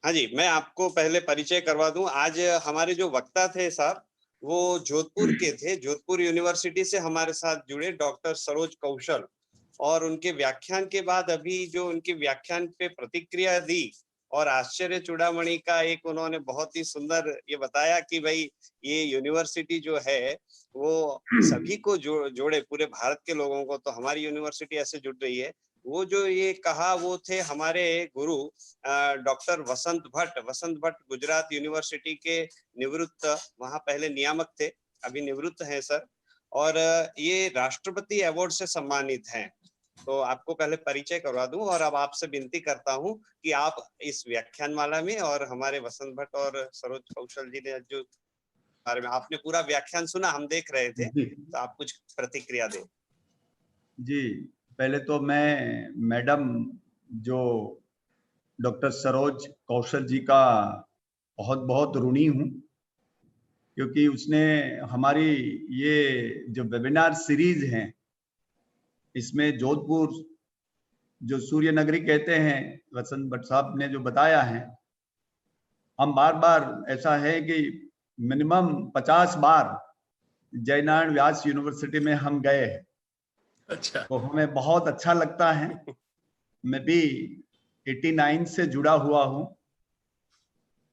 हाँ जी, मैं आपको पहले परिचय करवा दूं। आज हमारे जो वक्ता थे साहब, वो जोधपुर के थे। जोधपुर यूनिवर्सिटी से हमारे साथ जुड़े डॉक्टर सरोज कौशल, और उनके व्याख्यान के बाद अभी जो उनके व्याख्यान पे प्रतिक्रिया दी और आश्चर्य चूड़ामणि का एक उन्होंने बहुत ही सुंदर ये बताया कि भाई ये यूनिवर्सिटी जो है वो सभी को जोड़े, पूरे भारत के लोगों को। तो हमारी यूनिवर्सिटी ऐसे जुड़ रही है। वो जो ये कहा वो थे हमारे गुरु डॉक्टर वसंत भट्ट गुजरात यूनिवर्सिटी के निवृत्त, वहां पहले नियामक थे, अभी निवृत्त हैं सर, और ये राष्ट्रपति अवार्ड से सम्मानित हैं। तो आपको पहले परिचय करवा दूं और अब आपसे विनती करता हूं कि आप इस व्याख्यानमाला में, और हमारे वसंत भट्ट और सरोज कौशल जी ने जो बारे में आपने पूरा व्याख्यान सुना, हम देख रहे थे, तो आप कुछ प्रतिक्रिया दें। जी, पहले तो मैं मैडम जो डॉक्टर सरोज कौशल जी का बहुत बहुत ऋणी हूँ, क्योंकि उसने हमारी ये जो वेबिनार सीरीज हैं, इसमें जोधपुर जो सूर्य नगरी कहते हैं, वसंत भट्ट साहब ने जो बताया है, हम बार बार ऐसा है कि मिनिमम 50 बार जयनारायण व्यास यूनिवर्सिटी में हम गए हैं। अच्छा। तो हमें बहुत अच्छा लगता है। मैं भी 89 से जुड़ा हुआ हूँ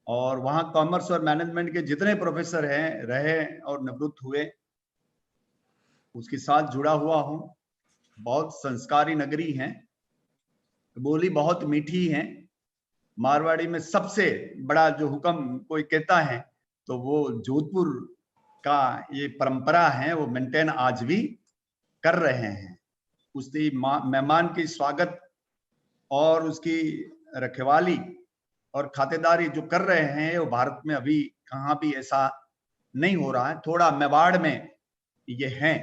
और वहाँ कॉमर्स और मैनेजमेंट के जितने प्रोफेसर हैं रहे और निवृत्त हुए, उसके साथ जुड़ा हुआ हूँ। बहुत संस्कारी नगरी है, बोली बहुत मीठी है। मारवाड़ी में सबसे बड़ा जो हुक्म कोई कहता है तो वो जोधपुर का ये परंपरा है, वो मेंटेन आज भी कर रहे हैं। उसकी मेहमान की स्वागत और उसकी रखवाली और खातेदारी जो कर रहे हैं, वो भारत में अभी कहाँ भी ऐसा नहीं हो रहा है। थोड़ा मेवाड़ में ये है।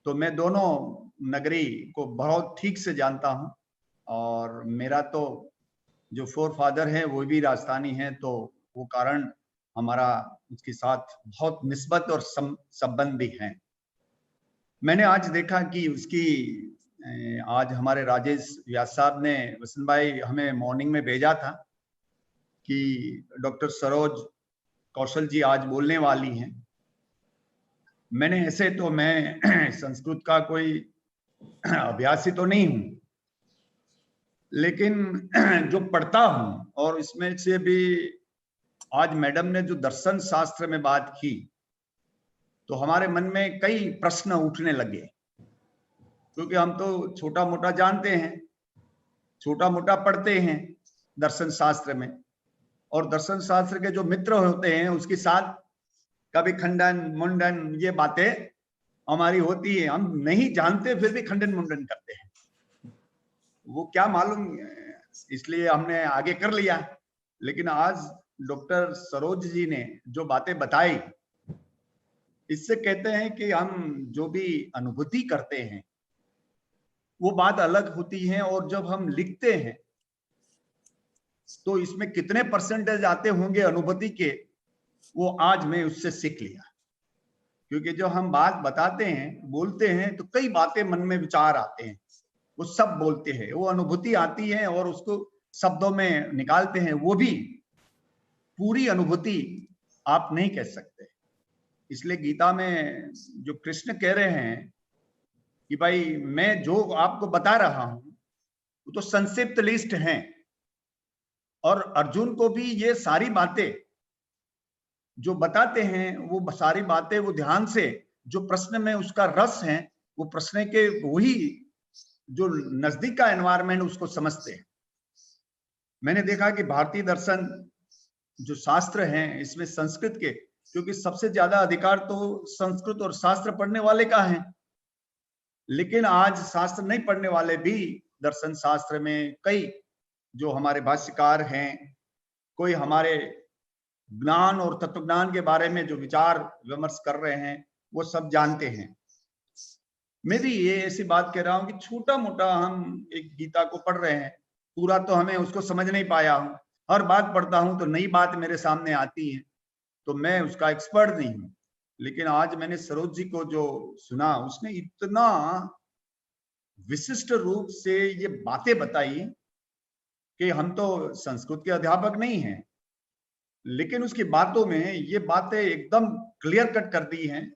तो मैं दोनों नगरी को बहुत ठीक से जानता हूँ, और मेरा तो जो फोर फादर है वो भी राजस्थानी है, तो वो कारण हमारा उसके साथ बहुत निस्बत और संबंध भी है। मैंने आज देखा कि उसकी आज हमारे राजेश व्यास साहब ने, वसंत भाई, हमें मॉर्निंग में भेजा था कि डॉक्टर सरोज कौशल जी आज बोलने वाली हैं। मैंने ऐसे तो मैं संस्कृत का कोई अभ्यासी तो नहीं हूं, लेकिन जो पढ़ता हूं, और इसमें से भी आज मैडम ने जो दर्शन शास्त्र में बात की, तो हमारे मन में कई प्रश्न उठने लगे, क्योंकि हम तो छोटा मोटा जानते हैं, छोटा मोटा पढ़ते हैं दर्शन शास्त्र में, और दर्शन शास्त्र के जो मित्र होते हैं उसके साथ कभी खंडन मुंडन ये बातें हमारी होती है। हम नहीं जानते फिर भी खंडन मुंडन करते हैं, वो क्या मालूम, इसलिए हमने आगे कर लिया। लेकिन आज डॉक्टर सरोज जी ने जो बातें बताई, इससे कहते हैं कि हम जो भी अनुभूति करते हैं वो बात अलग होती है, और जब हम लिखते हैं तो इसमें कितने परसेंटेज आते होंगे अनुभूति के, वो आज मैं उससे सीख लिया। क्योंकि जो हम बात बताते हैं, बोलते हैं, तो कई बातें मन में विचार आते हैं, वो सब बोलते हैं, वो अनुभूति आती है और उसको शब्दों में निकालते हैं। वो भी पूरी अनुभूति आप नहीं कह सकते। इसलिए गीता में जो कृष्ण कह रहे हैं कि भाई मैं जो आपको बता रहा हूं वो तो संक्षिप्त लिस्ट है, और अर्जुन को भी ये सारी बातें जो बताते हैं, वो सारी बातें वो ध्यान से, जो प्रश्न में उसका रस है, वो प्रश्न के वही जो नजदीक का एनवायरमेंट उसको समझते हैं। मैंने देखा कि भारतीय दर्शन जो शास्त्र हैं, इसमें संस्कृत के, क्योंकि सबसे ज्यादा अधिकार तो संस्कृत और शास्त्र पढ़ने वाले का है, लेकिन आज शास्त्र नहीं पढ़ने वाले भी दर्शन शास्त्र में कई जो हमारे भाष्यकार हैं, कोई हमारे ज्ञान और तत्वज्ञान के बारे में जो विचार विमर्श कर रहे हैं, वो सब जानते हैं। मैं भी ये ऐसी बात कह रहा हूं कि छोटा मोटा हम एक गीता को पढ़ रहे हैं, पूरा तो हमें उसको समझ नहीं पाया हूं। हर बात पढ़ता हूं तो नई बात मेरे सामने आती है, तो मैं उसका एक्सपर्ट नहीं हूं। लेकिन आज मैंने सरोज जी को जो सुना, उसने इतना विशिष्ट रूप से ये बातें बताई कि हम तो संस्कृत के अध्यापक नहीं हैं, लेकिन उसकी बातों में ये बातें एकदम क्लियर कट कर दी हैं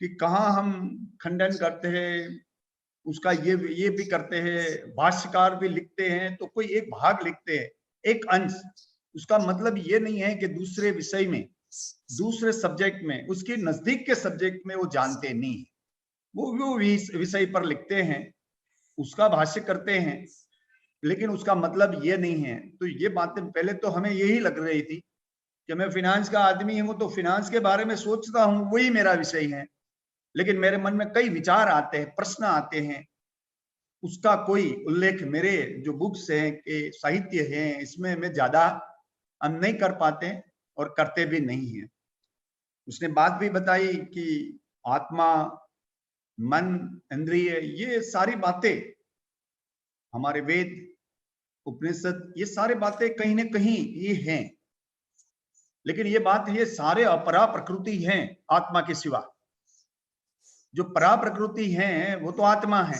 कि कहाँ हम खंडन करते हैं, उसका ये भी करते हैं, भाष्यकार भी लिखते हैं तो कोई एक भाग लिखते हैं, एक अंश। उसका मतलब ये नहीं है कि दूसरे विषय में, दूसरे सब्जेक्ट में, उसके नजदीक के सब्जेक्ट में वो जानते नहीं, वो विषय पर लिखते हैं, उसका भाष्य करते हैं, लेकिन उसका मतलब ये नहीं है। तो ये बातें पहले तो हमें यही लग रही थी कि मैं फिनांस का आदमी हूं तो फिनांस के बारे में सोचता हूं, वही मेरा विषय है, लेकिन मेरे मन में कई विचार आते हैं, प्रश्न आते हैं, उसका कोई उल्लेख मेरे जो बुक्स हैं कि साहित्य है इसमें मैं ज्यादा हम नहीं कर पाते और करते भी नहीं है। उसने बात भी बताई कि आत्मा, मन, इंद्रिय, ये सारी बातें हमारे वेद, उपनिषद, ये सारे बातें कहीं ना कहीं ये हैं, लेकिन ये बात, ये सारे अपरा प्रकृति हैं आत्मा के सिवा। जो परा प्रकृति है वो तो आत्मा है।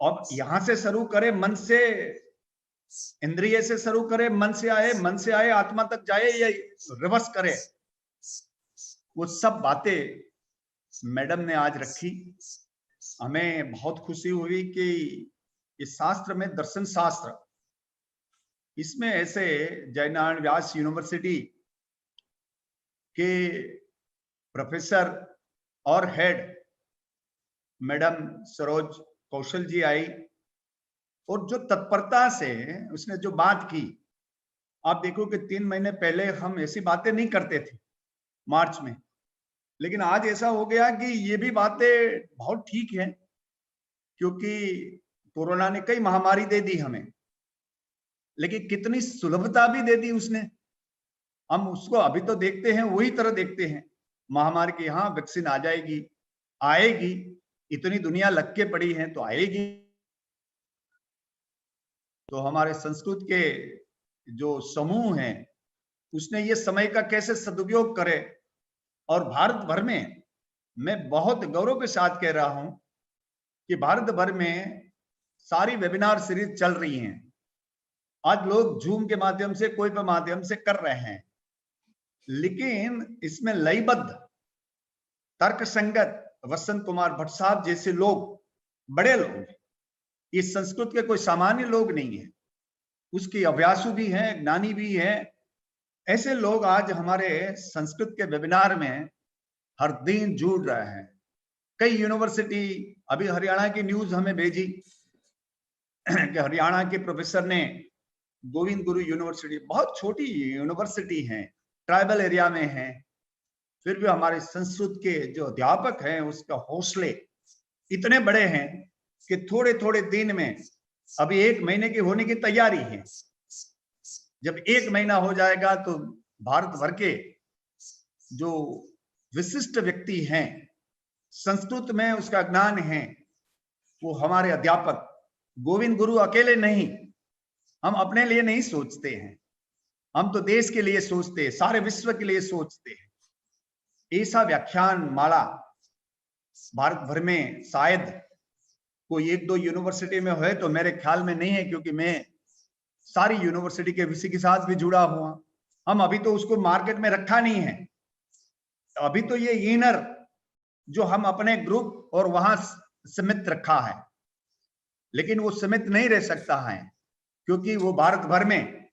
अब यहां से शुरू करे, मन से, इंद्रिय से शुरू करे, मन से आए आत्मा तक जाए, या रिवर्स करे, वो सब बातें मैडम ने आज रखी। हमें बहुत खुशी हुई कि इस शास्त्र में, दर्शन शास्त्र, इसमें ऐसे जयनारायण व्यास यूनिवर्सिटी के प्रोफेसर और हेड मैडम सरोज कौशल जी आई, और जो तत्परता से उसने जो बात की, आप देखो कि 3 महीने पहले हम ऐसी बातें नहीं करते थे मार्च में, लेकिन आज ऐसा हो गया कि ये भी बातें बहुत ठीक है, क्योंकि कोरोना ने कई महामारी दे दी हमें, लेकिन कितनी सुलभता भी दे दी उसने। हम उसको अभी तो देखते हैं, वही तरह देखते हैं महामारी की, हाँ वैक्सीन आ जाएगी, आएगी, इतनी दुनिया लग के पड़ी है तो आएगी। तो हमारे संस्कृत के जो समूह हैं, उसने ये समय का कैसे सदुपयोग करे, और भारत भर में, मैं बहुत गौरव के साथ कह रहा हूं कि भारत भर में सारी वेबिनार सीरीज चल रही हैं। आज लोग जूम के माध्यम से, कोई भी माध्यम से कर रहे हैं, लेकिन इसमें लयबद्ध, तर्क संगत वसंत कुमार भट्ट साहब जैसे लोग, बड़े लोग, ये संस्कृत के कोई सामान्य लोग नहीं है, उसकी अभ्यासु भी हैं, ज्ञानी भी हैं, ऐसे लोग आज हमारे संस्कृत के वेबिनार में हर दिन जुड़ रहे हैं। कई यूनिवर्सिटी, अभी हरियाणा की न्यूज हमें भेजी कि हरियाणा के प्रोफेसर ने गोविंद गुरु यूनिवर्सिटी, बहुत छोटी यूनिवर्सिटी है, ट्राइबल एरिया में है, फिर भी हमारे संस्कृत के जो अध्यापक हैं उसका हौसले इतने बड़े हैं कि थोड़े थोड़े दिन में, अभी 1 महीने की होने की तैयारी है, जब 1 महीना हो जाएगा तो भारत भर के जो विशिष्ट व्यक्ति हैं, संस्कृत में उसका ज्ञान है, वो हमारे अध्यापक, गोविंद गुरु अकेले नहीं, हम अपने लिए नहीं सोचते हैं, हम तो देश के लिए सोचते हैं, सारे विश्व के लिए सोचते हैं। ऐसा व्याख्यान माला भारत भर में शायद कोई 1-2 यूनिवर्सिटी में है, तो मेरे ख्याल में नहीं है, क्योंकि मैं सारी यूनिवर्सिटी के विषय के साथ भी जुड़ा हुआ। हम अभी तो उसको मार्केट में रखा नहीं है, अभी तो ये इनर जो हम अपने ग्रुप और वहां सीमित रखा है, लेकिन वो सीमित नहीं रह सकता है, क्योंकि वो भारत भर में,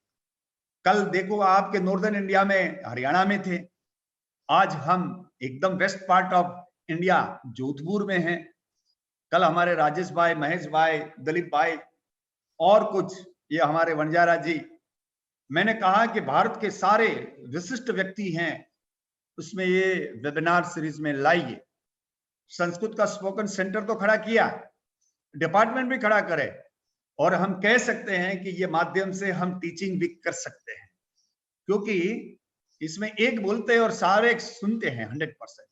कल देखो आपके नॉर्दर्न इंडिया में, हरियाणा में थे, आज हम एकदम west part of India Jodhpur में हैं, कल हमारे राजेश भाई, महेश भाई, दिलीप भाई और कुछ ये हमारे वंजारा जी। मैंने कहा कि भारत के सारे विशिष्ट व्यक्ति हैं, उसमें ये वेबिनार सीरीज में लाइए। संस्कृत का स्पोकन सेंटर तो खड़ा किया, डिपार्टमेंट भी खड़ा करे, और हम कह सकते हैं कि ये माध्यम से हम टीचिंग भी कर सकते हैं, क्योंकि इसमें एक बोलते हैं और सारे सुनते हैं 100%।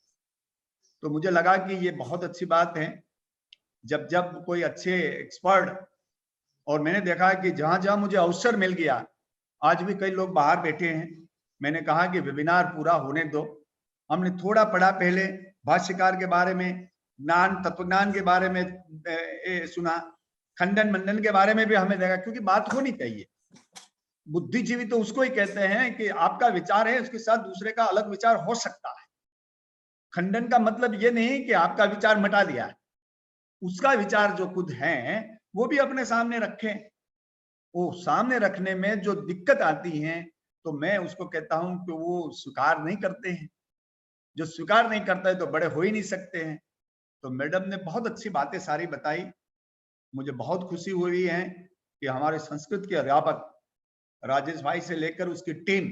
तो मुझे लगा कि ये बहुत अच्छी बात है, जब जब कोई अच्छे एक्सपर्ट, और मैंने देखा कि जहां जहां मुझे अवसर मिल गया, आज भी कई लोग बाहर बैठे हैं, मैंने कहा कि वेबिनार पूरा होने दो। हमने थोड़ा पढ़ा पहले, भाष्यकार के बारे में, ज्ञान, तत्वज्ञान के बारे में सुना, खंडन मंडन के बारे में भी हमें देखा, क्योंकि बात होनी चाहिए। बुद्धिजीवी तो उसको ही कहते हैं कि आपका विचार है, उसके साथ दूसरे का अलग विचार हो सकता है। खंडन का मतलब ये नहीं कि आपका विचार मिटा दिया है, उसका विचार जो खुद है वो भी अपने सामने रखें। वो सामने रखने में जो दिक्कत आती है तो मैं उसको कहता हूं कि वो स्वीकार नहीं करते हैं। जो स्वीकार नहीं करता है तो बड़े हो ही नहीं सकते हैं। तो मैडम ने बहुत अच्छी बातें सारी बताई। मुझे बहुत खुशी हुई है कि हमारे संस्कृत के अध्यापक राजेश भाई से लेकर उसकी टीम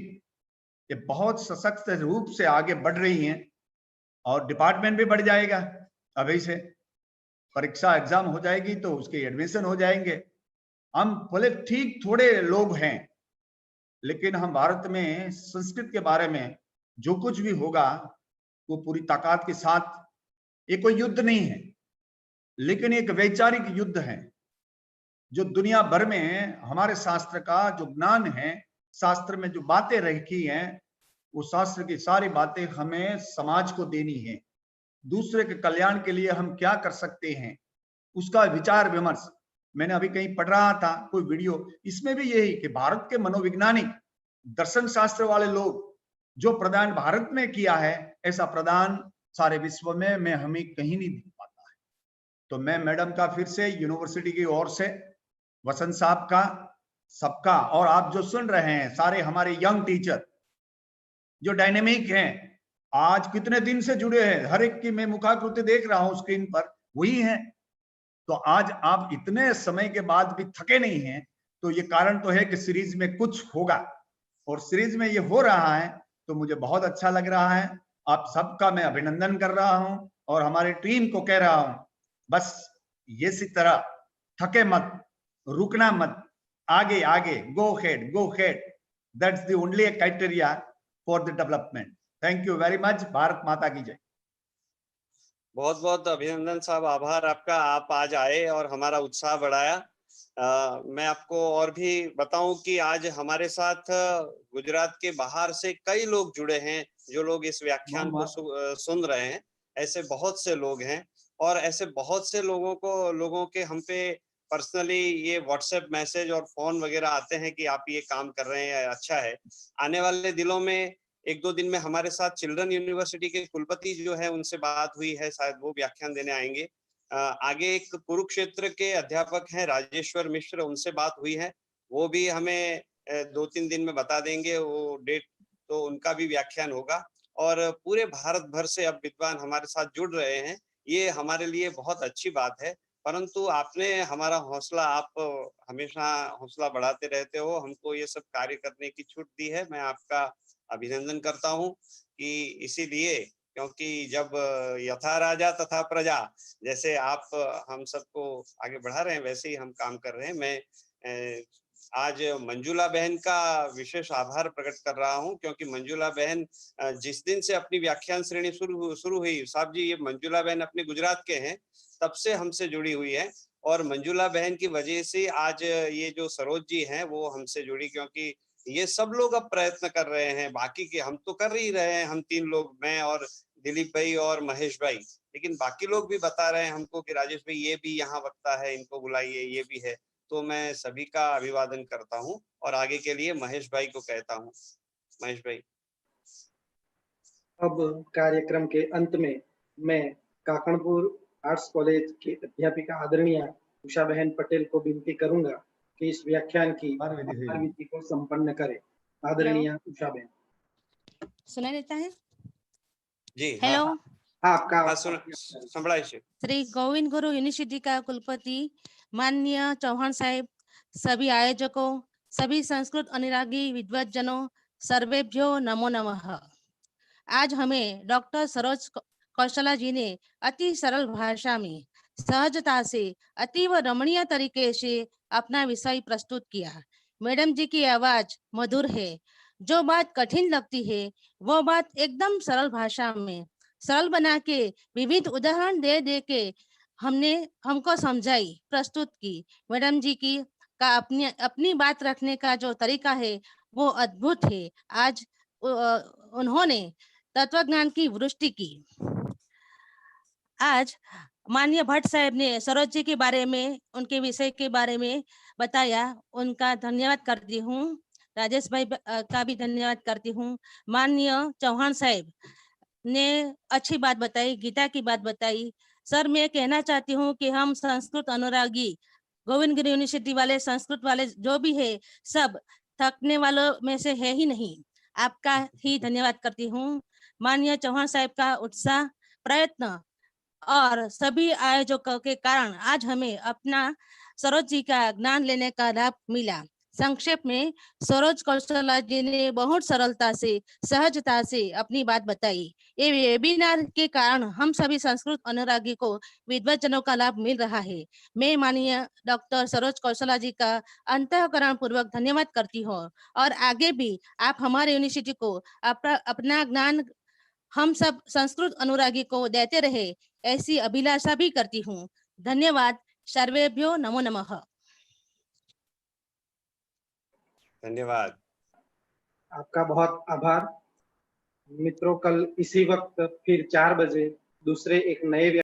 ये बहुत सशक्त रूप से आगे बढ़ रही है, और डिपार्टमेंट भी बढ़ जाएगा। अभी से परीक्षा एग्जाम हो जाएगी तो उसके एडमिशन हो जाएंगे। हम बोले ठीक थोड़े लोग हैं, लेकिन हम भारत में संस्कृत के बारे में जो कुछ भी होगा वो पूरी ताकत के साथ, ये कोई युद्ध नहीं है लेकिन एक वैचारिक युद्ध है। जो दुनिया भर में हमारे शास्त्र का जो ज्ञान है, शास्त्र में जो बातें रखी हैं, वो शास्त्र की सारी बातें हमें समाज को देनी है। दूसरे के कल्याण के लिए हम क्या कर सकते हैं उसका विचार विमर्श। मैंने अभी कहीं पढ़ रहा था कोई वीडियो, इसमें भी यही कि भारत के मनोवैज्ञानिक दर्शन शास्त्र वाले लोग जो प्रदान भारत में किया है, ऐसा प्रदान सारे विश्व में मैं हमें कहीं नहीं दिख पाता है। तो मैं मैडम का फिर से यूनिवर्सिटी की ओर से, वसंत साहब का, सबका, और आप जो सुन रहे हैं सारे हमारे यंग टीचर जो डायनेमिक हैं, आज कितने दिन से जुड़े हैं, हर एक की मैं मुखाकृति देख रहा हूं स्क्रीन पर, वही है। तो आज आप इतने समय के बाद भी थके नहीं हैं, तो ये कारण तो है कि सीरीज में कुछ होगा, और सीरीज में ये हो रहा है तो मुझे बहुत अच्छा लग रहा है। आप सबका मैं अभिनंदन कर रहा हूं और हमारी टीम को कह रहा हूं, बस ये इसी तरह थके मत, रुकना मत, आगे आगे, go ahead, go ahead. That's the only criteria for the development. Thank you very much. Bharat Mata की जय। बहुत बहुत अभिनंदन साहब, आभार आपका, आप आज आए और हमारा उत्साह बढ़ाया। मैं आपको और भी बताऊं कि आज हमारे साथ गुजरात के बाहर से कई लोग जुड़े हैं, जो लोग इस व्याख्यान को सुन रहे हैं। ऐसे बहुत से लोग हैं, और ऐसे बहुत से लोगों के हम पे पर्सनली ये व्हाट्सएप मैसेज और फोन वगैरह आते हैं कि आप ये काम कर रहे हैं, अच्छा है। आने वाले दिनों में एक दो दिन में हमारे साथ चिल्ड्रन यूनिवर्सिटी के कुलपति जो है उनसे बात हुई है, शायद वो व्याख्यान देने आएंगे। आगे एक कुरुक्षेत्र के अध्यापक हैं राजेश्वर मिश्र, उनसे बात हुई है, वो भी हमें 2-3 दिन में बता देंगे वो डेट, तो उनका भी व्याख्यान होगा। और पूरे भारत भर से अब विद्वान हमारे साथ जुड़ रहे हैं, ये हमारे लिए बहुत अच्छी बात है। परंतु आपने हमारा हौसला, आप हमेशा हौसला बढ़ाते रहते हो, हमको ये सब कार्य करने की छूट दी है। मैं आपका अभिनंदन करता हूं कि इसीलिए, क्योंकि जब यथा राजा तथा प्रजा, जैसे आप हम सबको आगे बढ़ा रहे हैं वैसे ही हम काम कर रहे हैं। मैं आज मंजुला बहन का विशेष आभार प्रकट कर रहा हूं, क्योंकि मंजुला बहन जिस दिन से अपनी व्याख्यान श्रेणी शुरू हुई, साहब जी ये मंजुला बहन अपने गुजरात के हैं, तब से हमसे जुड़ी हुई है, और मंजुला बहन की वजह से आज ये जो सरोज जी हैं वो हमसे जुड़ी, क्योंकि ये सब लोग अब प्रयत्न कर रहे हैं, बाकी के हम तो कर ही रहे हैं, हम 3 लोग, मैं और दिलीप भाई और महेश भाई, लेकिन बाकी लोग भी बता रहे हैं हमको कि राजेश भाई ये भी यहाँ वक्ता है, इनको बुलाइए, ये भी है। तो मैं सभी का अभिवादन करता हूँ और आगे के लिए महेश भाई को कहता हूँ। महेश भाई। अब कार्यक्रम के अंत में मैं काकणपुर आर्ट्स कॉलेज की अध्यापिका आदरणीय उषा बहन पटेल को विनती करूंगा कि इस व्याख्यान की विधि को संपन्न करें। आदरणीय उषा बहन। सुना देता है जी। हेलो। आपका संभळाय छे। श्री गोविंद गुरु यूनिवर्सिटी का कुलपति माननीय चौहान साहेब, सभी आयोजकों, सभी संस्कृत अनुरागी विद्वज्जनों, सर्वेभ्यो नमो नमः। आज हमें डॉक्टर सरोज कौशला जी ने अति सरल भाषा में सहजता से अतीव रमणीय तरीके से अपना विषय प्रस्तुत किया। मैडम जी की आवाज मधुर है, जो बात कठिन लगती है वो बात एकदम सरल भाषा में सरल बना के विविध उदाहरण दे दे के हमको समझाई, प्रस्तुत की। मैडम जी की का अपनी बात रखने का जो तरीका है वो अद्भुत है। आज उन्होंने तत्वज्ञान की वृष्टि की। आज माननीय भट्ट साहब ने सरोज जी के बारे में, उनके विषय के बारे में बताया, उनका धन्यवाद करती हूँ। राजेश भाई का भी धन्यवाद करती हूँ। माननीय चौहान साहब ने अच्छी बात बताई, गीता की बात बताई। सर, मैं कहना चाहती हूँ कि हम संस्कृत अनुरागी गोविंद गिरी यूनिवर्सिटी वाले, संस्कृत वाले जो भी है, सब थकने वालों में से है ही नहीं। आपका ही धन्यवाद करती हूँ। माननीय चौहान साहब का उत्साह, प्रयत्न और सभी आयोजकों के कारण आज हमें अपना सरोज जी का ज्ञान लेने का लाभ मिला। संक्षेप में, सरोज कौशला जी ने बहुत सरलता से, सहजता से अपनी बात बताई। ये वेबिनार के कारण हम सभी संस्कृत अनुरागी को, विद्वज्जनों का लाभ मिल रहा है। मैं माननीय डॉक्टर सरोज कौशला जी का अंतःकरण पूर्वक धन्यवाद करती हूँ और आगे भी आप हमारे यूनिवर्सिटी को अपना ज्ञान हम सब संस्कृत अनुरागी को देते रहे, ऐसी अभिलाषा भी करती हूँ। धन्यवाद। सर्वेभ्यो नमो नमः। धन्यवाद। आपका बहुत आभार मित्रों। कल इसी वक्त फिर 4 बजे दूसरे एक नए